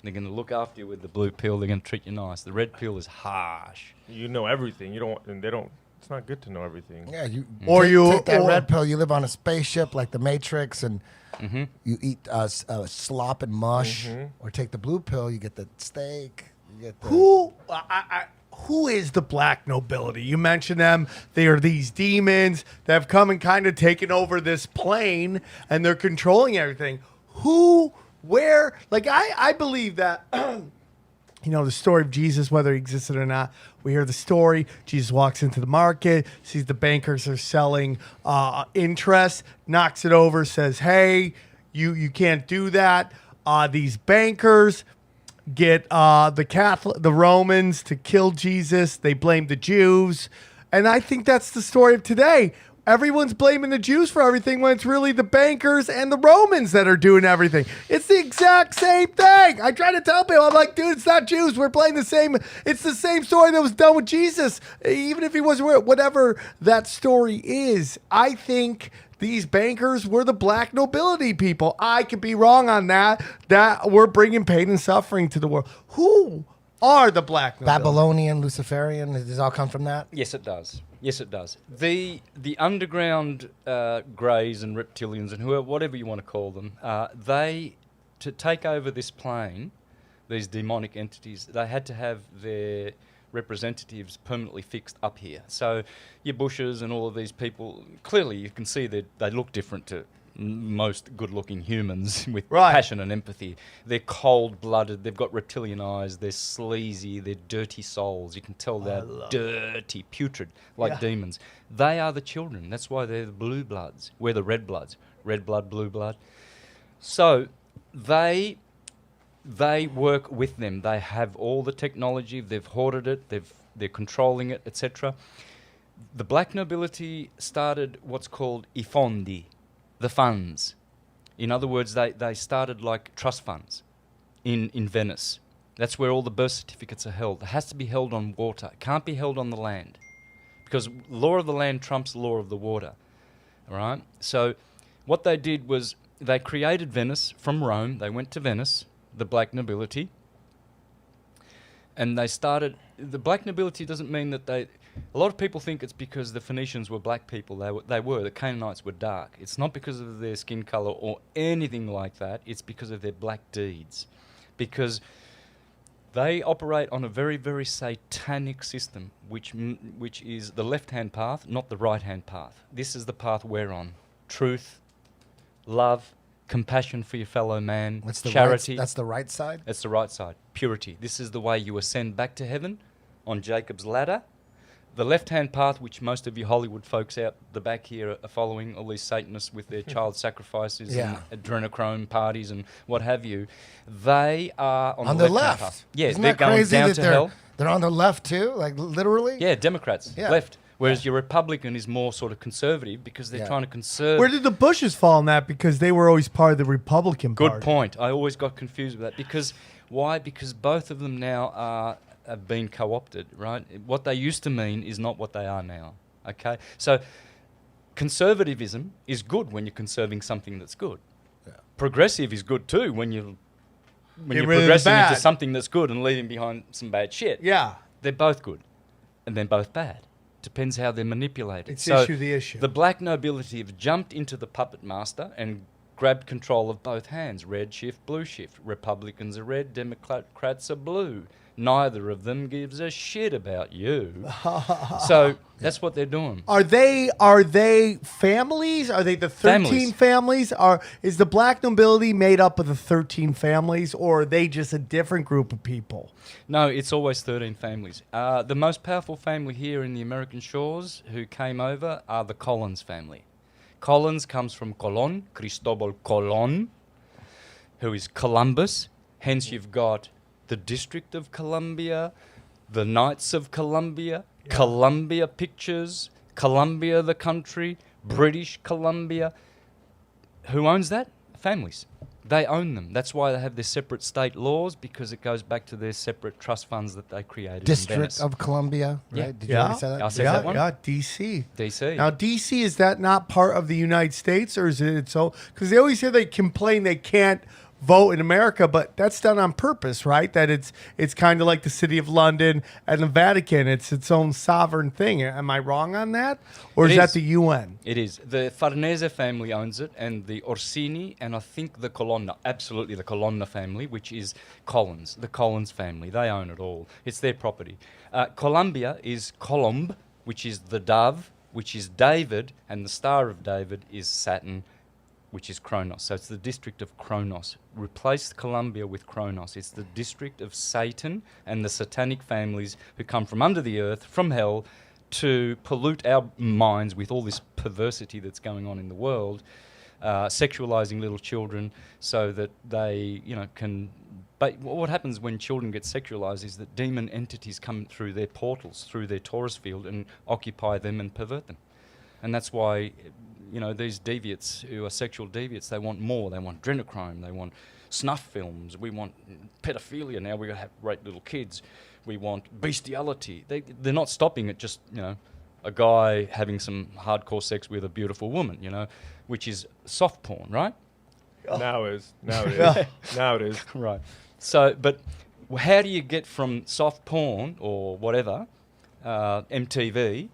They're going to look after you with the blue pill. They're going to treat you nice. The red pill is harsh. You know everything. You don't, and they don't. It's not good to know everything. Yeah, you Or take that or- red pill. You live on a spaceship like the Matrix, and Mm-hmm. you eat slop and mush. Or take the blue pill. You get the steak. You get the Who is the black nobility? You mentioned them. They are these demons that have come and kind of taken over this plane, and they're controlling everything. Who, where? Like I believe that. the story of Jesus, whether he existed or not. We hear the story. Jesus walks into the market, sees the bankers are selling interest, knocks it over, says, hey, you can't do that. These bankers get the Romans to kill Jesus. They blame the Jews. And I think that's the story of today. Everyone's blaming the Jews for everything when it's really the bankers and the Romans that are doing everything. It's the exact same thing. I try to tell people, I'm like, dude, it's not Jews. We're playing the same. It's the same story that was done with Jesus. Even if he wasn't, whatever that story is, I think these bankers were the black nobility people. I could be wrong on that we're bringing pain and suffering to the world. Who are the black nobility? Babylonian, Luciferian, does this all come from that? Yes, it does. Yes, it does. The underground greys and reptilians and whatever you want to call them, to take over this plane, these demonic entities, they had to have their representatives permanently fixed up here. So your Bushes and all of these people, clearly you can see that they look different to most good-looking humans with passion and empathy. They're cold-blooded. They've got reptilian eyes. They're sleazy. They're dirty souls. You can tell they're dirty, putrid, like demons. They are the children. That's why they're the blue bloods. We're the red bloods. Red blood, blue blood. So they work with them. They have all the technology. They've hoarded it. They're controlling it, etc. The black nobility started what's called I fondi, the funds. In other words, they started like trust funds in Venice. That's where all the birth certificates are held. It has to be held on water. It can't be held on the land because law of the land trumps law of the water. All right? So what they did was they created Venice from Rome. They went to Venice, the black nobility, and they started... The black nobility doesn't mean that they... A lot of people think it's because the Phoenicians were black people. They were. The Canaanites were dark. It's not because of their skin color or anything like that. It's because of their black deeds. Because they operate on a very, very satanic system, which is the left-hand path, not the right-hand path. This is the path we're on. Truth, love, compassion for your fellow man, charity. That's the right side? That's the right side. Purity. This is the way you ascend back to heaven on Jacob's ladder. The left-hand path, which most of you Hollywood folks out the back here are following, all these Satanists with their child sacrifices and adrenochrome parties and what have you, they are on the left-hand path. Yeah, Isn't they're that going crazy down that to hell. They're on the left too, like literally? Yeah, Democrats, left. Whereas your Republican is more sort of conservative because they're trying to conserve... Where did the Bushes fall in that? Because they were always part of the Republican Party. Good point. I always got confused with that. Because why? Because both of them now have been co-opted, right? What they used to mean is not what they are now, okay? So conservatism is good when you're conserving something that's good. Yeah. Progressive is good too when you're progressing into something that's good and leaving behind some bad shit. Yeah. They're both good and they're both bad. Depends how they're manipulated. It's the issue. The black nobility have jumped into the puppet master and grabbed control of both hands. Red shift, blue shift. Republicans are red, Democrats are blue. Neither of them gives a shit about you. So that's what they're doing. Are they families? Are they the 13 families? Is the black nobility made up of the 13 families, or are they just a different group of people? No, it's always 13 families. The most powerful family here in the American shores who came over are the Collins family. Collins comes from Colon, Cristobal Colon, who is Columbus. Hence you've got the District of Columbia, the Knights of Columbia, Columbia Pictures, Columbia the country, British Columbia. Who owns that? Families. They own them. That's why they have their separate state laws, because it goes back to their separate trust funds that they created. District of Columbia, right? Yeah. Did you already say that? I said that one. Yeah, D.C. D.C. Now, D.C., is that not part of the United States, or is it its own? Because they always say they complain they can't vote in America, but that's done on purpose, right? That it's kind of like the City of London and the Vatican. It's its own sovereign thing. Am I wrong on that? Or is that the UN? It is. The Farnese family owns it, and the Orsini, and I think the Colonna, absolutely the Colonna family, which is Collins, the Collins family. They own it all. It's their property. Columbia is Columb, which is the dove, which is David, and the Star of David is Saturn, which is Kronos. So it's the district of Kronos. Replace Columbia with Kronos. It's the district of Satan and the satanic families who come from under the earth, from hell, to pollute our minds with all this perversity that's going on in the world, sexualizing little children so that they, can... But what happens when children get sexualized is that demon entities come through their portals, through their Taurus field, and occupy them and pervert them. And that's why, these deviates who are sexual deviates, they want more. They want adrenochrome. They want snuff films. We want pedophilia now. We're going to have rape little kids. We want bestiality. They're not stopping at just, a guy having some hardcore sex with a beautiful woman, which is soft porn, right? Now it is. Now it is. Right. So, but how do you get from soft porn or whatever, MTV,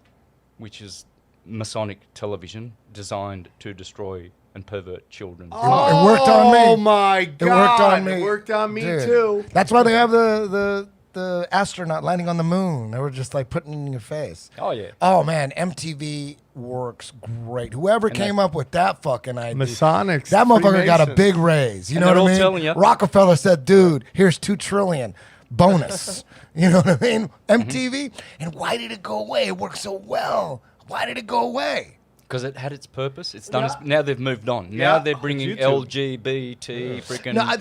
which is Masonic television designed to destroy and pervert children? It worked on me. Oh my God! It worked on me. It worked on me Dude. too. That's why they have the astronaut landing on the moon. They were just like putting it in your face. Oh, yeah. Oh man, MTV works great. Whoever came up with that fucking idea, Masonics, that motherfucker got a Freemasons. big raise. You And know what they're I all mean? telling you. Rockefeller said, "Dude, here's $2 trillion bonus." You know what I mean? MTV. And why did it go away? It worked so well. Why did it go away? Because it had its purpose. It's done. Now they've moved on. Now they're bringing LGBT freaking. No,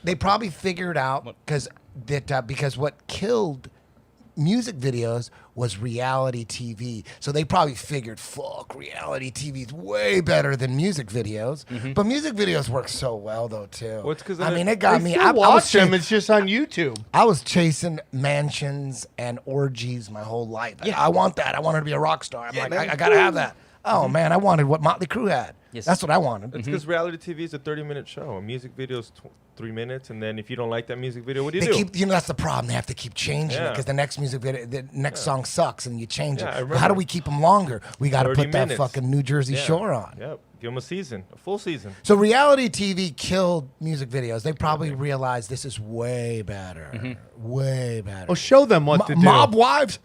they probably figured out because what killed music videos was reality TV. So they probably figured, fuck, reality TV is way better than music videos. But music videos work so well though too. Well, it's 'cause I mean, I it got me. I watch them. It's just on YouTube. I was chasing mansions and orgies my whole life. I want that. I wanted to be a rock star. I'm like, I gotta have that. Oh man, I wanted what Motley Crue had. Yes. That's what I wanted. It's because reality TV is a 30-minute show. A music video is 3 minutes, and then if you don't like that music video, what do you do? That's the problem. They have to keep changing it because the next music video, the next song sucks, and you change Yeah, I it. remember. How do we keep them longer? We got to 30 put that minutes. fucking New Jersey Shore on. Yep. Give them a season, a full season. So reality TV killed music videos. They probably realized this is way better, way better. Well, show them what to do. Mob Wives.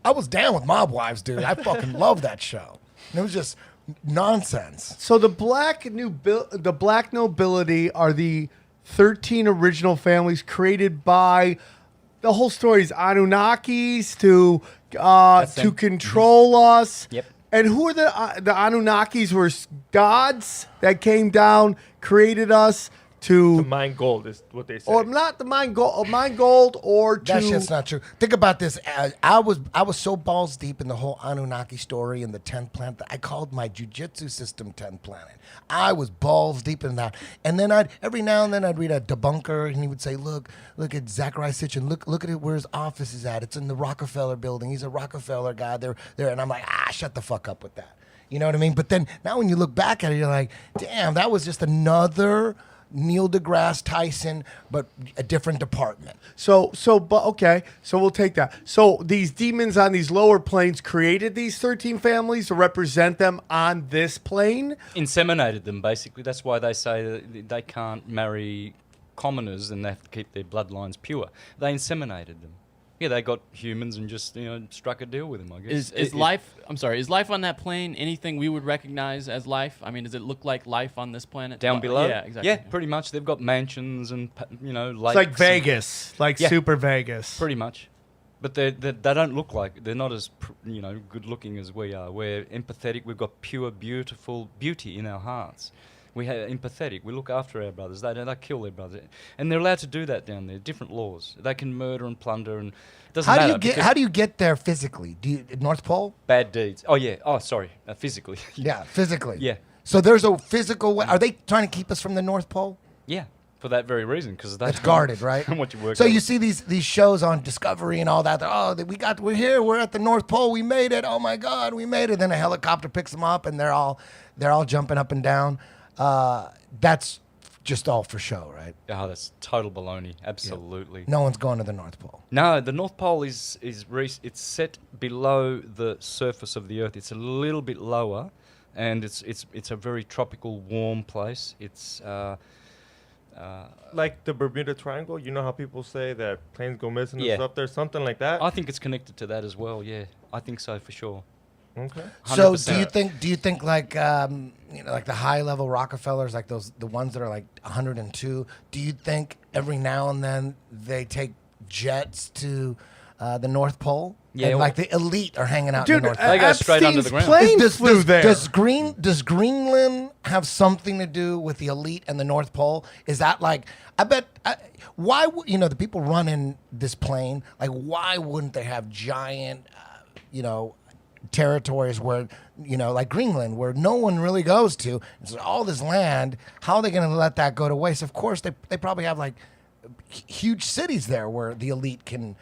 I was down with Mob Wives, dude. I fucking love that show. And it was just nonsense. So the black nobility are the 13 original families created by the whole story is Anunnakis to control us. Yep. And who are the Anunnakis? Were gods that came down, created us to mine gold is what they say. or not the mine gold, or to That shit's not true. Think about this. I was so balls deep in the whole Anunnaki story and the 10th planet that I called my jujitsu system 10th planet. I was balls deep in that. And then every now and then I'd read a debunker and he would say, look at Zachariah Sitchin. Look at it where his office is at. It's in the Rockefeller building. He's a Rockefeller guy. There. And I'm like, shut the fuck up with that. You know what I mean? But then now when you look back at it, you're like, damn, that was just another Neil deGrasse Tyson, but a different department. So we'll take that. So these demons on these lower planes created these 13 families to represent them on this plane. Inseminated them, basically. That's why they say that they can't marry commoners and they have to keep their bloodlines pure. They inseminated them. Yeah, they got humans and just struck a deal with them, I guess. Is life on that plane anything we would recognize as life? I mean, does it look like life on this planet? Down below? Yeah, exactly. Yeah, pretty much. They've got mansions and, lakes. It's like Vegas, Super Vegas. Pretty much. But they don't look like, they're not as, good looking as we are. We're empathetic. We've got pure, beautiful beauty in our hearts. We're empathetic. We look after our brothers. They kill their brothers, and they're allowed to do that down there. Different laws. They can murder and plunder, and it doesn't matter. How do you get there physically? Do you North Pole? Bad deeds. Oh yeah. Oh sorry. Physically. Yeah, physically. Yeah. So there's a physical way. Are they trying to keep us from the North Pole? Yeah. For that very reason, because it's guarded, right? What you work. So out. you see these shows on Discovery and all that. We're here. We're at the North Pole. We made it. Oh my God, we made it. Then a helicopter picks them up, and they're all jumping up and down. That's just all for show, right? Oh, that's total baloney. Absolutely. No one's going to the North Pole. No, the North Pole is it's set below the surface of the Earth. It's a little bit lower, and it's a very tropical, warm place. It's like the Bermuda Triangle. You know how people say that planes go missing and Yeah. stuff? There's something like that. I think it's connected to that as well. Yeah, I think so for sure. Okay. So 100%. do you think like like the high level Rockefellers, like the ones that are like 102, do you think every now and then they take jets to the North Pole? Yeah, And well- like the elite are hanging out Dude, in the North Pole. They go straight under the Epstein's ground. plane flew there. Does Greenland have something to do with the elite and the North Pole? Is that like, why would, the people running this plane, like why wouldn't they have giant, territories where, like Greenland, where no one really goes to? It's all this land. How are they going to let that go to waste? Of course, they probably have like huge cities there where the elite can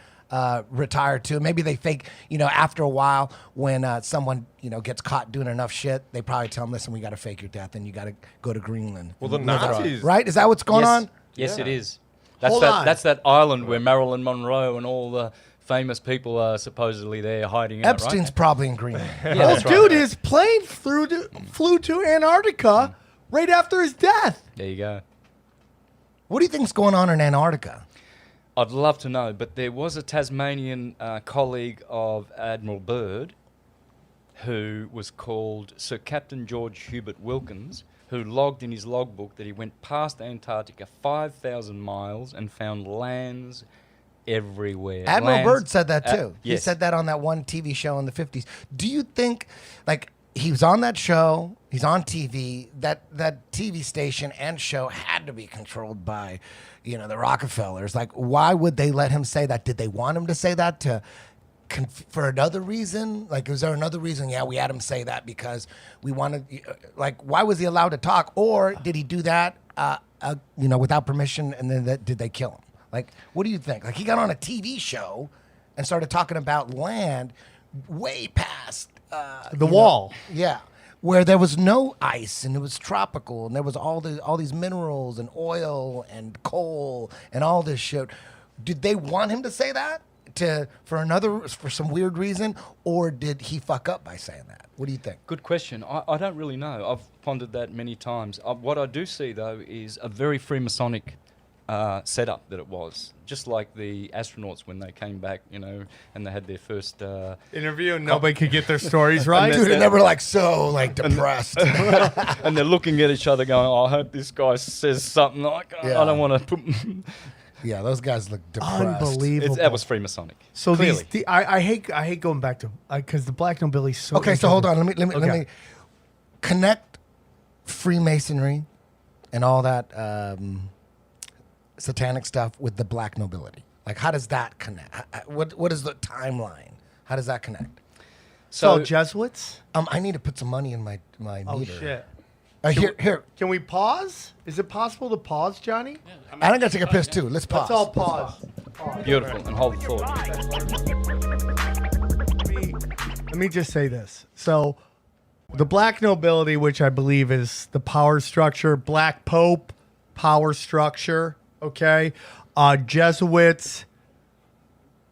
retire to. Maybe they fake, after a while when someone, gets caught doing enough shit, they probably tell them, listen, we got to fake your death and you got to go to Greenland. Well, the And live it out. Nazis. Right? Is that what's going on? Yes, it Yeah. is. That's Hold that. on. That's that island where Marilyn Monroe and all the famous people are supposedly there hiding out. Epstein's probably in Greenland. Right? Well, That's right. dude, his plane flew to Antarctica right after his death. There you go. What do you think's going on in Antarctica? I'd love to know, but there was a Tasmanian colleague of Admiral Byrd who was called Sir Captain George Hubert Wilkins, who logged in his logbook that he went past Antarctica 5,000 miles and found lands everywhere. Admiral Lands- Byrd said that too. He yes. said that on that one TV show in the 50s. Do you think, like, he was on that show, he's on TV, that TV station and show had to be controlled by, the Rockefellers. Like, why would they let him say that? Did they want him to say that for another reason? Like, is there another reason? Yeah, we had him say that because we wanted, like, why was he allowed to talk? Or did he do that, without permission, and then did they kill him? Like, what do you think? Like, he got on a TV show and started talking about land way past The wall. Yeah, where there was no ice and it was tropical and there was all these minerals and oil and coal and all this shit. Did they want him to say that for some weird reason, or did he fuck up by saying that? What do you think? Good question. I don't really know. I've pondered that many times. What I do see, though, is a very Freemasonic setup that it was. Just like the astronauts when they came back, and they had their first... Interview and nobody could get their stories right. Dude, and they were like so depressed. and they're looking at each other going, I hope this guy says something like, Yeah. I don't want to put... Yeah, those guys look depressed. Unbelievable. That was Freemasonic. So Clearly. I hate going back to because the black nobility is so. Okay, so hold on. interesting. Let me connect Freemasonry and all that satanic stuff with the black nobility. Like, how does that connect? What is the timeline? How does that connect? So Jesuits. I need to put some money in my Oh meter. shit. Here. Can we pause? Is it possible to pause, Johnny? I don't got to take a piss too. Let's pause. Let's all pause. Beautiful. And hold the thought. Let me just say this. So, the black nobility, which I believe is the power structure, black pope, power structure, okay? Jesuits.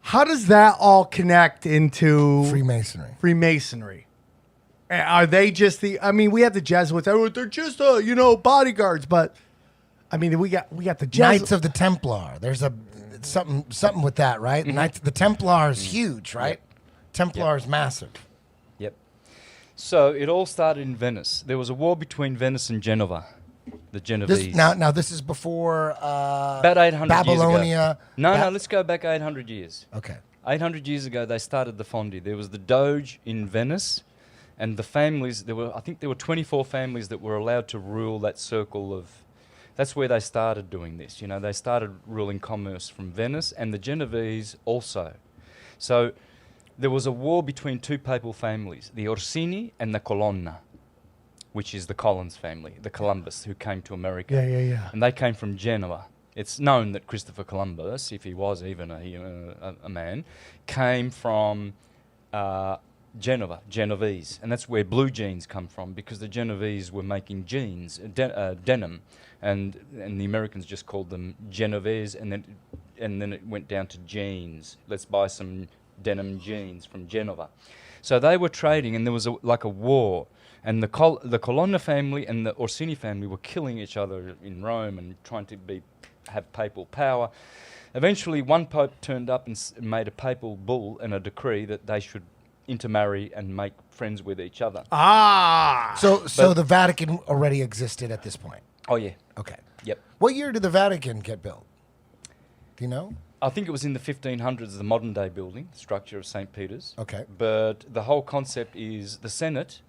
How does that all connect into Freemasonry? Are they just we have the Jesuits. They're just bodyguards, but I mean we got the Jesuits. Knights of the Templar. There's something with that, right? Mm-hmm. The Templar is huge, right? Templar is massive. Yep. So it all started in Venice. There was a war between Venice and Genova, the Genovese. Now this is before about 800 Babylonia. years ago. No, let's go back 800 years. Okay. 800 years ago, they started the Fondi. There was the Doge in Venice, and the families. I think there were 24 families that were allowed to rule that circle of. That's where they started doing this. They started ruling commerce from Venice, and the Genovese also. So there was a war between two papal families, the Orsini and the Colonna, which is the Collins family, the Columbus, who came to America. Yeah. And they came from Genoa. It's known that Christopher Columbus, if he was even a man, came from Genova, Genovese. And that's where blue jeans come from, because the Genovese were making jeans, denim, and the Americans just called them Genovese, and then it went down to jeans. Let's buy some denim jeans from Genova. So they were trading, and there was a war. And the Colonna family and the Orsini family were killing each other in Rome and trying to have papal power. Eventually, one pope turned up and made a papal bull and a decree that they should intermarry and make friends with each other. Ah. So the Vatican already existed at this point. Oh, yeah. Okay. Yep. What year did the Vatican get built? Do you know? I think it was in the 1500s, the modern day building, the structure of St. Peter's. Okay. But the whole concept is the Senate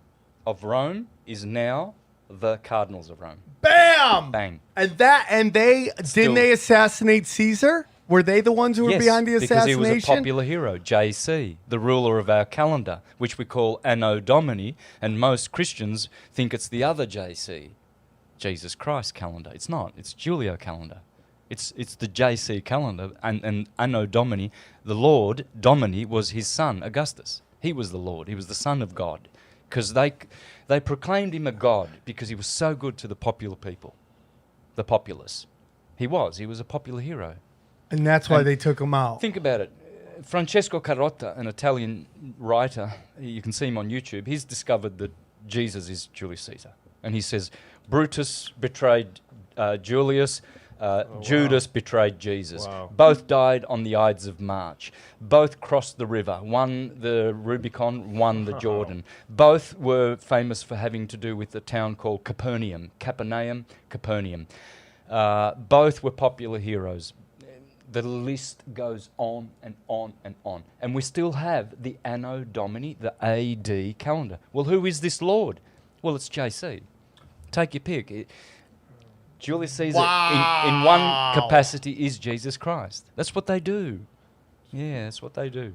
of Rome is now the Cardinals of Rome. Bam! Bang. And they didn't they assassinate Caesar? Were they the ones who were behind the assassination? Because he was a popular hero, JC, the ruler of our calendar, which we call Anno Domini, and most Christians think it's the other JC, Jesus Christ calendar. It's not. It's Julio calendar. It's the JC calendar, and Anno Domini, the Lord, Domini, was his son, Augustus. He was the Lord. He was the son of God. Because they proclaimed him a god because he was so good to the popular people, the populace. He was a popular hero. And that's why they took him out. Think about it. Francesco Carotta, an Italian writer, you can see him on YouTube, he's discovered that Jesus is Julius Caesar. And he says, Brutus betrayed Julius, Judas betrayed Jesus. Wow. Both died on the Ides of March. Both crossed the river. One the Rubicon, one the Jordan. Both were famous for having to do with a town called Capernaum. Capernaum. Both were popular heroes. The list goes on and on and on. And we still have the Anno Domini, the AD calendar. Well, who is this Lord? Well, it's JC. Take your pick. Julius Caesar, in one capacity, is Jesus Christ. That's what they do. Yeah, that's what they do.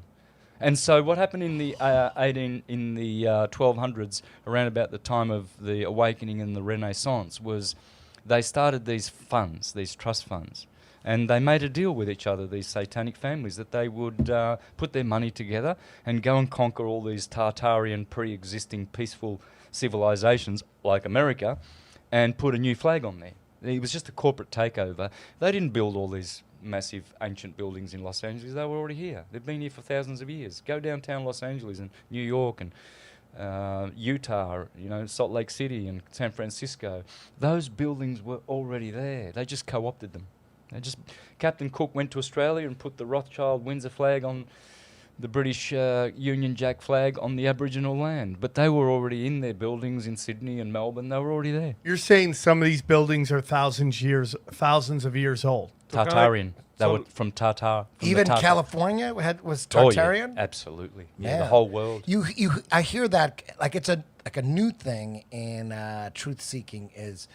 And so, what happened in the 1200s, around about the time of the Awakening and the Renaissance, was they started these funds, these trust funds, and they made a deal with each other, these satanic families, that they would put their money together and go and conquer all these Tartarian pre-existing peaceful civilizations like America, and put a new flag on there. It was just a corporate takeover. They didn't build all these massive ancient buildings in Los Angeles. They were already here. They've been here for thousands of years. Go downtown Los Angeles and New York and Utah, Salt Lake City and San Francisco. Those buildings were already there. They just co-opted them. Captain Cook went to Australia and put the Rothschild Windsor flag on the British Union Jack flag on the Aboriginal land. But they were already in their buildings in Sydney and Melbourne. They were already there. You're saying some of these buildings are thousands of years old. Tartarian. They were from Tartar. Even California was Tartarian? Oh, yeah, absolutely. Yeah, the whole world. I hear that like it's a new thing in truth seeking is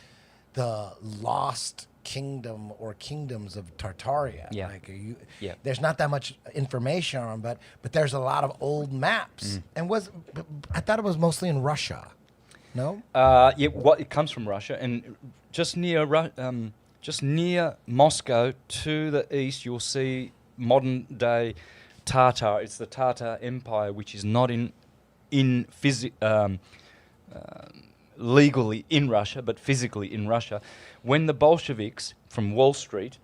the lost kingdom or kingdoms of Tartaria. Yeah. There's not that much information on them, but there's a lot of old maps. And I thought it was mostly in Russia. No? It comes from Russia, and just near Moscow to the east, you'll see modern day Tatar. It's the Tatar Empire, which is not legally in Russia, but physically in Russia. When the Bolsheviks from Wall Street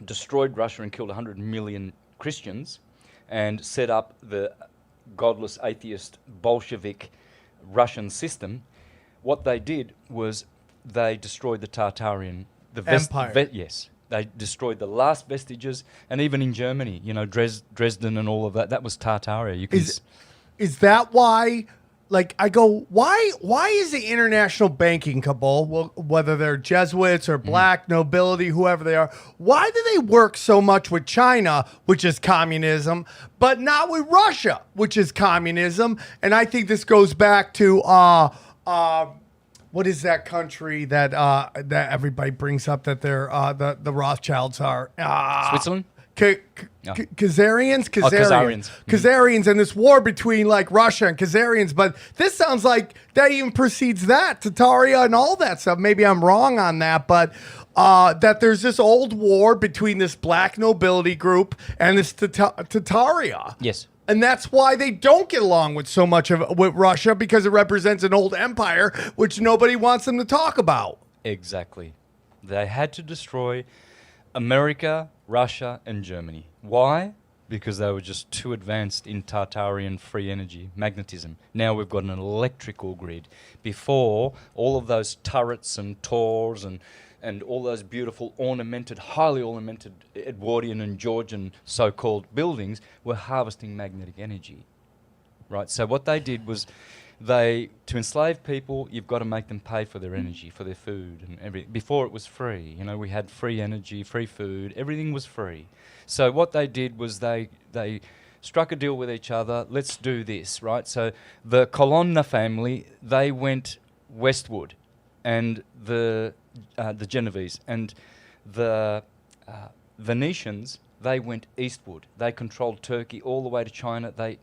destroyed Russia and killed 100 million Christians and set up the godless atheist Bolshevik Russian system, what they did was they destroyed the Tartarian Empire. Yes. They destroyed the last vestiges, and even in Germany, Dresden and all of that, that was Tartaria. Is that why? Like, I go, why is the international banking cabal, whether they're Jesuits or black nobility, whoever they are, why do they work so much with China, which is communism, but not with Russia, which is communism? And I think this goes back to, what is that country that everybody brings up that they're the Rothschilds are? Switzerland? Khazarians, and this war between like Russia and Khazarians, but this sounds like that even precedes that, Tataria and all that stuff. Maybe I'm wrong on that, but that there's this old war between this black nobility group and this Tataria. Yes. And that's why they don't get along with so much with Russia, because it represents an old empire, which nobody wants them to talk about. Exactly. They had to destroy America, Russia, and Germany. Why? Because they were just too advanced in Tartarian free energy, magnetism. Now we've got an electrical grid. Before, all of those turrets and tors and all those beautiful highly ornamented Edwardian and Georgian so-called buildings were harvesting magnetic energy. right? So what they did was to enslave people, you've got to make them pay for their energy, for their food and everything. Before it was free, we had free energy, free food, everything was free. So what they did was they struck a deal with each other, let's do this, right? So the Colonna family, they went westward, and the Genovese and the Venetians, they went eastward. They controlled Turkey all the way to China. They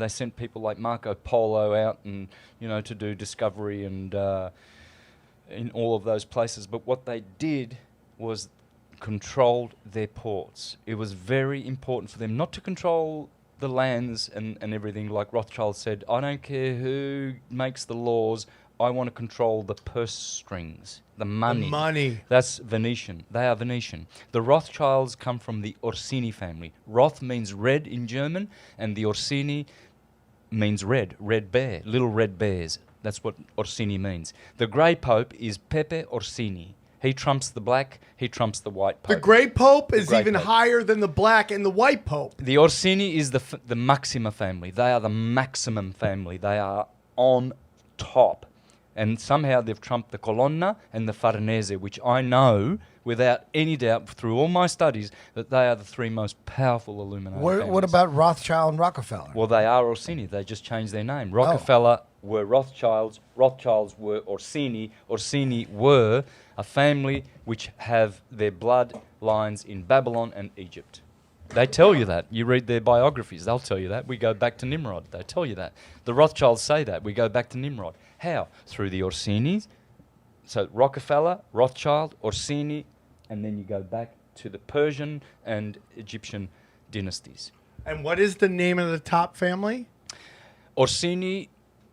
sent people like Marco Polo out and, to do discovery and in all of those places. But what they did was controlled their ports. It was very important for them not to control the lands and everything. Like Rothschild said, I don't care who makes the laws, I want to control the purse strings, the money. The money. That's Venetian. They are Venetian. The Rothschilds come from the Orsini family. Roth means red in German, and the Orsini means red bear, little red bears. That's what Orsini means. The Grey Pope is Pepe Orsini. He trumps the black, he trumps the white Pope. The Grey Pope is Grey even Pope. higher than the black and the white Pope. The Orsini is the Maxima family. They are the maximum family. They are on top. And somehow they've trumped the Colonna and the Farnese, which I know without any doubt through all my studies that they are the three most powerful Illuminati families. What about Rothschild and Rockefeller? Well, they are Orsini. They just changed their name. Rockefeller were Rothschilds. Rothschilds were Orsini. Orsini were a family which have their blood lines in Babylon and Egypt. They tell you that. You read their biographies. They'll tell you that. We go back to Nimrod. They tell you that. The Rothschilds say that. We go back to Nimrod. How? Through the Orsinis. So Rockefeller, Rothschild, Orsini, and then you go back to the Persian and Egyptian dynasties. And what is the name of the top family? Orsini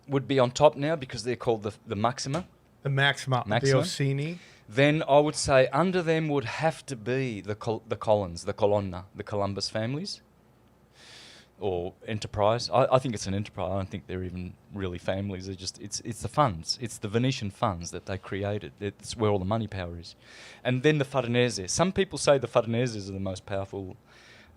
would be on top now because they're called the Maxima. The Maxima. The Orsini. Then I would say under them would have to be the Collins, the Colonna, the Columbus families, or Enterprise. I think it's an enterprise. I don't think they're even really families. They're just it's the funds. It's the Venetian funds that they created. It's where all the money power is. And then the Farnese. Some people say the Farneses are the most powerful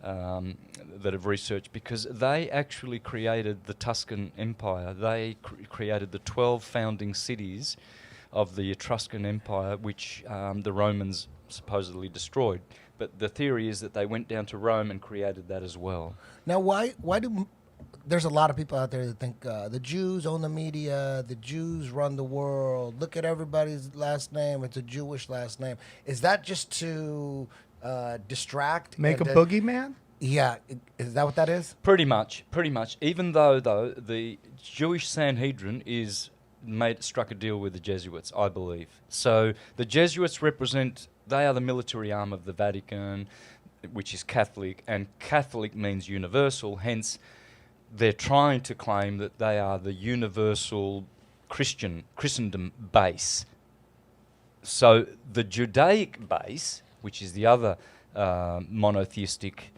that have researched because they actually created the Tuscan Empire. They created the 12 founding cities of the Etruscan Empire, which the Romans supposedly destroyed. But the theory is that they went down to Rome and created that as well. Now, why do there's a lot of people out there that think the Jews own the media, the Jews run the world. Look at everybody's last name; it's a Jewish last name. Is that just to distract? Make a boogeyman? Yeah, is that what that is? Pretty much. Even though the Jewish Sanhedrin is struck a deal with the Jesuits, I believe. So the Jesuits they are the military arm of the Vatican, which is Catholic, and Catholic means universal, hence they're trying to claim that they are the universal Christendom base. So the Judaic base, which is the other monotheistic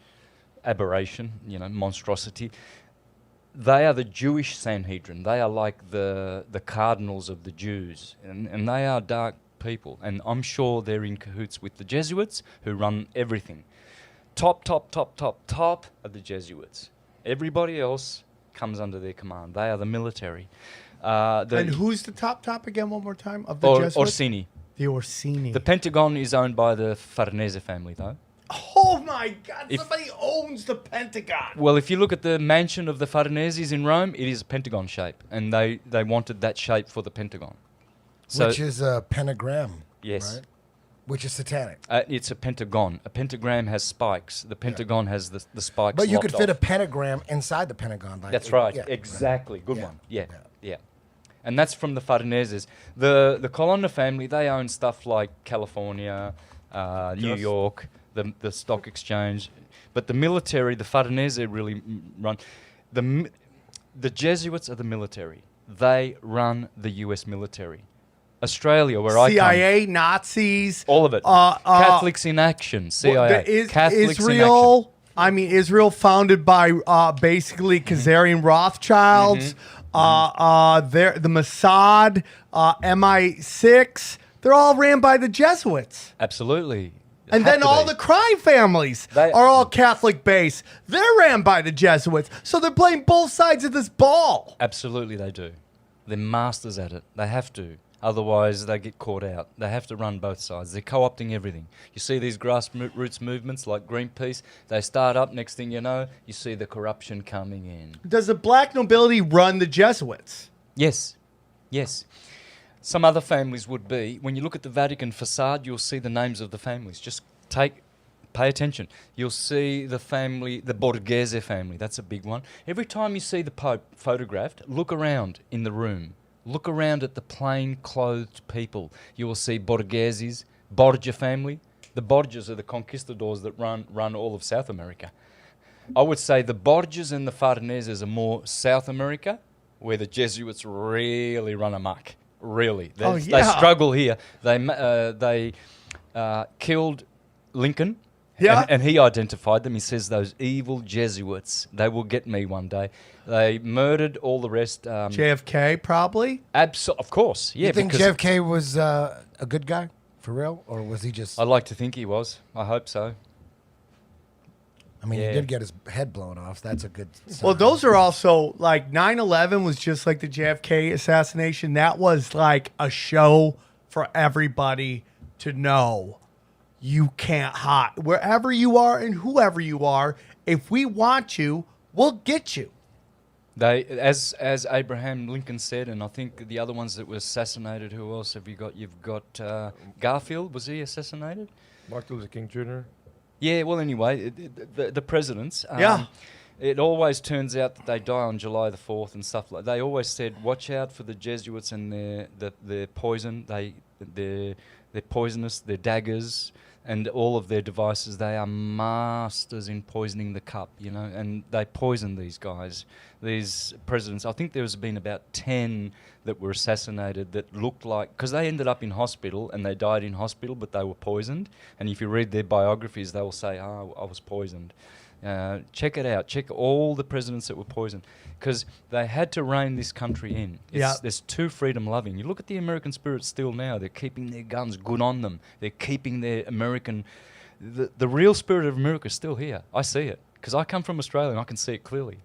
aberration, monstrosity, they are the Jewish Sanhedrin. They are like the cardinals of the Jews, and they are dark people. And I'm sure they're in cahoots with the Jesuits, who run everything. Top of the Jesuits. Everybody else comes under their command. They are the military. And who's the top again? One more time of the Jesuits? Orsini. The Orsini. The Pentagon is owned by the Farnese family, though. Oh my God! Somebody owns the Pentagon. Well, if you look at the mansion of the Farneses in Rome, it is a pentagon shape, and they wanted that shape for the Pentagon. So Which is a pentagram. Yes. Right? Which is satanic. It's a pentagon. A pentagram has spikes. The Pentagon has the spikes. But you could fit a off. pentagram inside the Pentagon. That's right. Yeah. Exactly. Good one. Yeah. And that's from the Farneses. The Colonna family, they own stuff like California, New York, the stock exchange. But the military, the Farnese really run. The Jesuits are the military. They run the U.S. military. Australia, where I come. CIA, Nazis. All of it. Catholics in action. CIA. Catholics Israel. in action. I mean, Israel founded by basically Khazarian Rothschilds. The Mossad, MI6. They're all ran by the Jesuits. Absolutely. And Have then to all be. the crime families They- are all Catholic based. They're ran by the Jesuits. So they're playing both sides of this ball. Absolutely, they do. They're masters at it. They have to. Otherwise, they get caught out. They have to run both sides. They're co-opting everything. You see these grassroots movements like Greenpeace, they start up, next thing you know, you see the corruption coming in. Does the black nobility run the Jesuits? Yes, yes. Some other families would be, when you look at the Vatican facade, you'll see the names of the families. Just pay attention. You'll see the family, the Borghese family, that's a big one. Every time you see the Pope photographed, look around in the room. Look around at the plain-clothed people. You will see Borgheses, Borgia family. The Borgias are the conquistadors that run all of South America. I would say the Borgias and the Farneses are more South America, where the Jesuits really run amok. Really. They struggle here. They killed Lincoln. Yeah. And he identified them. He says, those evil Jesuits, they will get me one day. They murdered all the rest. JFK, probably? Of course. Yeah. You think because JFK was a good guy, for real? Or was he just... I like to think he was. I hope so. I mean, Yeah. he did get his head blown off. That's a good sign. Well, those are also, like, 9/11 was just like the JFK assassination. That was like a show for everybody to know. You can't hide. Wherever you are and whoever you are, if we want you, we'll get you. They, as Abraham Lincoln said, and I think the other ones that were assassinated, who else have you got? You've got Garfield. Was he assassinated? Martin Luther King Jr. Yeah, well, anyway, the presidents. Yeah. It always turns out that they die on July the 4th and stuff like. They always said, watch out for the Jesuits and their poison. They're poisonous. They're daggers and all of their devices. They are masters in poisoning the cup, you know. And they poison these guys, these presidents. I think there's been about 10 that were assassinated that looked like, because they ended up in hospital and they died in hospital, but they were poisoned. And if you read their biographies, they will say, "Oh, I was poisoned." Check it out. Check all the presidents that were poisoned, because they had to rein this country in. There's too freedom-loving. You look at the American spirit still now. They're keeping their guns good on them. They're keeping their American... The real spirit of America is still here. I see it, because I come from Australia and I can see it clearly.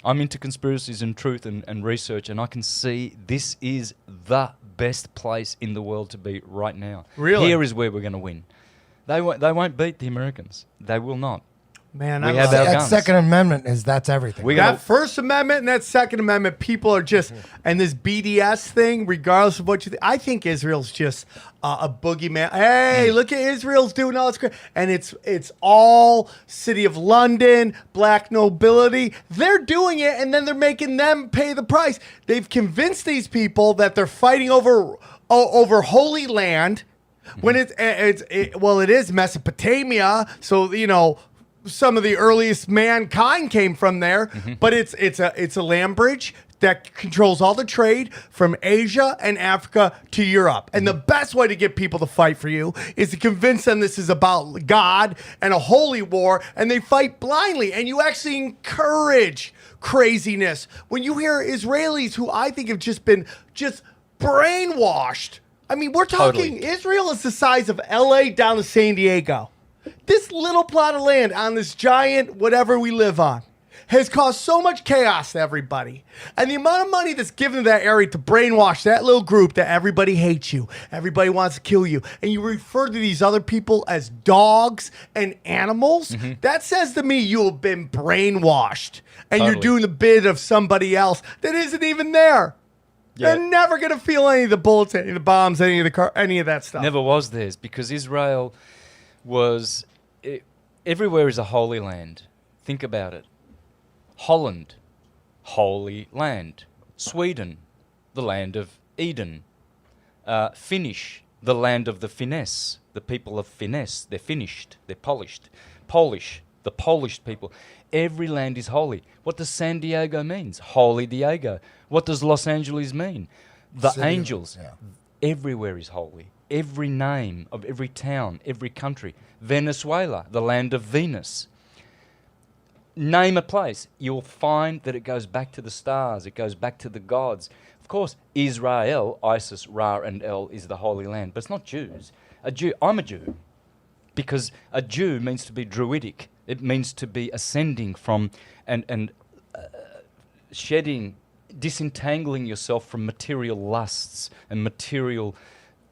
I'm into conspiracies and truth and research, and I can see this is the best place in the world to be right now. Really? Here is where we're going to win. They won't beat the Americans. They will not. Man, We I have love our That guns. Second Amendment that's everything. that First Amendment and that Second Amendment, people are just, and this BDS thing, regardless of what you think, I think Israel's just a boogeyman. Hey, look at Israel's doing all this great. And it's all City of London, black nobility. They're doing it, and then they're making them pay the price. They've convinced these people that they're fighting over Holy Land, when it is Mesopotamia, so, you know, some of the earliest mankind came from there, but it's a land bridge that controls all the trade from Asia and Africa to Europe. And the best way to get people to fight for you is to convince them this is about God and a holy war, and they fight blindly. And you actually encourage craziness when you hear Israelis who I think have just been brainwashed. I mean, we're talking Israel is the size of LA down to San Diego. This little plot of land on this giant whatever we live on has caused so much chaos to everybody. And the amount of money that's given to that area to brainwash that little group that everybody hates you, everybody wants to kill you, and you refer to these other people as dogs and animals, that says to me you have been brainwashed. And you're doing the bid of somebody else that isn't even there. Yeah. They're never going to feel any of the bullets, any of the bombs, any of that stuff. Never was theirs, because Israel was... everywhere is a holy land. Think about it. Holland, holy land. Sweden, the land of Eden. Finnish, the land of the finesse. The people of finesse. They're finished. They're polished. Polish, the Polish people. Every land is holy. What does San Diego mean? Holy Diego. What does Los Angeles mean? The City of- angels. yeah. Everywhere is holy. Every name of every town, every country. Venezuela, the land of Venus. Name a place. You'll find that it goes back to the stars. It goes back to the gods. Of course, Israel, Isis, Ra, and El is the Holy Land. But it's not Jews. I'm a Jew. because a Jew means to be druidic. It means to be ascending from and shedding, disentangling yourself from material lusts and material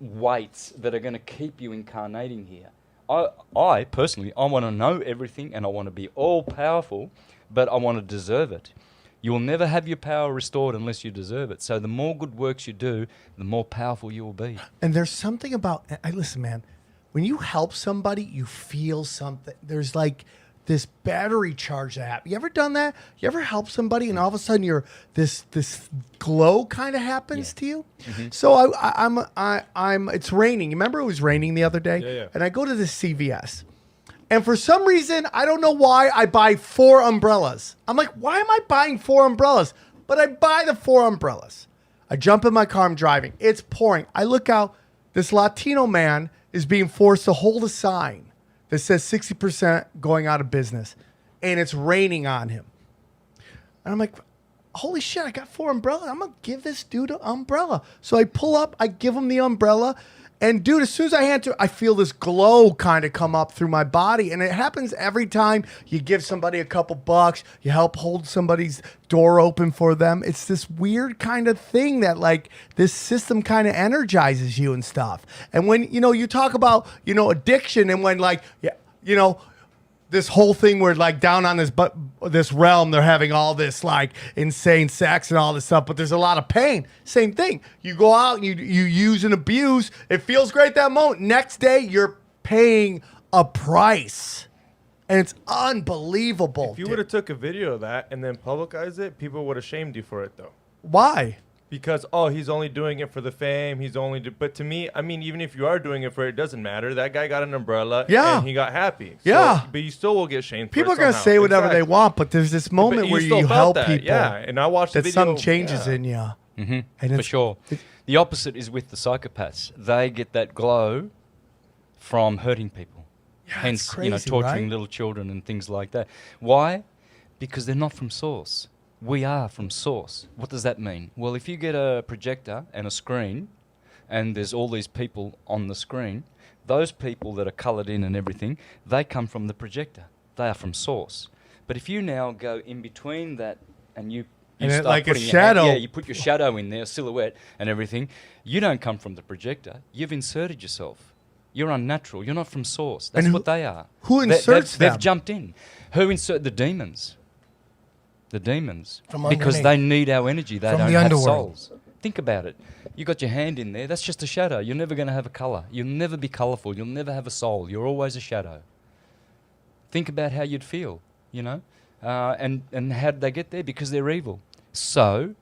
weights that are going to keep you incarnating here. I personally, I want to know everything and I want to be all powerful, but I want to deserve it. You will never have your power restored unless you deserve it. So the more good works you do, the more powerful you will be. And there's something about, listen, man, when you help somebody, you feel something. There's like this battery charge that happens. You ever done that? You ever help somebody and all of a sudden this glow kind of happens to you? Mm-hmm. So I'm it's raining. You remember it was raining the other day? Yeah. And I go to this CVS. And for some reason, I don't know why, I buy 4 umbrellas. I'm like, why am I buying 4 umbrellas? But I buy the 4 umbrellas. I jump in my car, I'm driving. It's pouring. I look out. This Latino man is being forced to hold a sign that says 60% going out of business. And it's raining on him. And I'm like, holy shit, I got 4 umbrellas. I'm going to give this dude an umbrella. So I pull up, I give him the umbrella. And dude, as soon as I hand to, I feel this glow kind of come up through my body. And it happens every time you give somebody a couple bucks, you help hold somebody's door open for them. It's this weird kind of thing that like this system kind of energizes you and stuff. And when, you talk about, addiction and when like, this whole thing where like down on this realm, they're having all this like insane sex and all this stuff, but there's a lot of pain. Same thing. You go out and you use and abuse. It feels great that moment. Next day, you're paying a price. And it's unbelievable. If you would have took a video of that and then publicized it, people would have shamed you for it though. Why? Because, he's only doing it for the fame. But to me, I mean, even if you are doing it for it, doesn't matter. That guy got an umbrella and he got happy. Yeah. But you still will get shamed People for it are going to say whatever they want, but there's this moment where you help people. Yeah, and I watched the that video. something changes in you. Mm-hmm. And for sure. The opposite is with the psychopaths. They get that glow from hurting people. Yeah, hence, crazy, torturing right? little children and things like that. Why? Because they're not from source. We are from source. What does that mean? Well, if you get a projector and a screen and there's all these people on the screen, those people that are coloured in and everything, they come from the projector. They are from source. But if you now go in between that and you start like a putting shadow. you put your shadow in there, silhouette and everything, you don't come from the projector. You've inserted yourself. You're unnatural. You're not from source. That's what they are. Who inserts them? They've jumped in. Who insert the demons? The demons. From because underneath. they need our energy. They From don't the have underworld. souls. Think about it. You got your hand in there. That's just a shadow. You're never going to have a colour. You'll never be colourful. You'll never have a soul. You're always a shadow. Think about how you'd feel, and how did they get there? Because they're evil. So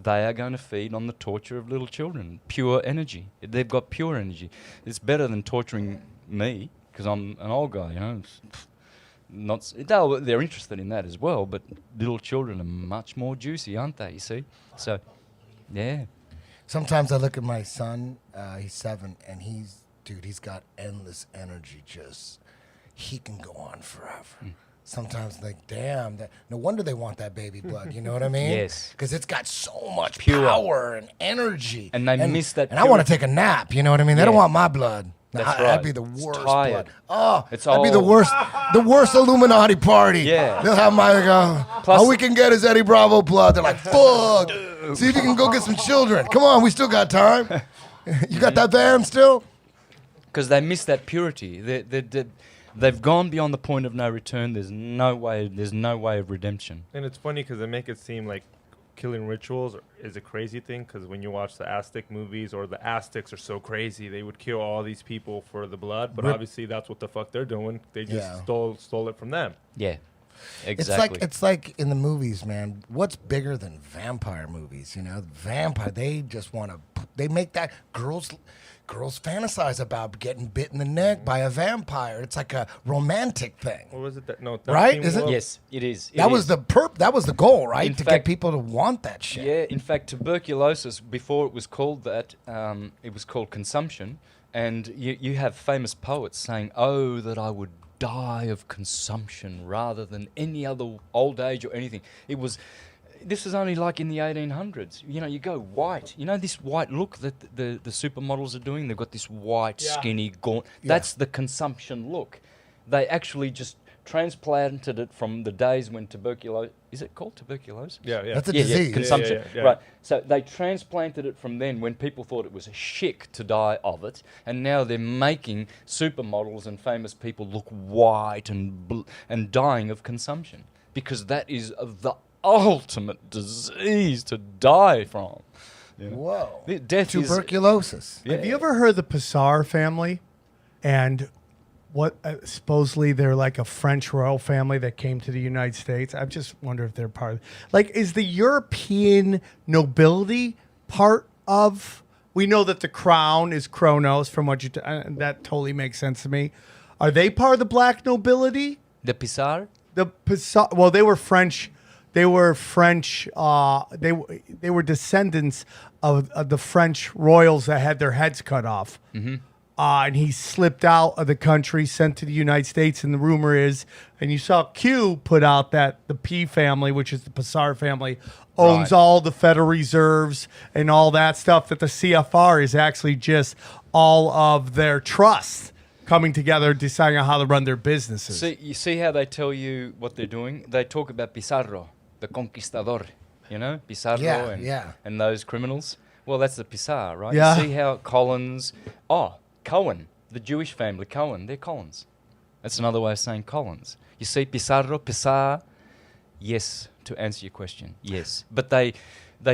they are going to feed on the torture of little children. Pure energy. They've got pure energy. It's better than torturing me because I'm an old guy, They're interested in that as well, but little children are much more juicy, aren't they? You see, so yeah. Sometimes I look at my son. He's 7, and he's got endless energy. He can go on forever. Sometimes I think, damn, no wonder they want that baby blood. You know what I mean? Yes. Because it's got so much Pure. power and energy. And they miss that. And I want to take a nap. You know what I mean? They don't want my blood. That's That'd right. be the It's worst tired. blood. Oh, It's that'd be the all- worst Illuminati party. Yeah. They'll have my, Plus- all we can get is Eddie Bravo blood. They're like, fuck. See if you can go get some children. Come on, we still got time. You got that van still? Because they miss that purity. They've gone beyond the point of no return. There's no way of redemption. And it's funny because they make it seem like killing rituals is a crazy thing, because when you watch the Aztec movies, or the Aztecs are so crazy, they would kill all these people for the blood, but obviously that's what the fuck they're doing. They just stole it from them. Yeah, exactly. It's like in the movies, man. What's bigger than vampire movies? Vampire. They just want to. They make that girls fantasize about getting bit in the neck by a vampire. It's like a romantic thing. What was it that? No, Right? Is it? Yes, it is. That was the goal, right? In To fact- get people to want that shit. Yeah, in fact, tuberculosis, before it was called that, it was called consumption. And you have famous poets saying, "Oh, that I would die of consumption rather than any other old age or anything." It was, this is only like in the 1800s. You know, you go white. You know this white look that the supermodels are doing? They've got this white, skinny, gaunt. That's the consumption look. They actually just transplanted it from the days when tuberculosis... Is it called tuberculosis? Yeah. That's a disease. Consumption. Yeah. Right. So they transplanted it from then when people thought it was a chic to die of it. And now they're making supermodels and famous people look white and dying of consumption. Because that is the ultimate disease to die from. Yeah. Whoa. Death Tuberculosis. Yeah. Have you ever heard the Pissar family? And what supposedly they're like a French royal family that came to the United States. I just wonder if they're part of, like, is the European nobility part of? We know that the crown is Kronos, from what you that totally makes sense to me. Are they part of the black nobility? The Pissar? The Pissar. Well, they were French. They were French. They were descendants of the French royals that had their heads cut off. Mm-hmm. And he slipped out of the country, sent to the United States. And the rumor is, and you saw Q put out that the P family, which is the Pissar family, owns all the Federal Reserves and all that stuff, that the CFR is actually just all of their trusts coming together, deciding on how to run their businesses. See, you see how they tell you what they're doing? They talk about Pizarro, the conquistador, you know? Pizarro and those criminals. Well, that's the Pissar, right? Yeah. You see how Collins... Cohen, the Jewish family, Cohen, they're Collins. That's another way of saying Collins. You see Pizarro, Pissar, yes, to answer your question, yes. But they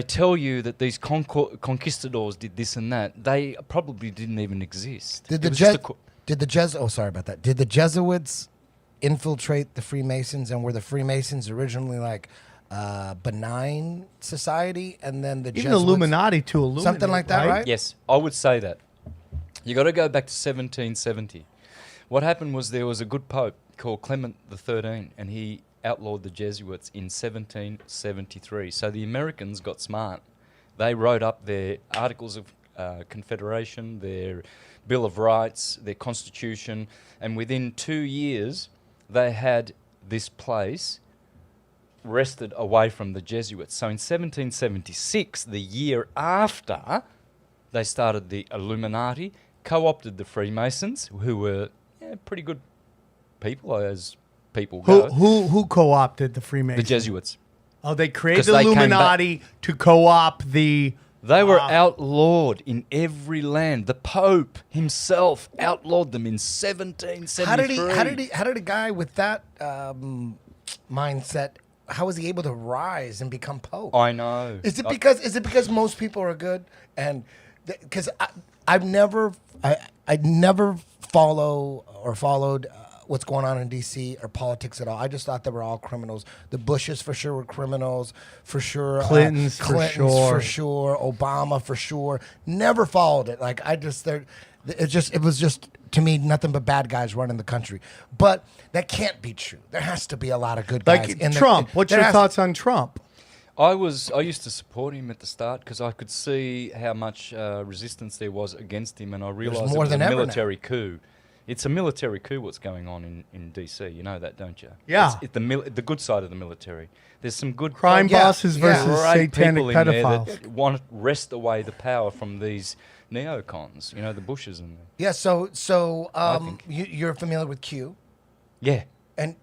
tell you that these conquistadors did this and that. They probably didn't even exist. Did the Jesuits infiltrate the Freemasons, and were the Freemasons originally like benign society, and then the Even Jesuits, Illuminati to illuminate, something like that, right? Yes, I would say that. You got to go back to 1770. What happened was there was a good pope called Clement XIII, and he outlawed the Jesuits in 1773. So the Americans got smart. They wrote up their Articles of Confederation, their Bill of Rights, their Constitution, and within 2 years, they had this place wrested away from the Jesuits. So in 1776, the year after, they started the Illuminati, co-opted the Freemasons, who were pretty good people, as people go. Who co-opted the Freemasons? The Jesuits. Oh, they created 'Cause the they came Illuminati to co-opt the... They were outlawed in every land. The Pope himself outlawed them in 1773. How did a guy with that mindset, how was he able to rise and become Pope? I know. Is it because most people are good? And because I never followed what's going on in D.C. or politics at all. I just thought they were all criminals. The Bushes for sure were criminals, for sure. Clintons for sure. Obama for sure. Never followed it. Like it was just to me nothing but bad guys running the country. But that can't be true. There has to be a lot of good guys. Like Trump. What's your thoughts on Trump? I used to support him at the start because I could see how much resistance there was against him, and I realised it was a military coup. It's a military coup what's going on in DC. You know that, don't you? Yeah. It's the good side of the military. There's some good crime bosses versus great satanic people in there pedophiles that want to wrest away the power from these neocons. You know, the Bushes and yeah. So you're familiar with Q? Yeah. And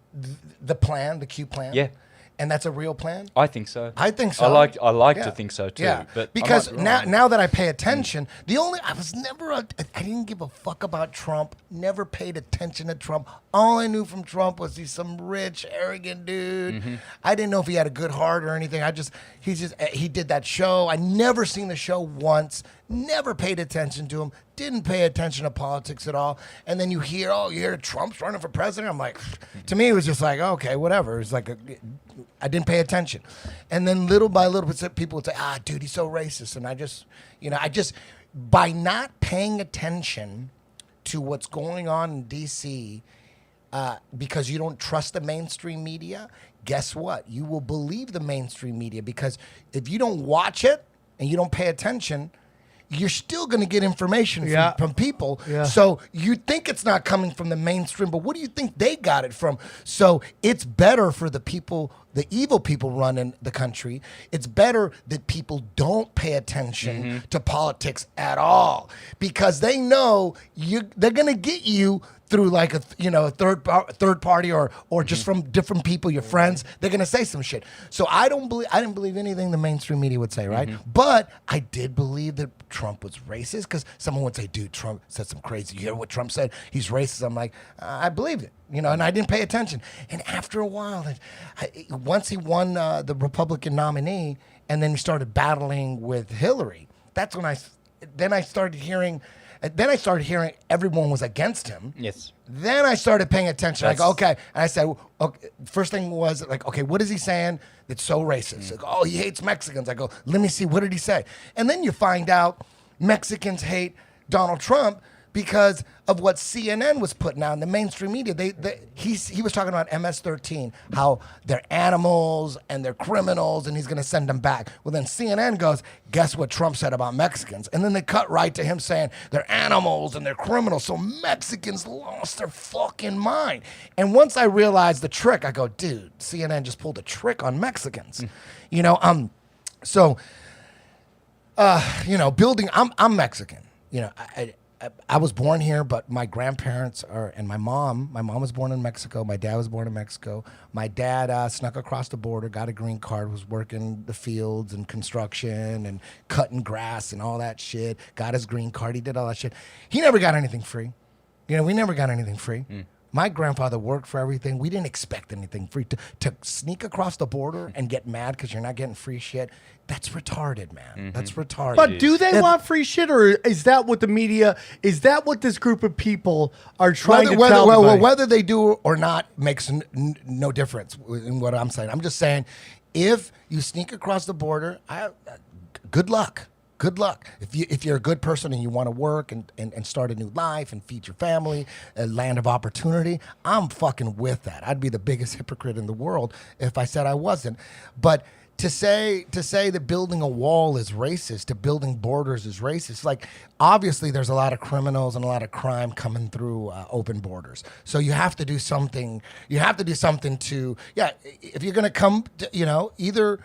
the plan, the Q plan? Yeah. And that's a real plan? I think so. I think so. I like to think so too. Yeah. But because now that I pay attention, I didn't give a fuck about Trump. Never paid attention to Trump. All I knew from Trump was he's some rich, arrogant dude. Mm-hmm. I didn't know if he had a good heart or anything. He did that show. I never seen the show once. Never paid attention to him. Didn't pay attention to politics at all. And then you hear Trump's running for president. I'm like, to me, it was just like, okay, whatever. It's like, I didn't pay attention. And then little by little, people would say, dude, he's so racist. And I just, by not paying attention to what's going on in D.C., because you don't trust the mainstream media, guess what? You will believe the mainstream media, because if you don't watch it and you don't pay attention, you're still going to get information from people. Yeah. So you think it's not coming from the mainstream, but what do you think they got it from? So it's better for the people, the evil people running the country. It's better that people don't pay attention to politics at all, because they know they're going to get you through like a third party or just from different people, your friends. They're gonna say some shit. So I didn't believe anything the mainstream media would say, right? But I did believe that Trump was racist, because someone would say, "Dude, Trump said some crazy. You hear what Trump said? He's racist." I'm like, I believed it, and I didn't pay attention. And after a while, once he won the Republican nominee, and then he started battling with Hillary, that's when I started hearing. Then I started hearing everyone was against him. Yes. Then I started paying attention. I go, okay. And I said, okay, first thing was like, okay, what is he saying that's so racist? Like, oh, he hates Mexicans. I go, let me see, what did he say? And then you find out Mexicans hate Donald Trump because of what CNN was putting out in the mainstream media. He was talking about MS-13, how they're animals and they're criminals, and he's going to send them back. Well, then CNN goes, guess what Trump said about Mexicans? And then they cut right to him saying they're animals and they're criminals. So Mexicans lost their fucking mind. And once I realized the trick, I go, dude, CNN just pulled a trick on Mexicans. Building. I'm Mexican. I was born here, but my grandparents and my mom was born in Mexico. My dad was born in Mexico. My dad snuck across the border, got a green card, was working the fields and construction and cutting grass and all that shit. Got his green card. He did all that shit. He never got anything free. We never got anything free. My grandfather worked for everything. We didn't expect anything free. To sneak across the border and get mad because you're not getting free shit, that's retarded, man. That's retarded. But do they want free shit, or is that what the media, is that what this group of people are trying to tell everybody? Whether they do or not makes no difference in what I'm saying. I'm just saying, if you sneak across the border, good luck. Good luck. If you're a good person and you want to work and start a new life and feed your family, a land of opportunity, I'm fucking with that. I'd be the biggest hypocrite in the world if I said I wasn't. But to say that building a wall is racist, to building borders is racist, like obviously there's a lot of criminals and a lot of crime coming through open borders. So you have to do something. You have to do something to, if you're going to come, either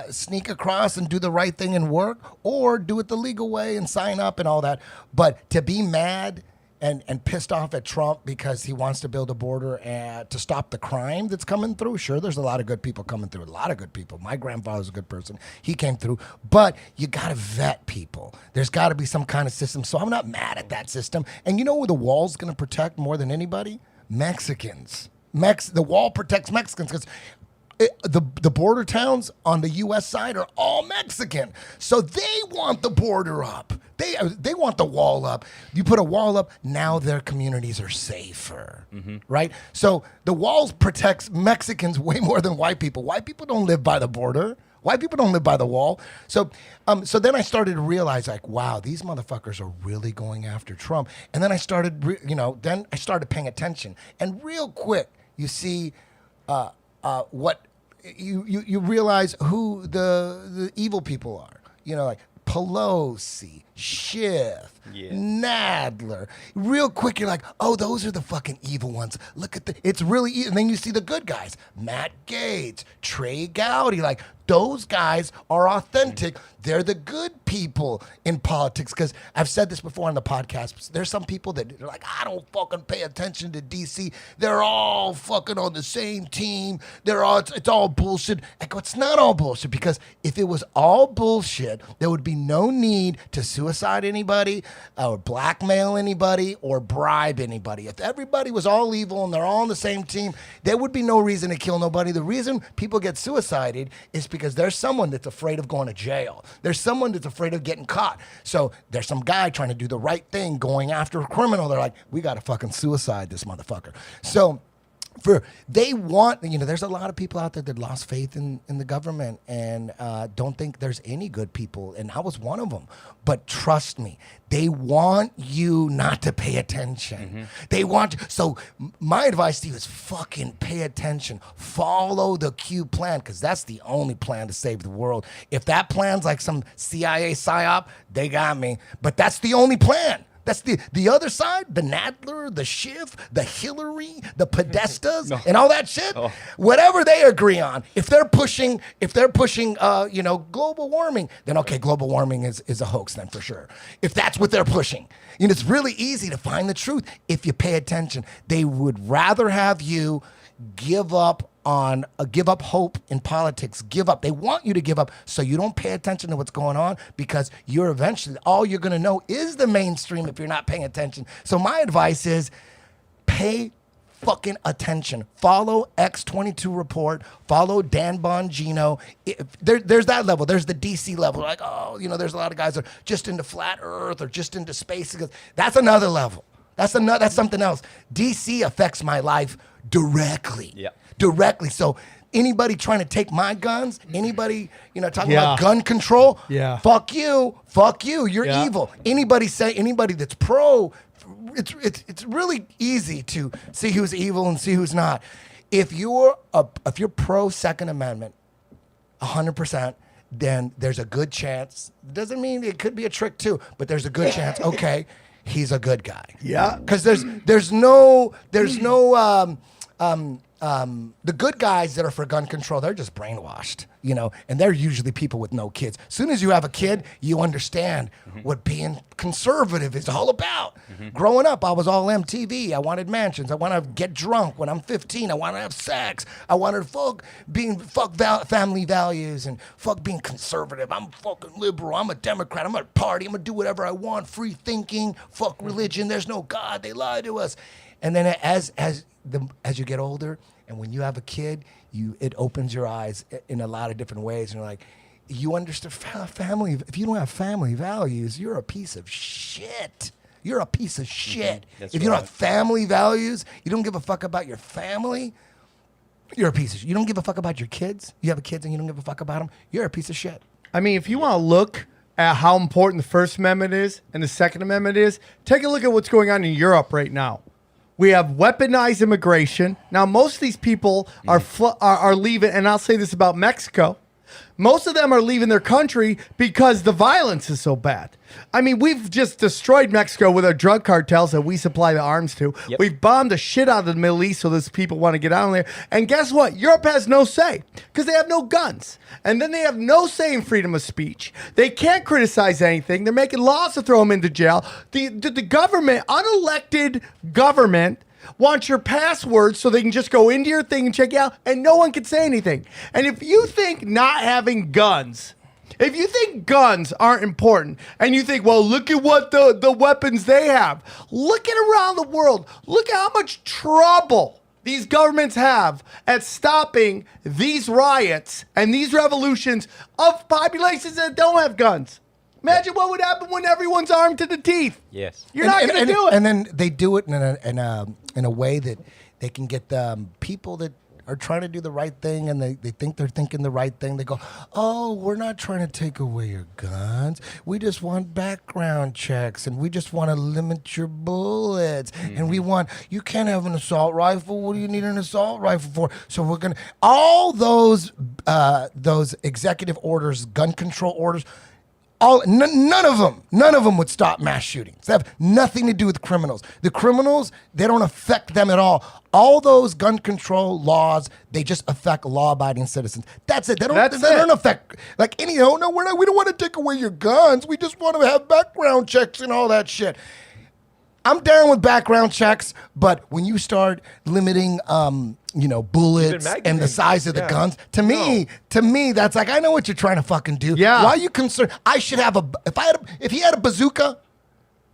sneak across and do the right thing and work, or do it the legal way and sign up and all that. But to be mad and pissed off at Trump because he wants to build a border to stop the crime that's coming through, sure, there's a lot of good people coming through, a lot of good people. My grandfather's a good person. He came through. But you got to vet people. There's got to be some kind of system. So I'm not mad at that system. And you know who the wall's going to protect more than anybody? Mexicans. The wall protects Mexicans because the border towns on the U.S. side are all Mexican. So they want the border up. They want the wall up. You put a wall up, now their communities are safer, right? So the walls protects Mexicans way more than white people. White people don't live by the border. White people don't live by the wall. So then I started to realize, like, wow, these motherfuckers are really going after Trump. And then I started, then I started paying attention. And real quick, you see what you realize who the evil people are. Like Pelosi, Schiff, Nadler. Real quick, you're like, oh, those are the fucking evil ones. Look at it's really, and then you see the good guys, Matt Gaetz, Trey Gowdy. Like, those guys are authentic. They're the good people in politics. Because I've said this before on the podcast. There's some people that are like, I don't fucking pay attention to DC. They're all fucking on the same team. It's all bullshit. I go, it's not all bullshit, because if it was all bullshit, there would be no need to suicide anybody or blackmail anybody or bribe anybody. If everybody was all evil and they're all on the same team, there would be no reason to kill nobody. The reason people get suicided is because there's someone that's afraid of going to jail. There's someone that's afraid of getting caught. So there's some guy trying to do the right thing, going after a criminal. They're like, we got to fucking suicide this motherfucker. So They want, there's a lot of people out there that lost faith in the government and don't think there's any good people, and I was one of them. But trust me, they want you not to pay attention. They want so my advice to you is fucking pay attention. Follow the Q plan, because that's the only plan to save the world. If that plan's like some CIA psyop, they got me. But that's the only plan. That's the other side, the Nadler, the Schiff, the Hillary, the Podestas, and all that shit. Whatever they agree on, if they're pushing, global warming, then okay, global warming is a hoax then for sure. If that's what they're pushing, it's really easy to find the truth if you pay attention. They would rather have you give up hope in politics. Give up. They want you to give up so you don't pay attention to what's going on, because you're eventually, all you're going to know is the mainstream if you're not paying attention. So my advice is pay fucking attention. Follow X22 Report. Follow Dan Bongino. There's that level. There's the DC level. Like, there's a lot of guys that are just into flat earth or just into space. That's another level. That's something else. DC affects my life directly. Yeah. Directly. So anybody trying to take my guns, anybody, talking about gun control, fuck you. You're evil. Anybody that's pro, it's really easy to see who's evil and see who's not. If you're pro Second Amendment, 100%, then there's a good chance. Doesn't mean it could be a trick too, but there's a good chance. Okay, he's a good guy. Yeah. Because there's no the good guys that are for gun control, they're just brainwashed, and they're usually people with no kids. As soon as you have a kid, you understand what being conservative is all about. Growing up, I was all MTV. I wanted mansions. I want to get drunk when I'm 15. I want to have sex. I wanted fuck family values and fuck being conservative. I'm fucking liberal. I'm a Democrat. I'm a party. I'm going to do whatever I want. Free thinking. Fuck religion. There's no God. They lie to us. And then as you get older, and when you have a kid, it opens your eyes in a lot of different ways. And you're like, you understand family. If you don't have family values, you're a piece of shit. You're a piece of shit. If you don't have family values, you don't give a fuck about your family, you're a piece of shit. You don't give a fuck about your kids. You have kids and you don't give a fuck about them, you're a piece of shit. I mean, if you want to look at how important the First Amendment is and the Second Amendment is, take a look at what's going on in Europe right now. We have weaponized immigration. Now, most of these people are leaving, and I'll say this about Mexico. Most of them are leaving their country because the violence is so bad. I mean, we've just destroyed Mexico with our drug cartels that we supply the arms to. Yep. We've bombed the shit out of the Middle East so those people want to get out of there. And guess what? Europe has no say because they have no guns. And then they have no say in freedom of speech. They can't criticize anything. They're making laws to throw them into jail. The government, unelected government, wants your password so they can just go into your thing and check you out, and no one can say anything. And if you think not having guns, if you think guns aren't important, and you think, well, look at what the weapons they have. Look at around the world. Look at how much trouble these governments have at stopping these riots and these revolutions of populations that don't have guns. Imagine what would happen when everyone's armed to the teeth. Yes. You're not going to do it. And then they do it in a way that they can get the people that are trying to do the right thing, and they think they're thinking the right thing. They go, oh, we're not trying to take away your guns. We just want background checks, and we just want to limit your bullets. And you can't have an assault rifle. What do you need an assault rifle for? So we're going to, all those executive orders, gun control orders, none of them would stop mass shootings. They have nothing to do with criminals. The criminals, they don't affect them at all. All those gun control laws, they just affect law-abiding citizens. That's it. They don't affect like any. No, we don't want to take away your guns. We just want to have background checks and all that shit. I'm down with background checks, but when you start limiting, bullets and the size of the guns, to me, that's like, I know what you're trying to fucking do. Yeah. Why are you concerned? I should have if he had a bazooka,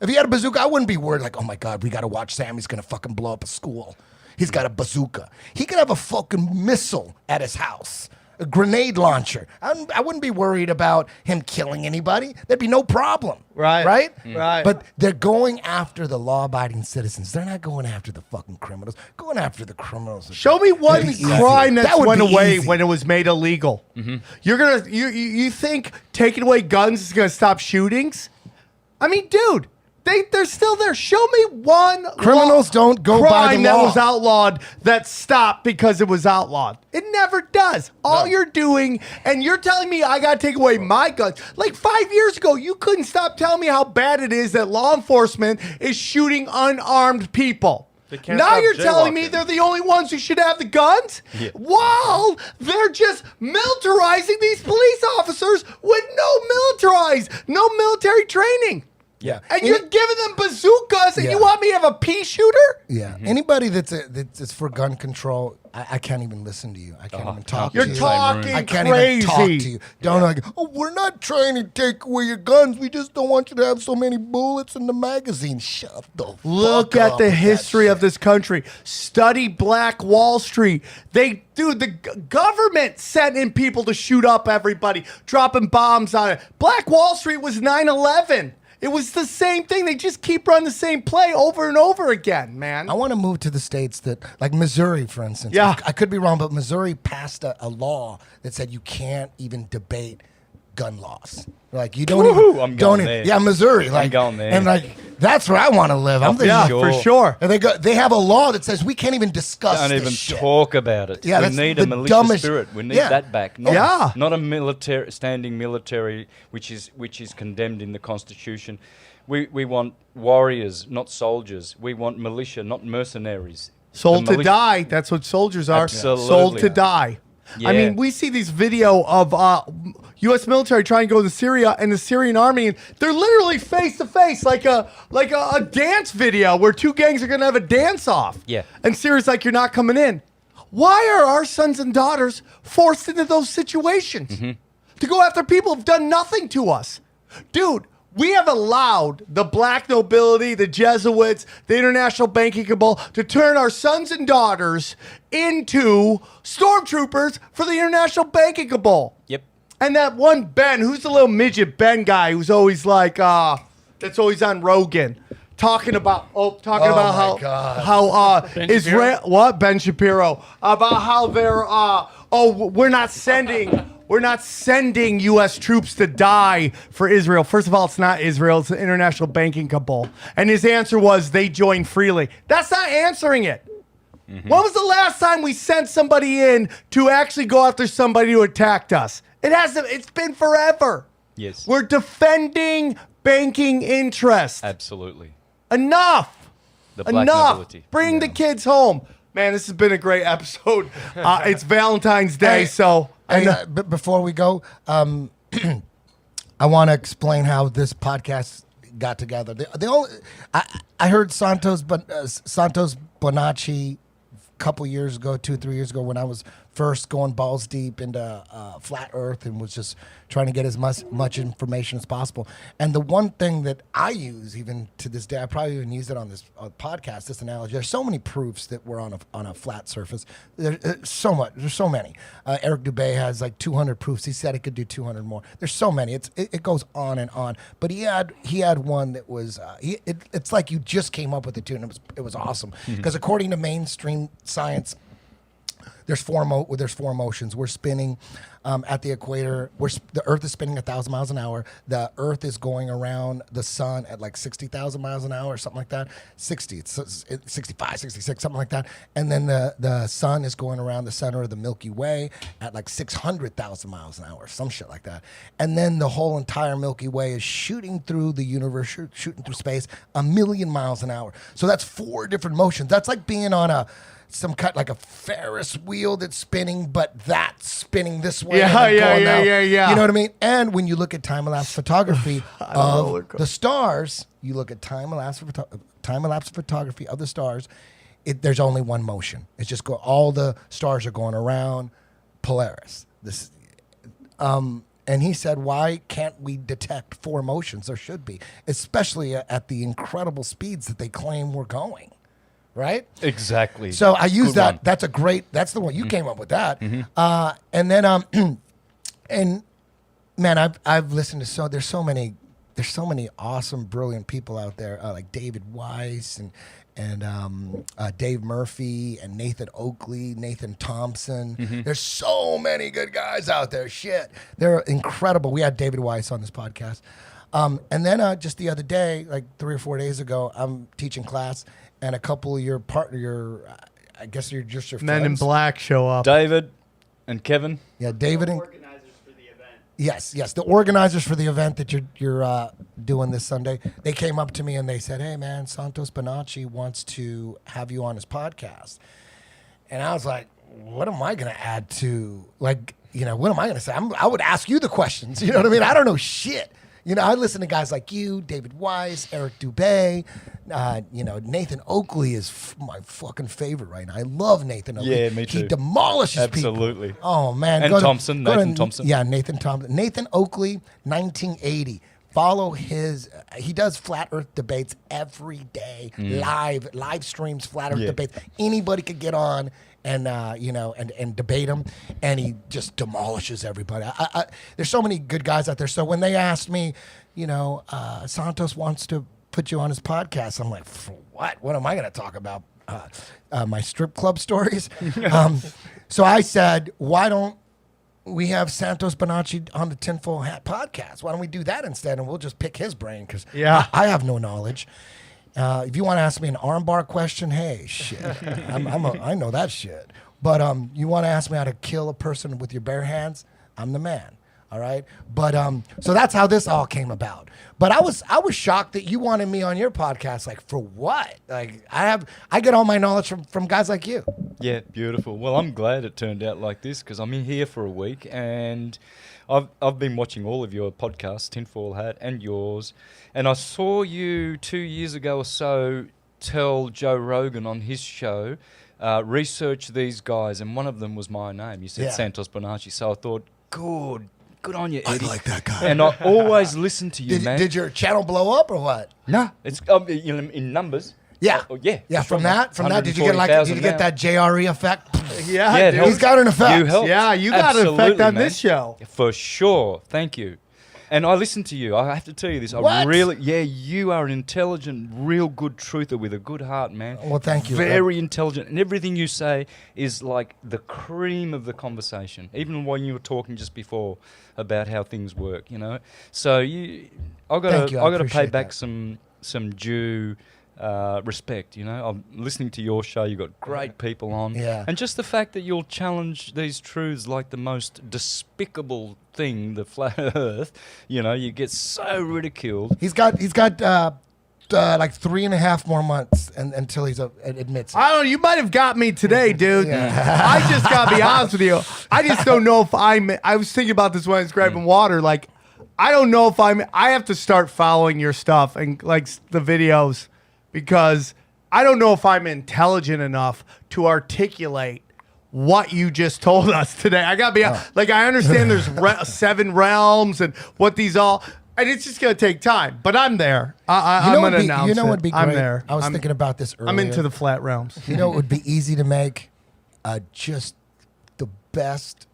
I wouldn't be worried like, oh my God, we got to watch Sammy's going to fucking blow up a school. He's got a bazooka. He could have a fucking missile at his house. a grenade launcher. I wouldn't be worried about him killing anybody. There'd be no problem. Right. Right? Right. But they're going after the law-abiding citizens. They're not going after the fucking criminals. Going after the criminals. Show me one That'd be easy. crime that would went be away easy. when it was made illegal. You think taking away guns is gonna stop shootings? I mean, dude, they're still there. Show me one Criminals don't go by crime the that law. was outlawed that stopped because it was outlawed. It never does. All you're doing, and you're telling me I gotta take away my guns. Like 5 years ago, you couldn't stop telling me how bad it is that law enforcement is shooting unarmed people. They can't Now stop you're telling me jaywalking. they're the only ones who should have the guns? Yeah. While they're just militarizing these police officers with no military training. Yeah. And you're giving them bazookas, and Yeah. you want me to have a pea shooter? Yeah. Anybody that's for gun control, I can't even listen to you. I can't even talk You're to you. talking I can't crazy. even talk to you. Don't like, oh, we're not trying to take away your guns. We just don't want you to have so many bullets in the magazine. Shut the Look fuck at up the with that history of shit. this country. Study Black Wall Street. The government sent in people to shoot up everybody, dropping bombs on it. Black Wall Street was 9/11. It was the same thing. They just keep running the same play over and over again, man. I want to move to the states that, like Missouri, for instance. Yeah. I could be wrong, but Missouri passed a law that said you can't even debate gun laws. Like you don't Woohoo, even. I'm don't going even, there. Yeah, Missouri. Like, going there. And like that's where I want to live. I'm Yeah, thinking, for sure. and they have a law that says we can't even discuss. Don't this even shit. talk about it. Yeah, we that's need the a militia dumbest- spirit. We need Yeah. that back. Not, Yeah. not a standing military, which is condemned in the Constitution. We want warriors, not soldiers. We want militia, not mercenaries. Sold The to militia- die. That's what soldiers are. Absolutely. Sold to die. I Yeah. mean, we see these video of U.S. military trying to go to Syria and the Syrian army, and they're literally face to face, like a dance video where two gangs are gonna have a dance off. Yeah. And Syria's like, you're not coming in. Why are our sons and daughters forced into those situations to go after people who've done nothing to us, dude? We have allowed the black nobility, the Jesuits, the international banking cabal to turn our sons and daughters into stormtroopers for the international banking cabal. Yep. And that one Ben, who's the little midget Ben guy who's always like, that's always on Rogan, talking about my God. how Ben Israel, what Ben Shapiro, about how they're we're not sending U.S. troops to die for Israel. First of all, it's not Israel. It's the international banking cabal. And his answer was they joined freely. That's not answering it. When was the last time we sent somebody in to actually go after somebody who attacked us? It hasn't. It's been forever. Yes. We're defending banking interests. Absolutely. Enough. The black Enough. nobility. Bring the kids home. Man, this has been a great episode. It's Valentine's Day, Hey, so... And before we go, I want to explain how this podcast got together. The only I heard Santos Bonacci a couple years ago, 2-3 years ago, when I was first going balls deep into flat Earth and was just trying to get as much information as possible. And the one thing that I use, even to this day, I probably even used it on this podcast. This analogy. There's so many proofs that we're on a flat surface. There's so much. There's so many. Eric Dubé has like 200 proofs. He said he could do 200 more. There's so many. It goes on and on. But he had one that was it's like you just came up with it too, and it was awesome because according to mainstream science, there's four motions. We're spinning at the equator. The Earth is spinning 1,000 miles an hour. The Earth is going around the sun at like 60,000 miles an hour or something like that. 60, it's 65, 66, something like that. And then the sun is going around the center of the Milky Way at like 600,000 miles an hour, some shit like that. And then the whole entire Milky Way is shooting through the universe, shooting through space 1,000,000 miles an hour. So that's 4 different motions. That's like being on some kind like a Ferris wheel that's spinning, but that's spinning this way. Yeah, and then yeah, going yeah, out. yeah, yeah. You know what I mean? And when you look at time-lapse photography roller of coaster. the stars, you look at time-lapse photography of the stars, there's only one motion. It's just all the stars are going around Polaris. And he said, why can't we detect 4 motions? There should be, especially at the incredible speeds that they claim we're going. right? Exactly. So I use Good that. one. That's a great. That's the one you came up with that. Mm-hmm. And then and man, I've listened to there's so many awesome, brilliant people out there like David Weiss and Dave Murphy and Nathan Oakley, Nathan Thompson. Mm-hmm. There's so many good guys out there. Shit, they're incredible. We had David Weiss on this podcast. And then just the other day, like 3 or 4 days ago, I'm teaching class, and a couple of I guess you're just your Men in friends. Black show up. David and Kevin. Yeah, David and Organizers for the event. yes, the organizers for the event that you're doing this Sunday. They came up to me and they said, "Hey, man, Santos Bonacci wants to have you on his podcast," and I was like, "What am I going to add to like?" What am I going to say? I would ask you the questions. You know what I mean? I don't know shit. I listen to guys like you, David Weiss, Eric Dubé. Nathan Oakley is my fucking favorite right now. I love Nathan Oakley. Yeah, me too. He demolishes people. Absolutely. Oh, man. And Thompson, Nathan Thompson. Yeah, Nathan Thompson. Nathan Oakley, 1980. Follow his. He does flat Earth debates every day, live streams flat Earth debates. Anybody could get on and and debate him, and he just demolishes everybody. There's so many good guys out there. So when they asked me, Santos wants to put you on his podcast, I'm like, for what? What am I going to talk about? My strip club stories. So I said, why don't we have Santos Bonacci on the Tinfoil Hat podcast? Why don't we do that instead? And we'll just pick his brain because I have no knowledge. If you want to ask me an armbar question, hey, shit, I know that shit. But you want to ask me how to kill a person with your bare hands? I'm the man. All right. But so that's how this all came about. But I was shocked that you wanted me on your podcast. Like, for what? Like, I get all my knowledge from guys like you. Yeah, beautiful. Well, I'm glad it turned out like this because I'm in here for a week and I've been watching all of your podcasts, Tinfoil Hat and yours, and I saw you 2 years ago or so tell Joe Rogan on his show, research these guys, and one of them was my name. You said Santos Bonacci, so I thought, good on you, Eddie. I like that guy. And I always listen to you, man. Did your channel blow up or what? No, it's in numbers. Yeah. Yeah. From that, did you get that JRE effect? Yeah, dude. He's got an effect. You helped. Yeah, you got an effect Absolutely, on man. this show. For sure. Thank you. And I listen to you. I have to tell you this. What? You are an intelligent, real good truther with a good heart, man. Well, thank you. Very intelligent. And everything you say is like the cream of the conversation. Even when you were talking just before about how things work, So I got to pay appreciate back that. some due respect. I'm listening to your show. You've got great people on. Yeah. And just the fact that you'll challenge these truths like the most despicable thing, the flat earth, you get so ridiculed. He's got like 3.5 more months until he's admits it. I don't know. You might have got me today, dude. I just got to be honest with you. I just don't know if I was thinking about this when I was grabbing water. Like, I don't know if I have to start following your stuff and like the videos because I don't know if I'm intelligent enough to articulate what you just told us today. I got to be like, I understand there's 7 realms and what these all. And it's just going to take time. But I'm there. I'm going to announce it. You know what would be great? I'm there. I was thinking about this earlier. I'm into the flat realms. You know, it would be easy to make just the best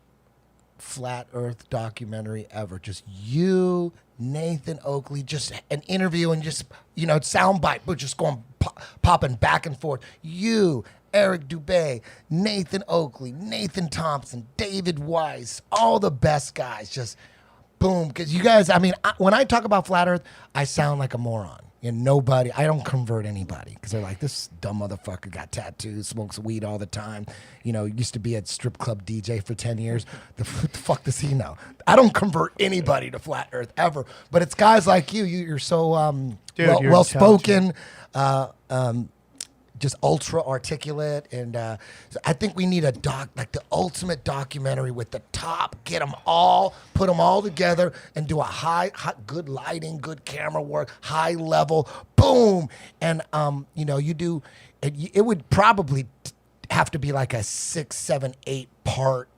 flat Earth documentary ever. Just you, Nathan Oakley, just an interview and just, soundbite, but just going popping back and forth. You, Eric Dubé, Nathan Oakley, Nathan Thompson, David Weiss, all the best guys. Just boom. Because you guys, when I talk about flat Earth, I sound like a moron. I don't convert anybody because they're like, this dumb motherfucker got tattoos, smokes weed all the time. Used to be a strip club DJ for 10 years. The fuck does he know? I don't convert anybody to flat Earth ever. But it's guys like you. You're so Dude, well spoken. Just ultra articulate, and so I think we need like the ultimate documentary with the top. Get them all, put them all together, and do a high, good lighting, good camera work, high level, boom, and you do. It would probably have to be like a 6, 7, 8 part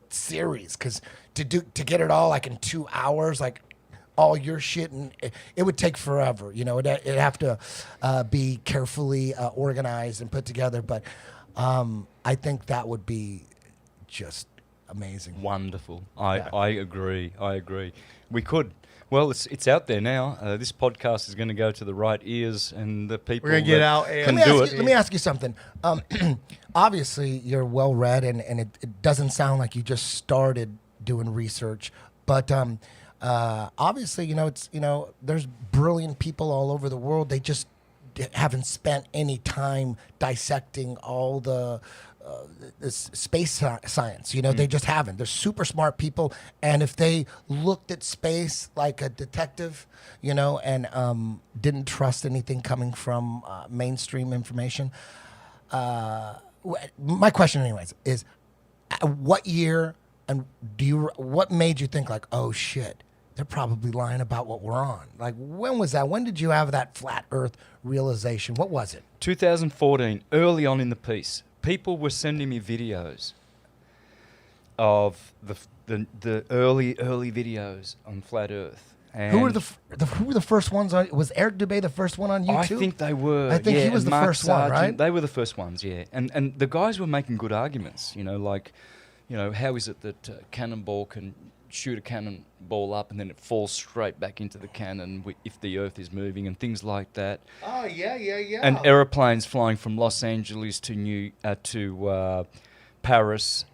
series because to get it all like in 2 hours, like all your shit, and it would take forever. You know, it'd have to be carefully organized and put together. But I think that would be just amazing. Wonderful. I agree. I agree. We could. Well, it's out there now. This podcast is going to go to the right ears, and the people We're gonna get that out can and- do it. Let me ask you something. Obviously, you're well read, and it doesn't sound like you just started doing research. But obviously, there's brilliant people all over the world. They just haven't spent any time dissecting all the this space science. They just haven't. They're super smart people, and if they looked at space like a detective, and didn't trust anything coming from mainstream information. My question, anyways, is what year and what made you think like, oh shit, they're probably lying about what we're on? Like, when was that? When did you have that flat Earth realization? What was it? 2014, early on in the piece, people were sending me videos of the early videos on flat Earth. And who were the first ones on? Was Eric Dubé the first one on YouTube? I think they were. I think he was the Mark first one, right? They were the first ones, yeah. And the guys were making good arguments. How is it that cannonball can shoot a cannonball up and then it falls straight back into the cannon if the Earth is moving and things like that. Oh yeah. And aeroplanes flying from Los Angeles to Paris,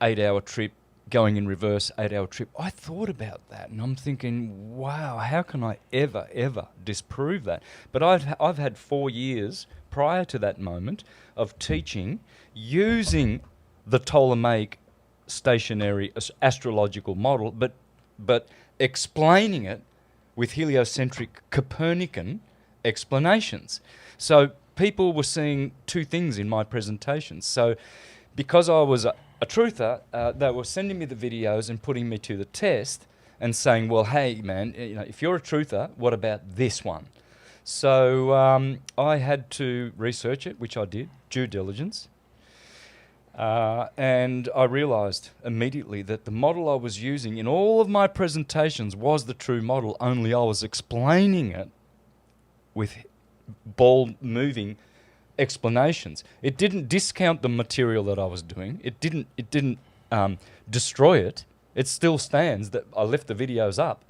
8-hour trip, going in reverse, 8-hour trip. I thought about that, and I'm thinking, wow, how can I ever disprove that? But I've had 4 years prior to that moment of teaching using the Ptolemaic stationary astrological model, but explaining it with heliocentric Copernican explanations. So people were seeing two things in my presentations. So because I was a truther, they were sending me the videos and putting me to the test and saying, well, hey, man, if you're a truther, what about this one? So I had to research it, which I did, due diligence. And I realized immediately that the model I was using in all of my presentations was the true model, only I was explaining it with ball moving explanations. It didn't discount the material that I was doing. It didn't destroy it. It still stands. That I left the videos up,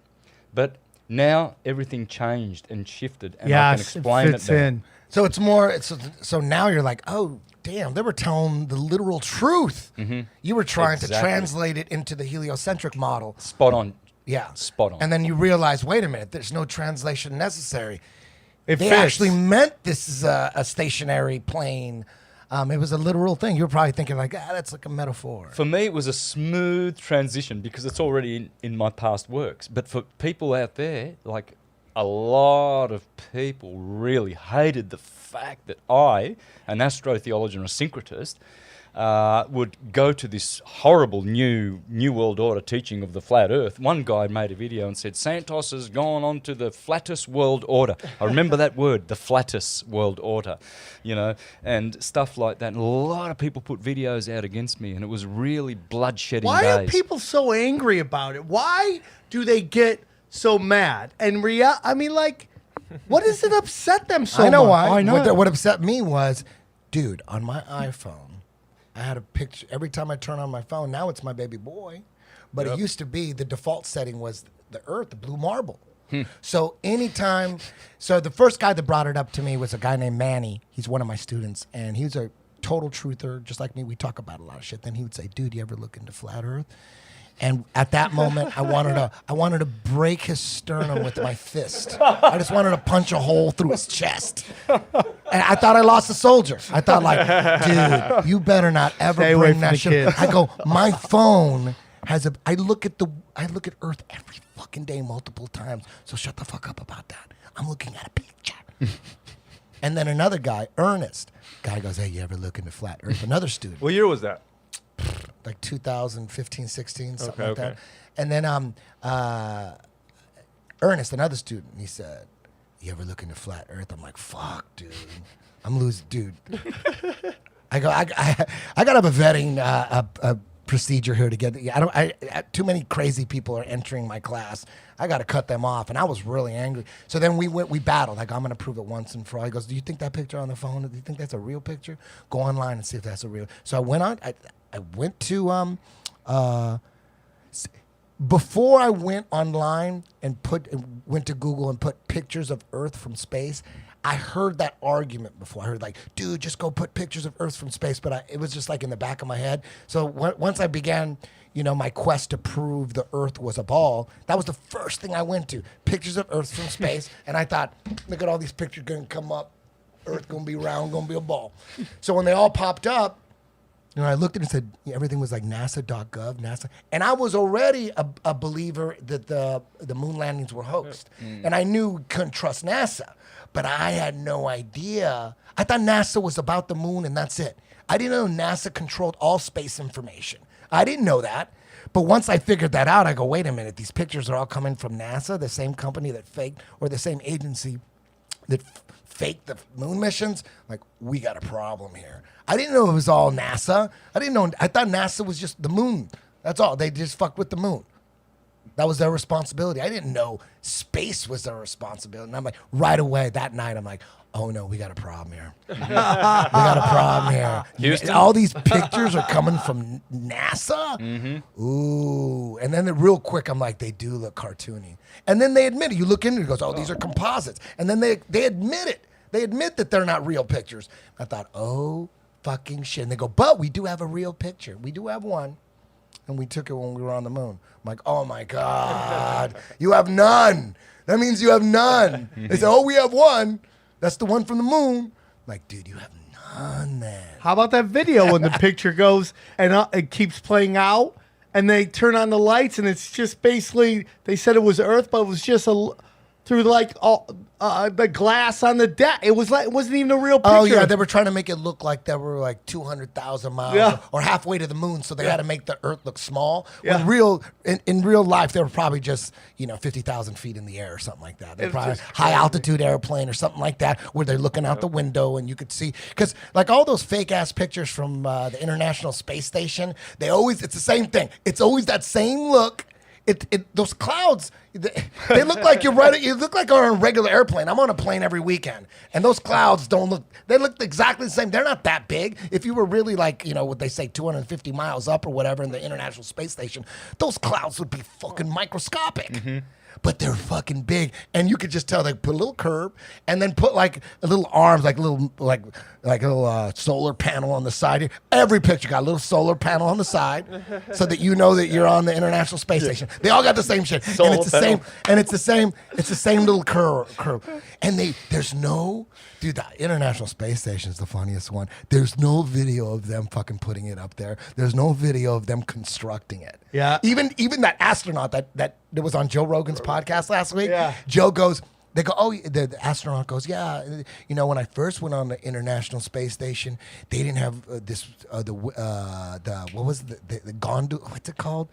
but now everything changed and shifted, and I can explain it fits in. So it's more. So now you're like, oh damn, they were telling the literal truth. Mm-hmm. You were trying to translate it into the heliocentric model. Spot on. Yeah, spot on. And then you realize, wait a minute, there's no translation necessary. They actually meant this is a stationary plane. It was a literal thing. You were probably thinking like, that's like a metaphor. For me, it was a smooth transition because it's already in my past works. But for people out there, like a lot of people really hated the fact that I, an astrotheologian or syncretist, would go to this horrible new world order teaching of the flat Earth. One guy made a video and said, Santos has gone on to the flattest world order. I remember that word, the flattest world order, and stuff like that. And a lot of people put videos out against me, and it was really bloodshedding Why days. are people so angry about it? Why do they get so mad? And what does it upset them so much? I know why. I know. What upset me was, dude, on my iPhone, I had a picture. Every time I turn on my phone, now it's my baby boy. But it used to be the default setting was the Earth, the blue marble. So the first guy that brought it up to me was a guy named Manny. He's one of my students, and he was a total truther, just like me. We talk about a lot of shit. Then he would say, dude, you ever look into flat Earth? And at that moment, I wanted to break his sternum with my fist. I just wanted to punch a hole through his chest. And I thought I lost a soldier. I thought like, dude, you better not ever bring that shit. I go, my phone has I look at Earth every fucking day multiple times. So shut the fuck up about that. I'm looking at a picture. And then another guy, Ernest, guy goes, hey, you ever look into flat Earth? Another student. What year was that? Like 2015, 16, something like Okay. that. And then Ernest, another student, he said, you ever look into flat Earth? I'm like, fuck, dude. I'm losing, dude. I go, I got to have a vetting procedure here to get. Too many crazy people are entering my class. I got to cut them off, and I was really angry. So then we battled. Like, I'm going to prove it once and for all. He goes, do you think that picture on the phone? Do you think that's a real picture? Go online and see if that's a real. So I went on. I went to before I went online and went to Google and put pictures of Earth from space. I heard that argument before. I heard like, dude, just go put pictures of Earth from space. But it was just like in the back of my head. So once I began, my quest to prove the Earth was a ball, that was the first thing I went to. Pictures of Earth from space. And I thought, look at all these pictures going to come up. Earth going to be round, going to be a ball. So when they all popped up, I looked at it and said, everything was like NASA.gov, NASA. And I was already a believer that the moon landings were hoaxed. And I knew we couldn't trust NASA. But I had no idea. I thought NASA was about the moon and that's it. I didn't know NASA controlled all space information. I didn't know that. But once I figured that out, I go, wait a minute. These pictures are all coming from NASA, the same company that faked, or the same agency that faked the moon missions. Like, we got a problem here. I didn't know it was all NASA. I thought NASA was just the moon. That's all. They just fucked with the moon. That was their responsibility. I didn't know space was their responsibility. And I'm like, right away that night, I'm like, oh no, we got a problem here. We got a problem here. Houston? All these pictures are coming from NASA? Mm-hmm. Ooh. And then real quick, I'm like, they do look cartoony. And then they admit it. You look into it, it goes, oh, these are composites. And then they admit it. They admit that they're not real pictures. I thought, oh, fucking shit. And they go, but we do have a real picture. We do have one. And we took it when we were on the moon. I'm like, oh my God, you have none. That means you have none. They say, oh, we have one. That's the one from the moon. I'm like, dude, you have none then. How about that video when the picture goes and it keeps playing out and they turn on the lights and it's just basically, they said it was Earth, but it was just through like the glass on the deck. It wasn't even a real picture. Oh yeah, they were trying to make it look like they were like 200,000 miles or halfway to the moon, so they had to make the Earth look small. Yeah. In real life, they were probably just 50,000 feet in the air or something like that. They're probably high altitude airplane or something like that, where they're looking out the window and you could see, because like all those fake ass pictures from the International Space Station, it's the same thing. It's always that same look. Those clouds, they look like you look like you're on a regular airplane. I'm on a plane every weekend, and those clouds they look exactly the same. They're not that big. If you were really like, what they say, 250 miles up or whatever in the International Space Station, those clouds would be fucking microscopic. Mm-hmm. But they're fucking big, and you could just tell they put a little curve, and then put like a little arms, like a little solar panel on the side. Here. Every picture got a little solar panel on the side, so that you know that you're on the International Space Station. They all got the same shit, and it's the same, and it's the same little curve. And there's no. Dude, the International Space Station is the funniest one. There's no video of them fucking putting it up there. There's no video of them constructing it. Yeah. Even that astronaut that was on Joe Rogan's podcast last week. Yeah. Joe goes, they go, oh, the astronaut goes, yeah, when I first went on the International Space Station, they didn't have what was the gondola? What's it called?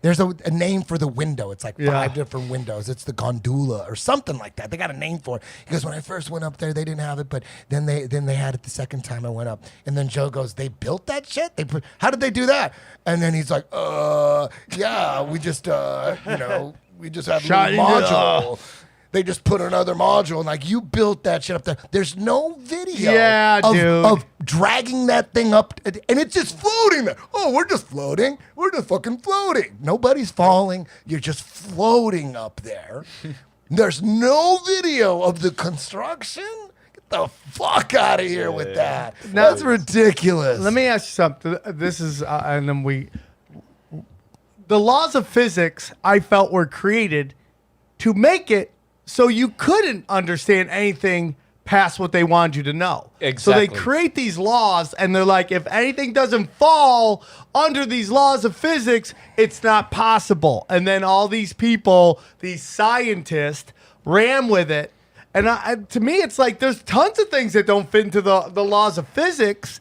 There's a name for the window. It's like 5 different windows. It's the gondola or something like that. They got a name for it. Because when I first went up there, they didn't have it, but then they had it the second time I went up. And then Joe goes, they built that shit? How did they do that? And then he's like, yeah, we just we just have a little module. They just put another module and like you built that shit up there. There's no video of dragging that thing up and it's just floating there. Oh, we're just floating. We're just fucking floating. Nobody's falling. You're just floating up there. There's no video of the construction. Get the fuck out of here with that. That's ridiculous. Let me ask you something. This is, and then the laws of physics I felt were created to make it so you couldn't understand anything past what they wanted you to know. Exactly. So they create these laws, and they're like, if anything doesn't fall under these laws of physics, it's not possible. And then all these people, these scientists, ran with it. And to me, it's like there's tons of things that don't fit into the laws of physics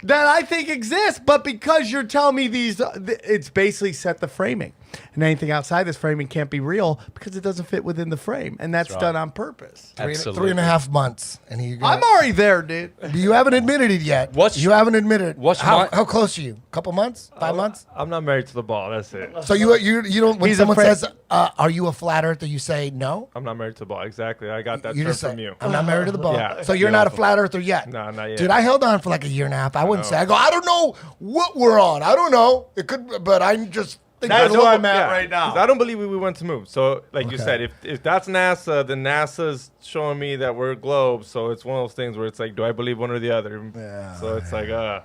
that I think exist. But because you're telling me these, it's basically set the framing. And anything outside this framing can't be real because it doesn't fit within the frame. And that's right. done on purpose. Three and a half months. And I'm already there, dude. You haven't admitted it yet. You haven't admitted it. How close are you? Couple months? 5 months? I'm not married to the ball. That's it. So you don't. When someone says, "Are you a flat earther?" You say no. I'm not married to the ball. Exactly. I got that You term just say, from you. I'm not married to the ball. Yeah. So you're not a flat earther yet. No, not yet. Dude, I held on for like a year and a half. I wouldn't say. I go. I don't know what we're on. I don't know. It could, but I'm just. That's where I'm at right now. I don't believe we went to move. So, like you said, if that's NASA, then NASA's showing me that we're a globe. So it's one of those things where it's like, do I believe one or the other? Yeah. So it's like, no,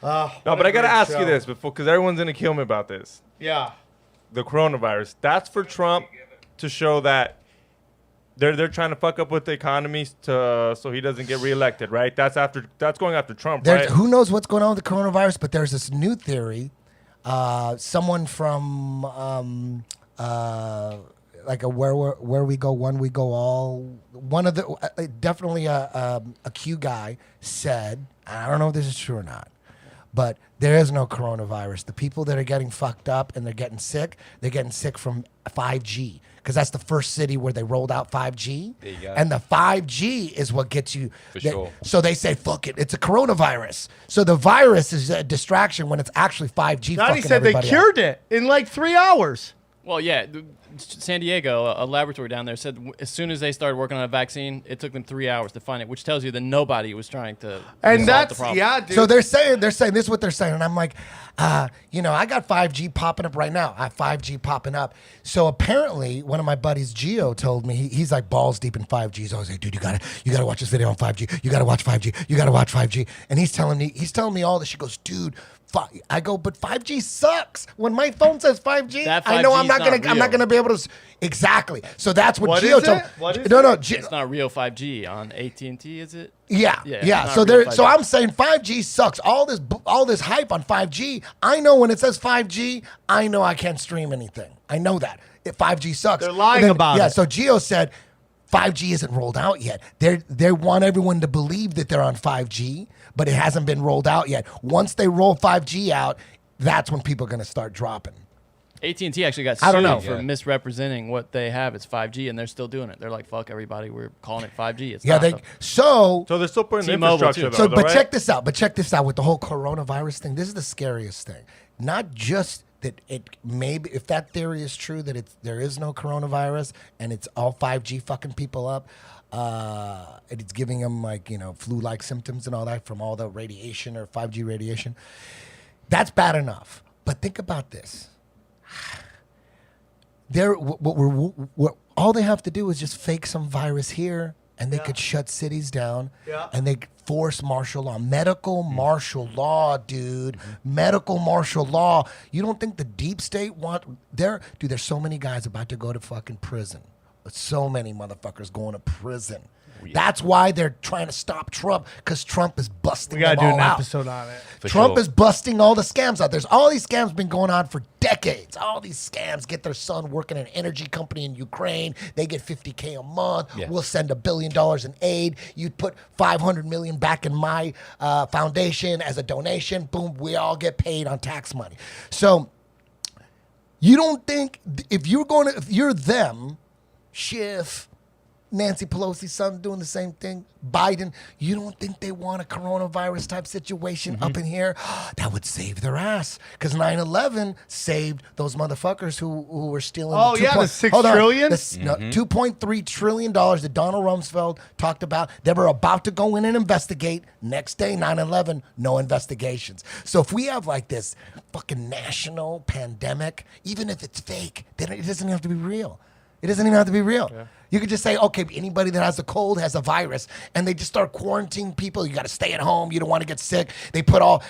but I gotta ask you this before, because everyone's gonna kill me about this. Yeah. The coronavirus. That's for Trump to show that they're trying to fuck up with the economy so he doesn't get reelected, right? That's going after Trump, right? Who knows what's going on with the coronavirus? But there's this new theory. Someone from like a where we go one we go all, one of the definitely a Q guy said, I don't know if this is true or not, but there is no coronavirus. The people that are getting fucked up and they're getting sick from 5G. Because that's the first city where they rolled out 5G. There you go. And the 5G is what gets you. Sure. So they say, fuck it, it's a coronavirus. So the virus is a distraction when it's actually 5G. Johnny said they cured it in like 3 hours. Well, yeah. San Diego, a laboratory down there, said as soon as they started working on a vaccine, it took them 3 hours to find it, which tells you that nobody was trying to and solve the problem. Yeah, dude. So they're saying this is what they're saying, and I'm like, I got 5G popping up right now. I have 5G popping up. So apparently, one of my buddies, Gio, told me he's like balls deep in 5G. He's always like, dude, you gotta watch this video on 5G. You gotta watch 5G. You gotta watch 5G. And he's telling me all this. She goes, dude. I go, but 5G sucks. When my phone says 5G, I know I'm not gonna be able to. Exactly. So that's what Gio told. What is no, it's not real 5G on AT&T, is it? Yeah. So I'm saying 5G sucks. All this hype on 5G. I know when it says 5G, I know I can't stream anything. I know that 5G sucks. They're lying about it. Yeah. So Gio said 5G isn't rolled out yet. They want everyone to believe that they're on 5G, but it hasn't been rolled out yet. Once they roll 5G out, that's when people are going to start dropping. AT&T actually got I don't know. sued for misrepresenting what they have. It's 5G, and they're still doing it. They're like, fuck everybody, we're calling it 5G. It's not, though. So they're still putting the T-Mobile, infrastructure, too. though, but right? check this out. With the whole coronavirus thing, this is the scariest thing. Not just that it maybe, if that theory is true, that there is no coronavirus and it's all 5G fucking people up, and it's giving them flu-like symptoms and all that from all the radiation or 5G radiation. That's bad enough. But think about this. All they have to do is just fake some virus here, and they could shut cities down, and they force martial law. Medical martial law, dude. Medical martial law. You don't think the deep state there's so many guys about to go to fucking prison. So many motherfuckers going to prison. That's why they're trying to stop Trump, because Trump is busting them all out. We gotta do an episode on it. Trump is busting all the scams out. There's all these scams been going on for decades. All these scams get their son working in an energy company in Ukraine. They get $50K a month. Yeah. We'll send $1 billion in aid. You put $500 million back in my foundation as a donation. Boom, we all get paid on tax money. So you don't think if you're them, Schiff, Nancy Pelosi's son doing the same thing, Biden, you don't think they want a coronavirus type situation up in here? That would save their ass. Because 9/11 saved those motherfuckers who were stealing Oh, the yeah, the $6 trillion? $2.3 trillion that Donald Rumsfeld talked about. They were about to go in and investigate. Next day, 9/11, no investigations. So if we have like this fucking national pandemic, even if it's fake, then it doesn't have to be real. It doesn't even have to be real. Yeah. You could just say, okay, anybody that has a cold has a virus, and they just start quarantining people. You got to stay at home. You don't want to get sick. They put all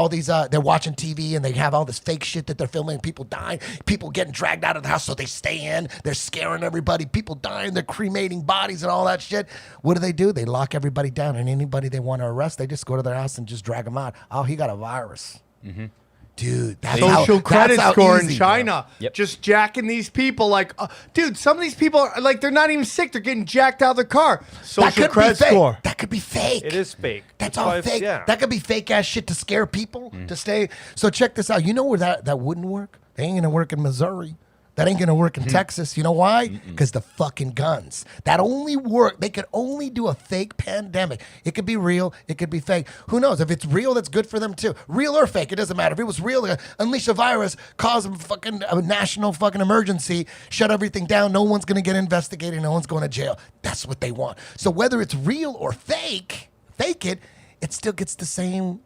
these. They're watching TV and they have all this fake shit that they're filming. People dying, people getting dragged out of the house, so they stay in. They're scaring everybody. People dying. They're cremating bodies and all that shit. What do? They lock everybody down, and anybody they want to arrest, they just go to their house and just drag them out. Oh, he got a virus. Mm-hmm. Dude, that's social credit score in easy, China. Yep. Just jacking these people like, dude, some of these people are like, they're not even sick. They're getting jacked out of their car. Social credit score. That could be fake. It is fake. That's all fake. Yeah. That could be fake ass shit to scare people to stay. So check this out. You know where that wouldn't work? They ain't gonna work in Missouri. That ain't gonna work in Texas. You know why? Because the fucking guns. That only work. They could only do a fake pandemic. It could be real. It could be fake. Who knows? If it's real, that's good for them too. Real or fake, it doesn't matter. If it was real, unleash a virus, cause a national fucking emergency, shut everything down. No one's gonna get investigated. No one's going to jail. That's what they want. So whether it's real or fake it still gets the same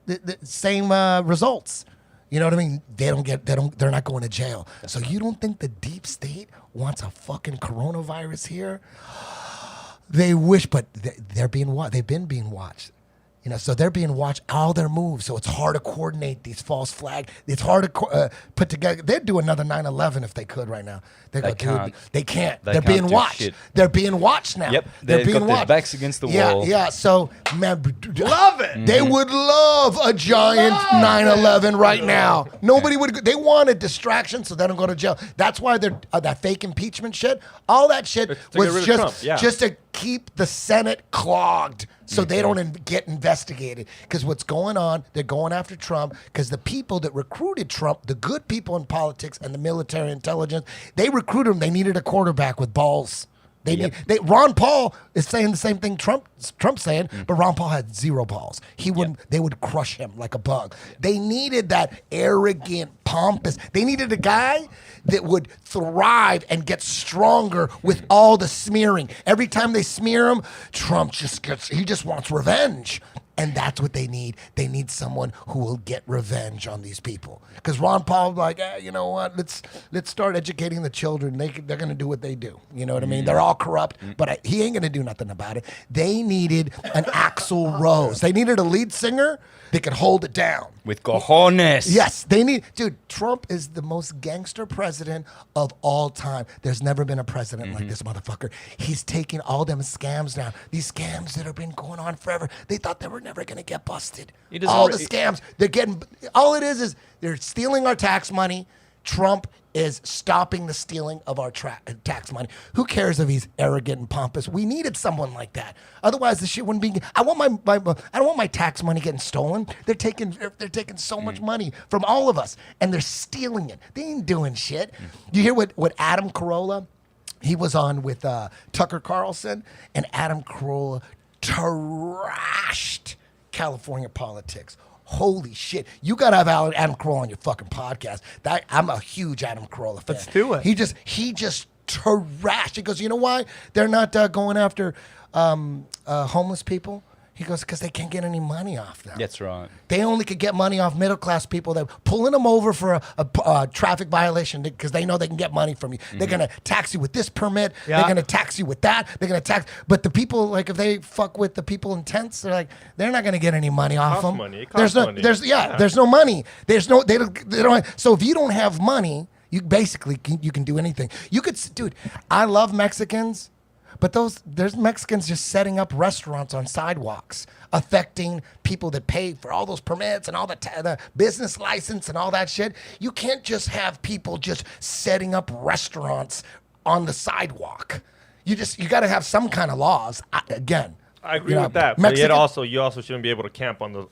results. You know what I mean? They're not going to jail. So you don't think the deep state wants a fucking coronavirus here? They wish, but they're being watched. They've been being watched. You know, so they're being watched, all their moves. So it's hard to coordinate these false flags. It's hard to put together. They'd do another 9/11 if they could right now. They can't. They can't. They're being watched. Shit. They're being watched now. Yep. They're being got watched. Their backs against the wall. Yeah. So, man, love it. They would love a giant 9/11 right now. Nobody would. They want a distraction so they don't go to jail. That's why they're that fake impeachment shit. All that shit was just to keep the Senate clogged so they don't get investigated. Because what's going on, they're going after Trump because the people that recruited Trump, the good people in politics and the military intelligence, they recruited him. They needed a quarterback with balls. Ron Paul is saying the same thing Trump's saying, but Ron Paul had zero balls. They would crush him like a bug. They needed that arrogant, pompous. They needed a guy that would thrive and get stronger with all the smearing. Every time they smear him, Trump he just wants revenge. And that's what they need. They need someone who will get revenge on these people. Because Ron Paul's like, you know what? Let's start educating the children. They're going to do what they do. You know what I mean? They're all corrupt, but he ain't going to do nothing about it. They needed an Axl Rose. They needed a lead singer that could hold it down. With cojones. Yes, dude, Trump is the most gangster president of all time. There's never been a president like this motherfucker. He's taking all them scams down. These scams that have been going on forever. They thought they were never going to get busted. All the scams, all it is they're stealing our tax money. Trump is stopping the stealing of our tax money. Who cares if he's arrogant and pompous? We needed someone like that. Otherwise, the shit wouldn't be. I don't want my tax money getting stolen. They're taking so much money from all of us, and they're stealing it. They ain't doing shit. You hear what Adam Carolla? He was on with Tucker Carlson, and Adam Carolla trashed California politics. Holy shit. You got to have Adam Carolla on your fucking podcast. I'm a huge Adam Carolla fan. Let's do it. He just trashed. He goes, you know why they're not going after homeless people? He goes, because they can't get any money off them. That's right. They only could get money off middle-class people. They're pulling them over for a traffic violation because they know they can get money from you. They're going to tax you with this permit. Yeah. They're going to tax you with that. They're going to tax. But the people, like, if they fuck with the people in tents, they're not going to get any money off them. It costs money. There's no money. They don't. So if you don't have money, you basically you can do anything. Dude, I love Mexicans. But there's Mexicans just setting up restaurants on sidewalks, affecting people that pay for all those permits and all the business license and all that shit. You can't just have people just setting up restaurants on the sidewalk. You got to have some kind of laws. I agree with that. But yet you also shouldn't be able to camp on the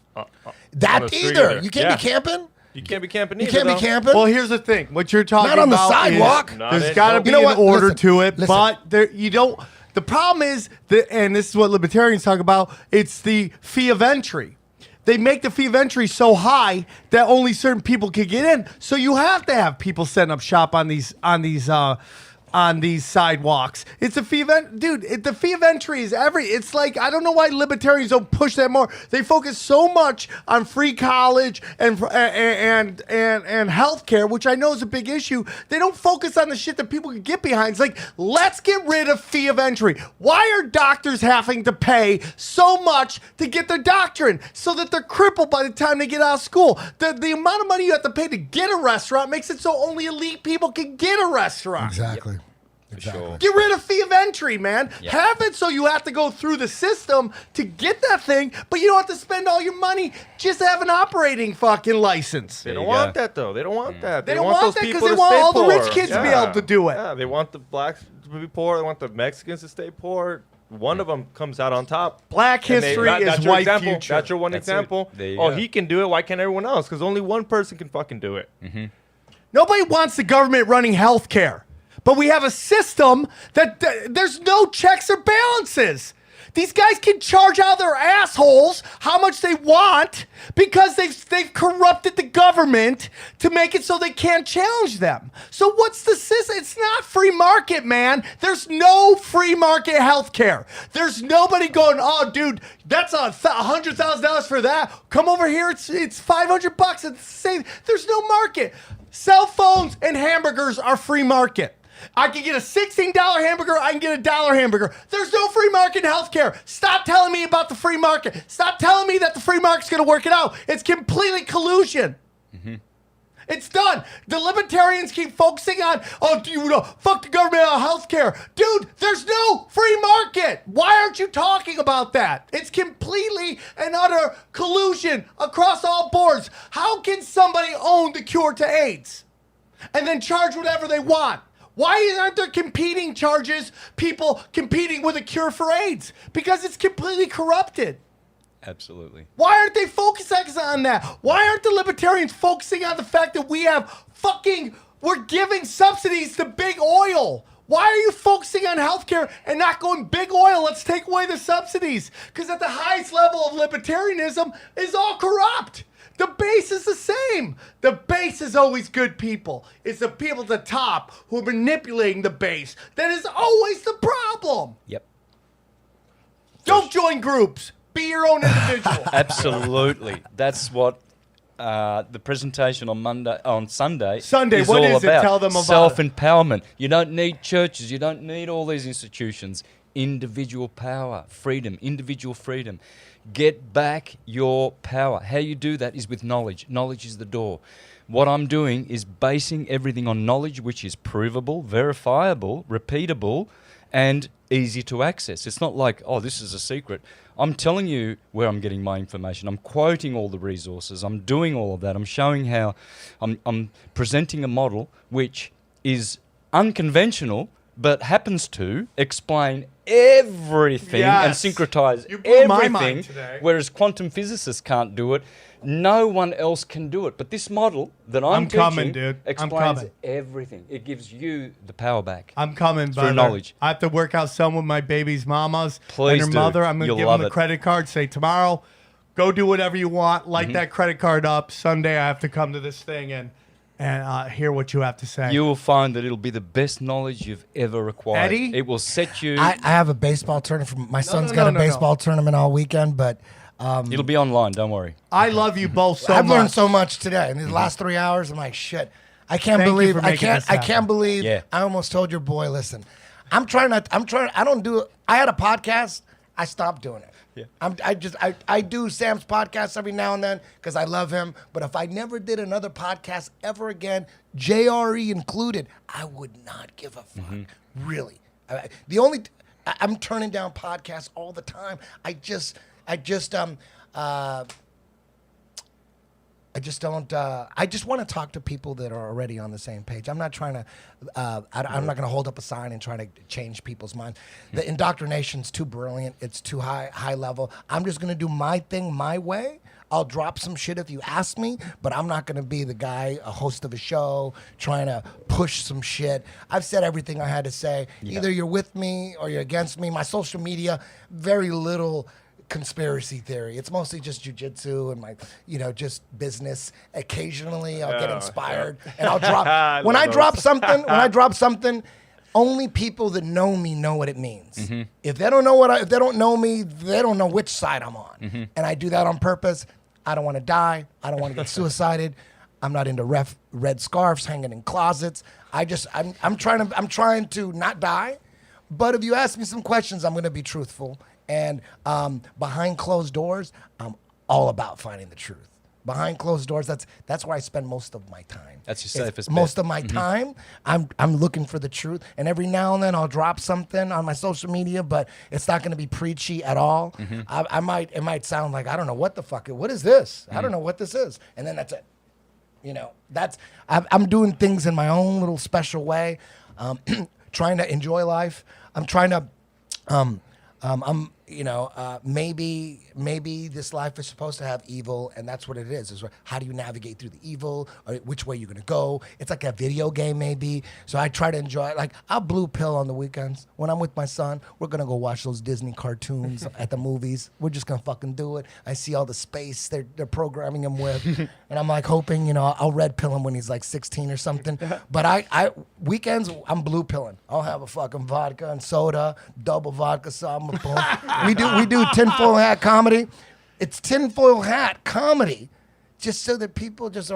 either. You can't be camping. You can't be camping either. You can't be camping. Well, here's the thing. What you're talking about. Not on the sidewalk. There's got to be an order to it. But you don't. The problem is, and this is what libertarians talk about, it's the fee of entry. They make the fee of entry so high that only certain people can get in. So you have to have people setting up shop on these sidewalks. It's a fee of entry. Dude, the fee of entry is it's like, I don't know why libertarians don't push that more. They focus so much on free college and healthcare, which I know is a big issue. They don't focus on the shit that people can get behind. It's like, let's get rid of fee of entry. Why are doctors having to pay so much to get their doctorate so that they're crippled by the time they get out of school? The amount of money you have to pay to get a restaurant makes it so only elite people can get a restaurant. Exactly. Sure. Get rid of fee of entry, man. Yep. Have it so you have to go through the system to get that thing, but you don't have to spend all your money. Just have an operating fucking license. They don't want that, though. They don't want that. They don't want that because they want all the rich kids to be able to do it. Yeah, they want the blacks to be poor. They want the Mexicans to stay poor. One of them comes out on top. Black history is white future. That's your one example. He can do it. Why can't everyone else? Because only one person can fucking do it. Nobody wants the government running healthcare. But we have a system that there's no checks or balances. These guys can charge out their assholes how much they want because they've corrupted the government to make it so they can't challenge them. So what's the system? It's not free market, man. There's no free market healthcare. There's nobody going, oh, dude, that's $100,000 for that. Come over here. It's $500. It's the same. There's no market. Cell phones and hamburgers are free market. I can get a $16 hamburger. I can get a $1 hamburger. There's no free market in healthcare. Stop telling me about the free market. Stop telling me that the free market's going to work it out. It's completely collusion. Mm-hmm. It's done. The libertarians keep focusing on, fuck the government on healthcare. Dude, there's no free market. Why aren't you talking about that? It's completely and utter collusion across all boards. How can somebody own the cure to AIDS and then charge whatever they want? Why aren't there competing charges, people competing with a cure for AIDS? Because it's completely corrupted. Absolutely. Why aren't they focusing on that? Why aren't the libertarians focusing on the fact that we're giving subsidies to big oil? Why are you focusing on healthcare and not going big oil? Let's take away the subsidies. Because at the highest level of libertarianism is all corrupt. The base is the same. The base is always good people. It's the people at the top who are manipulating the base. That is always the problem. Yep. Don't join groups. Be your own individual. Absolutely. That's what the presentation on Sunday is what all is about. it? Tell them about Self-empowerment. You don't need churches. You don't need all these institutions. Individual power, freedom, individual freedom. Get back your power. How you do that is with knowledge. Knowledge is the door. What I'm doing is basing everything on knowledge which is provable, verifiable, repeatable, and easy to access. It's not like, oh, this is a secret. I'm telling you where I'm getting my information. I'm quoting all the resources. I'm doing all of that. I'm showing how I'm presenting a model which is unconventional but happens to explain everything and syncretize everything, whereas quantum physicists can't do it. No one else can do it. But this model that I'm teaching explains everything. It gives you the power back. I'm coming, through knowledge. I have to work out some with my baby's mamas Please and her do. mother. I'm going to You'll give love them the it. credit card, say tomorrow, go do whatever you want, light that credit card up. Sunday I have to come to this thing and hear what you have to say. You will find that it'll be the best knowledge you've ever acquired. Eddie? It will set you... I have a baseball tournament. My son's got a baseball tournament all weekend, but... it'll be online, don't worry. I love you both so much. I've learned so much today. In these last 3 hours, I'm like, shit. I can't believe I almost told your boy, listen, I had a podcast. I stopped doing it. Yeah. I do Sam's podcast every now and then because I love him. But if I never did another podcast ever again, JRE included, I would not give a fuck. Really. I'm turning down podcasts all the time. I just want to talk to people that are already on the same page. I'm not trying to, I'm not going to hold up a sign and try to change people's minds. The indoctrination's too brilliant. It's too high level. I'm just going to do my thing my way. I'll drop some shit if you ask me, but I'm not going to be the guy, a host of a show, trying to push some shit. I've said everything I had to say. Yeah. Either you're with me or you're against me. My social media, very little conspiracy theory. It's mostly just jujitsu and my, just business. Occasionally I'll get inspired and I'll drop. When I drop something, only people that know me know what it means. If they don't know if they don't know me, they don't know which side I'm on. And I do that on purpose. I don't want to die. I don't want to get suicided. I'm not into red scarves hanging in closets. I'm trying to not die. But if you ask me some questions, I'm going to be truthful. And behind closed doors, I'm all about finding the truth. Behind closed doors, that's where I spend most of my time. That's your safest bet. Most of my time, I'm looking for the truth. And every now and then I'll drop something on my social media, but it's not going to be preachy at all. It might sound like, I don't know what the fuck, what is this? I don't know what this is. And then that's it. I'm doing things in my own little special way, trying to enjoy life. I'm trying to, maybe this life is supposed to have evil, and that's what it is. Is how do you navigate through the evil, or which way you're gonna go? It's like a video game, maybe. So I try to enjoy it. Like I'll blue pill on the weekends when I'm with my son. We're gonna go watch those Disney cartoons at the movies. We're just gonna fucking do it. I see all the space they're programming him with, and I'm like hoping I'll red pill him when he's like 16 or something. But I weekends I'm blue pilling. I'll have a fucking vodka and soda, double vodka, some. We do tinfoil hat comedy. It's tinfoil hat comedy, just so that people just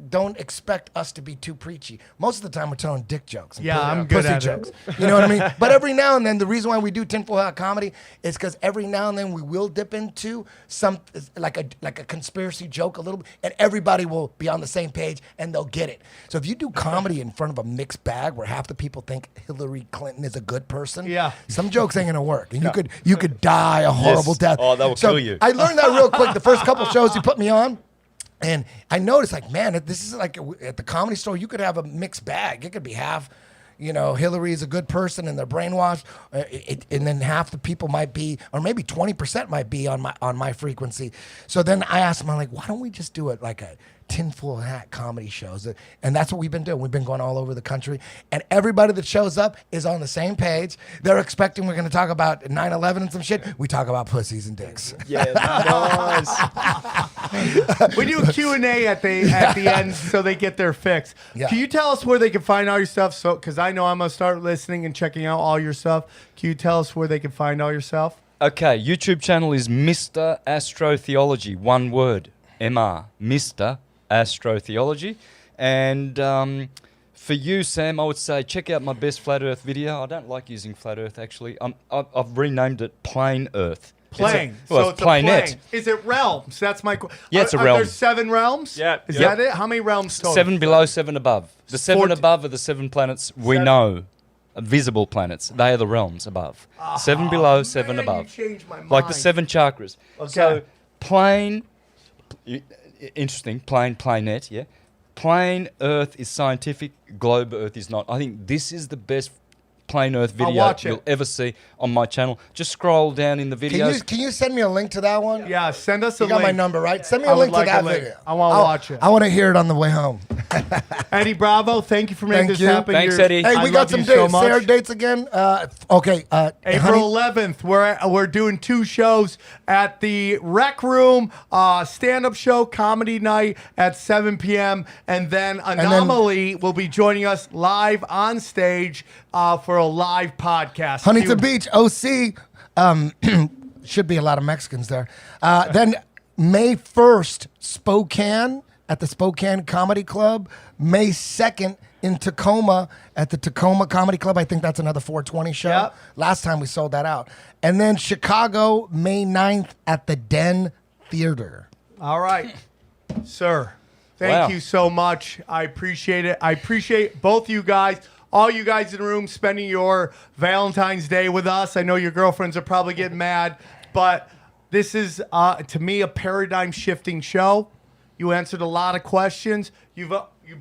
don't expect us to be too preachy. Most of the time, we're telling dick jokes. And I'm good pussy at jokes. it. You know what I mean? But every now and then, the reason why we do tinfoil hat comedy is because every now and then we will dip into some like a conspiracy joke a little bit, and everybody will be on the same page and they'll get it. So if you do comedy in front of a mixed bag where half the people think Hillary Clinton is a good person, some jokes ain't gonna work, and you could die a horrible death. Oh, that will kill you. I learned that real quick. The first couple shows he put me on. And I noticed, like, man, this is like at the Comedy Store, you could have a mixed bag. It could be half, Hillary is a good person and they're brainwashed, and then half the people might be, or maybe 20% might be on my frequency. So then I asked him, I'm like, why don't we just do it like a tinfoil hat comedy shows? And that's what we've been doing. We've been going all over the country, and everybody that shows up is on the same page. They're expecting we're going to talk about 9/11 and some shit. We talk about pussies and dicks. Yeah, nice. We do a Q&A at the end so they get their fix. Yeah. Can you tell us where they can find all your stuff? So, because I know I'm going to start listening and checking out all your stuff. Can you tell us where they can find all your stuff? Okay, YouTube channel is Mr. Astrotheology, one word, MR, Mr. Astrotheology. And for you, Sam, I would say check out my best flat Earth video. I don't like using flat Earth, actually. I've renamed it Plain Earth. Plane. Well, So it's it's a plane. planet. Is it realms? That's my question. Yeah, it's a Are realm. there 7 realms? Yeah. Is Yep. that it? How many realms total? 7 below, 7 above. The 7 14 above are the 7 planets we know, visible planets. They are the realms above. 7 below, 7 man, above. you changed my Like the mind. 7 chakras. Okay. So, plane, interesting, planet, yeah. Plain Earth is scientific, globe Earth is not. I think this is the best plain Earth video watch it. you'll ever see on my channel. Just scroll down in the videos. Can you send me a link to that one? Yeah, send us a You got link. my number, right? Send me I a would link to like that a link. video. I wanna watch it. I want to hear it on the way home. Eddie Bravo, thank you for making Thank this you. happen. Thanks, You're- Eddie. Hey, I we got love some you dates. so Say our much. dates again. Okay. April 11th, we're doing 2 shows at the Rec Room, stand-up show, comedy night at 7 p.m. And then Anomaly will be joining us live on stage for a live podcast. Huntington Beach, OC. Should be a lot of Mexicans there. Then May 1st, Spokane at the Spokane Comedy Club. May 2nd in Tacoma at the Tacoma Comedy Club. I think that's another 420 show. Yep. Last time we sold that out. And then Chicago, May 9th at the Den Theater. All right, sir. Wow. Thank you so much. I appreciate it. I appreciate both you guys. All you guys in the room spending your Valentine's Day with us. I know your girlfriends are probably getting mad, but this is, to me, a paradigm-shifting show. You answered a lot of questions. You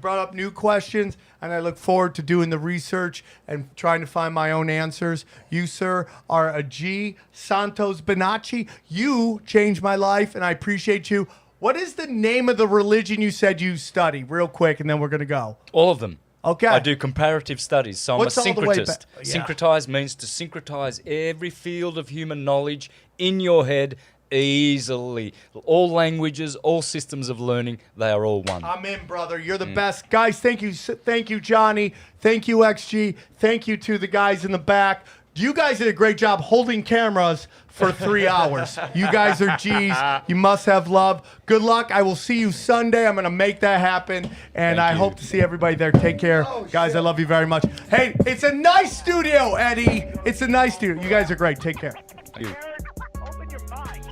brought up new questions, and I look forward to doing the research and trying to find my own answers. You, sir, are a G. Santos Bonacci. You changed my life, and I appreciate you. What is the name of the religion you said you study? Real quick, and then we're going to go. All of them. Okay. I do comparative studies, so What's I'm a all the way syncretist. yeah. Syncretize means to syncretize every field of human knowledge in your head easily. All languages, all systems of learning, they are all one. I'm in, brother. You're the best. Guys, thank you, Johnny. Thank you, XG. Thank you to the guys in the back. You guys did a great job holding cameras for 3 hours. You guys are G's. You must have love. Good luck. I will see you Sunday. I'm going to make that happen, and I hope to see everybody there. Take care. Guys, I love you very much. Hey, it's a nice studio, Eddie. It's a nice studio. You guys are great. Take care. Thank you. Open your mind.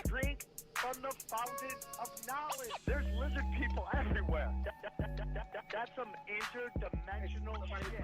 Drink from the fountain of knowledge. There's lizard people everywhere. That's some interdimensional shit.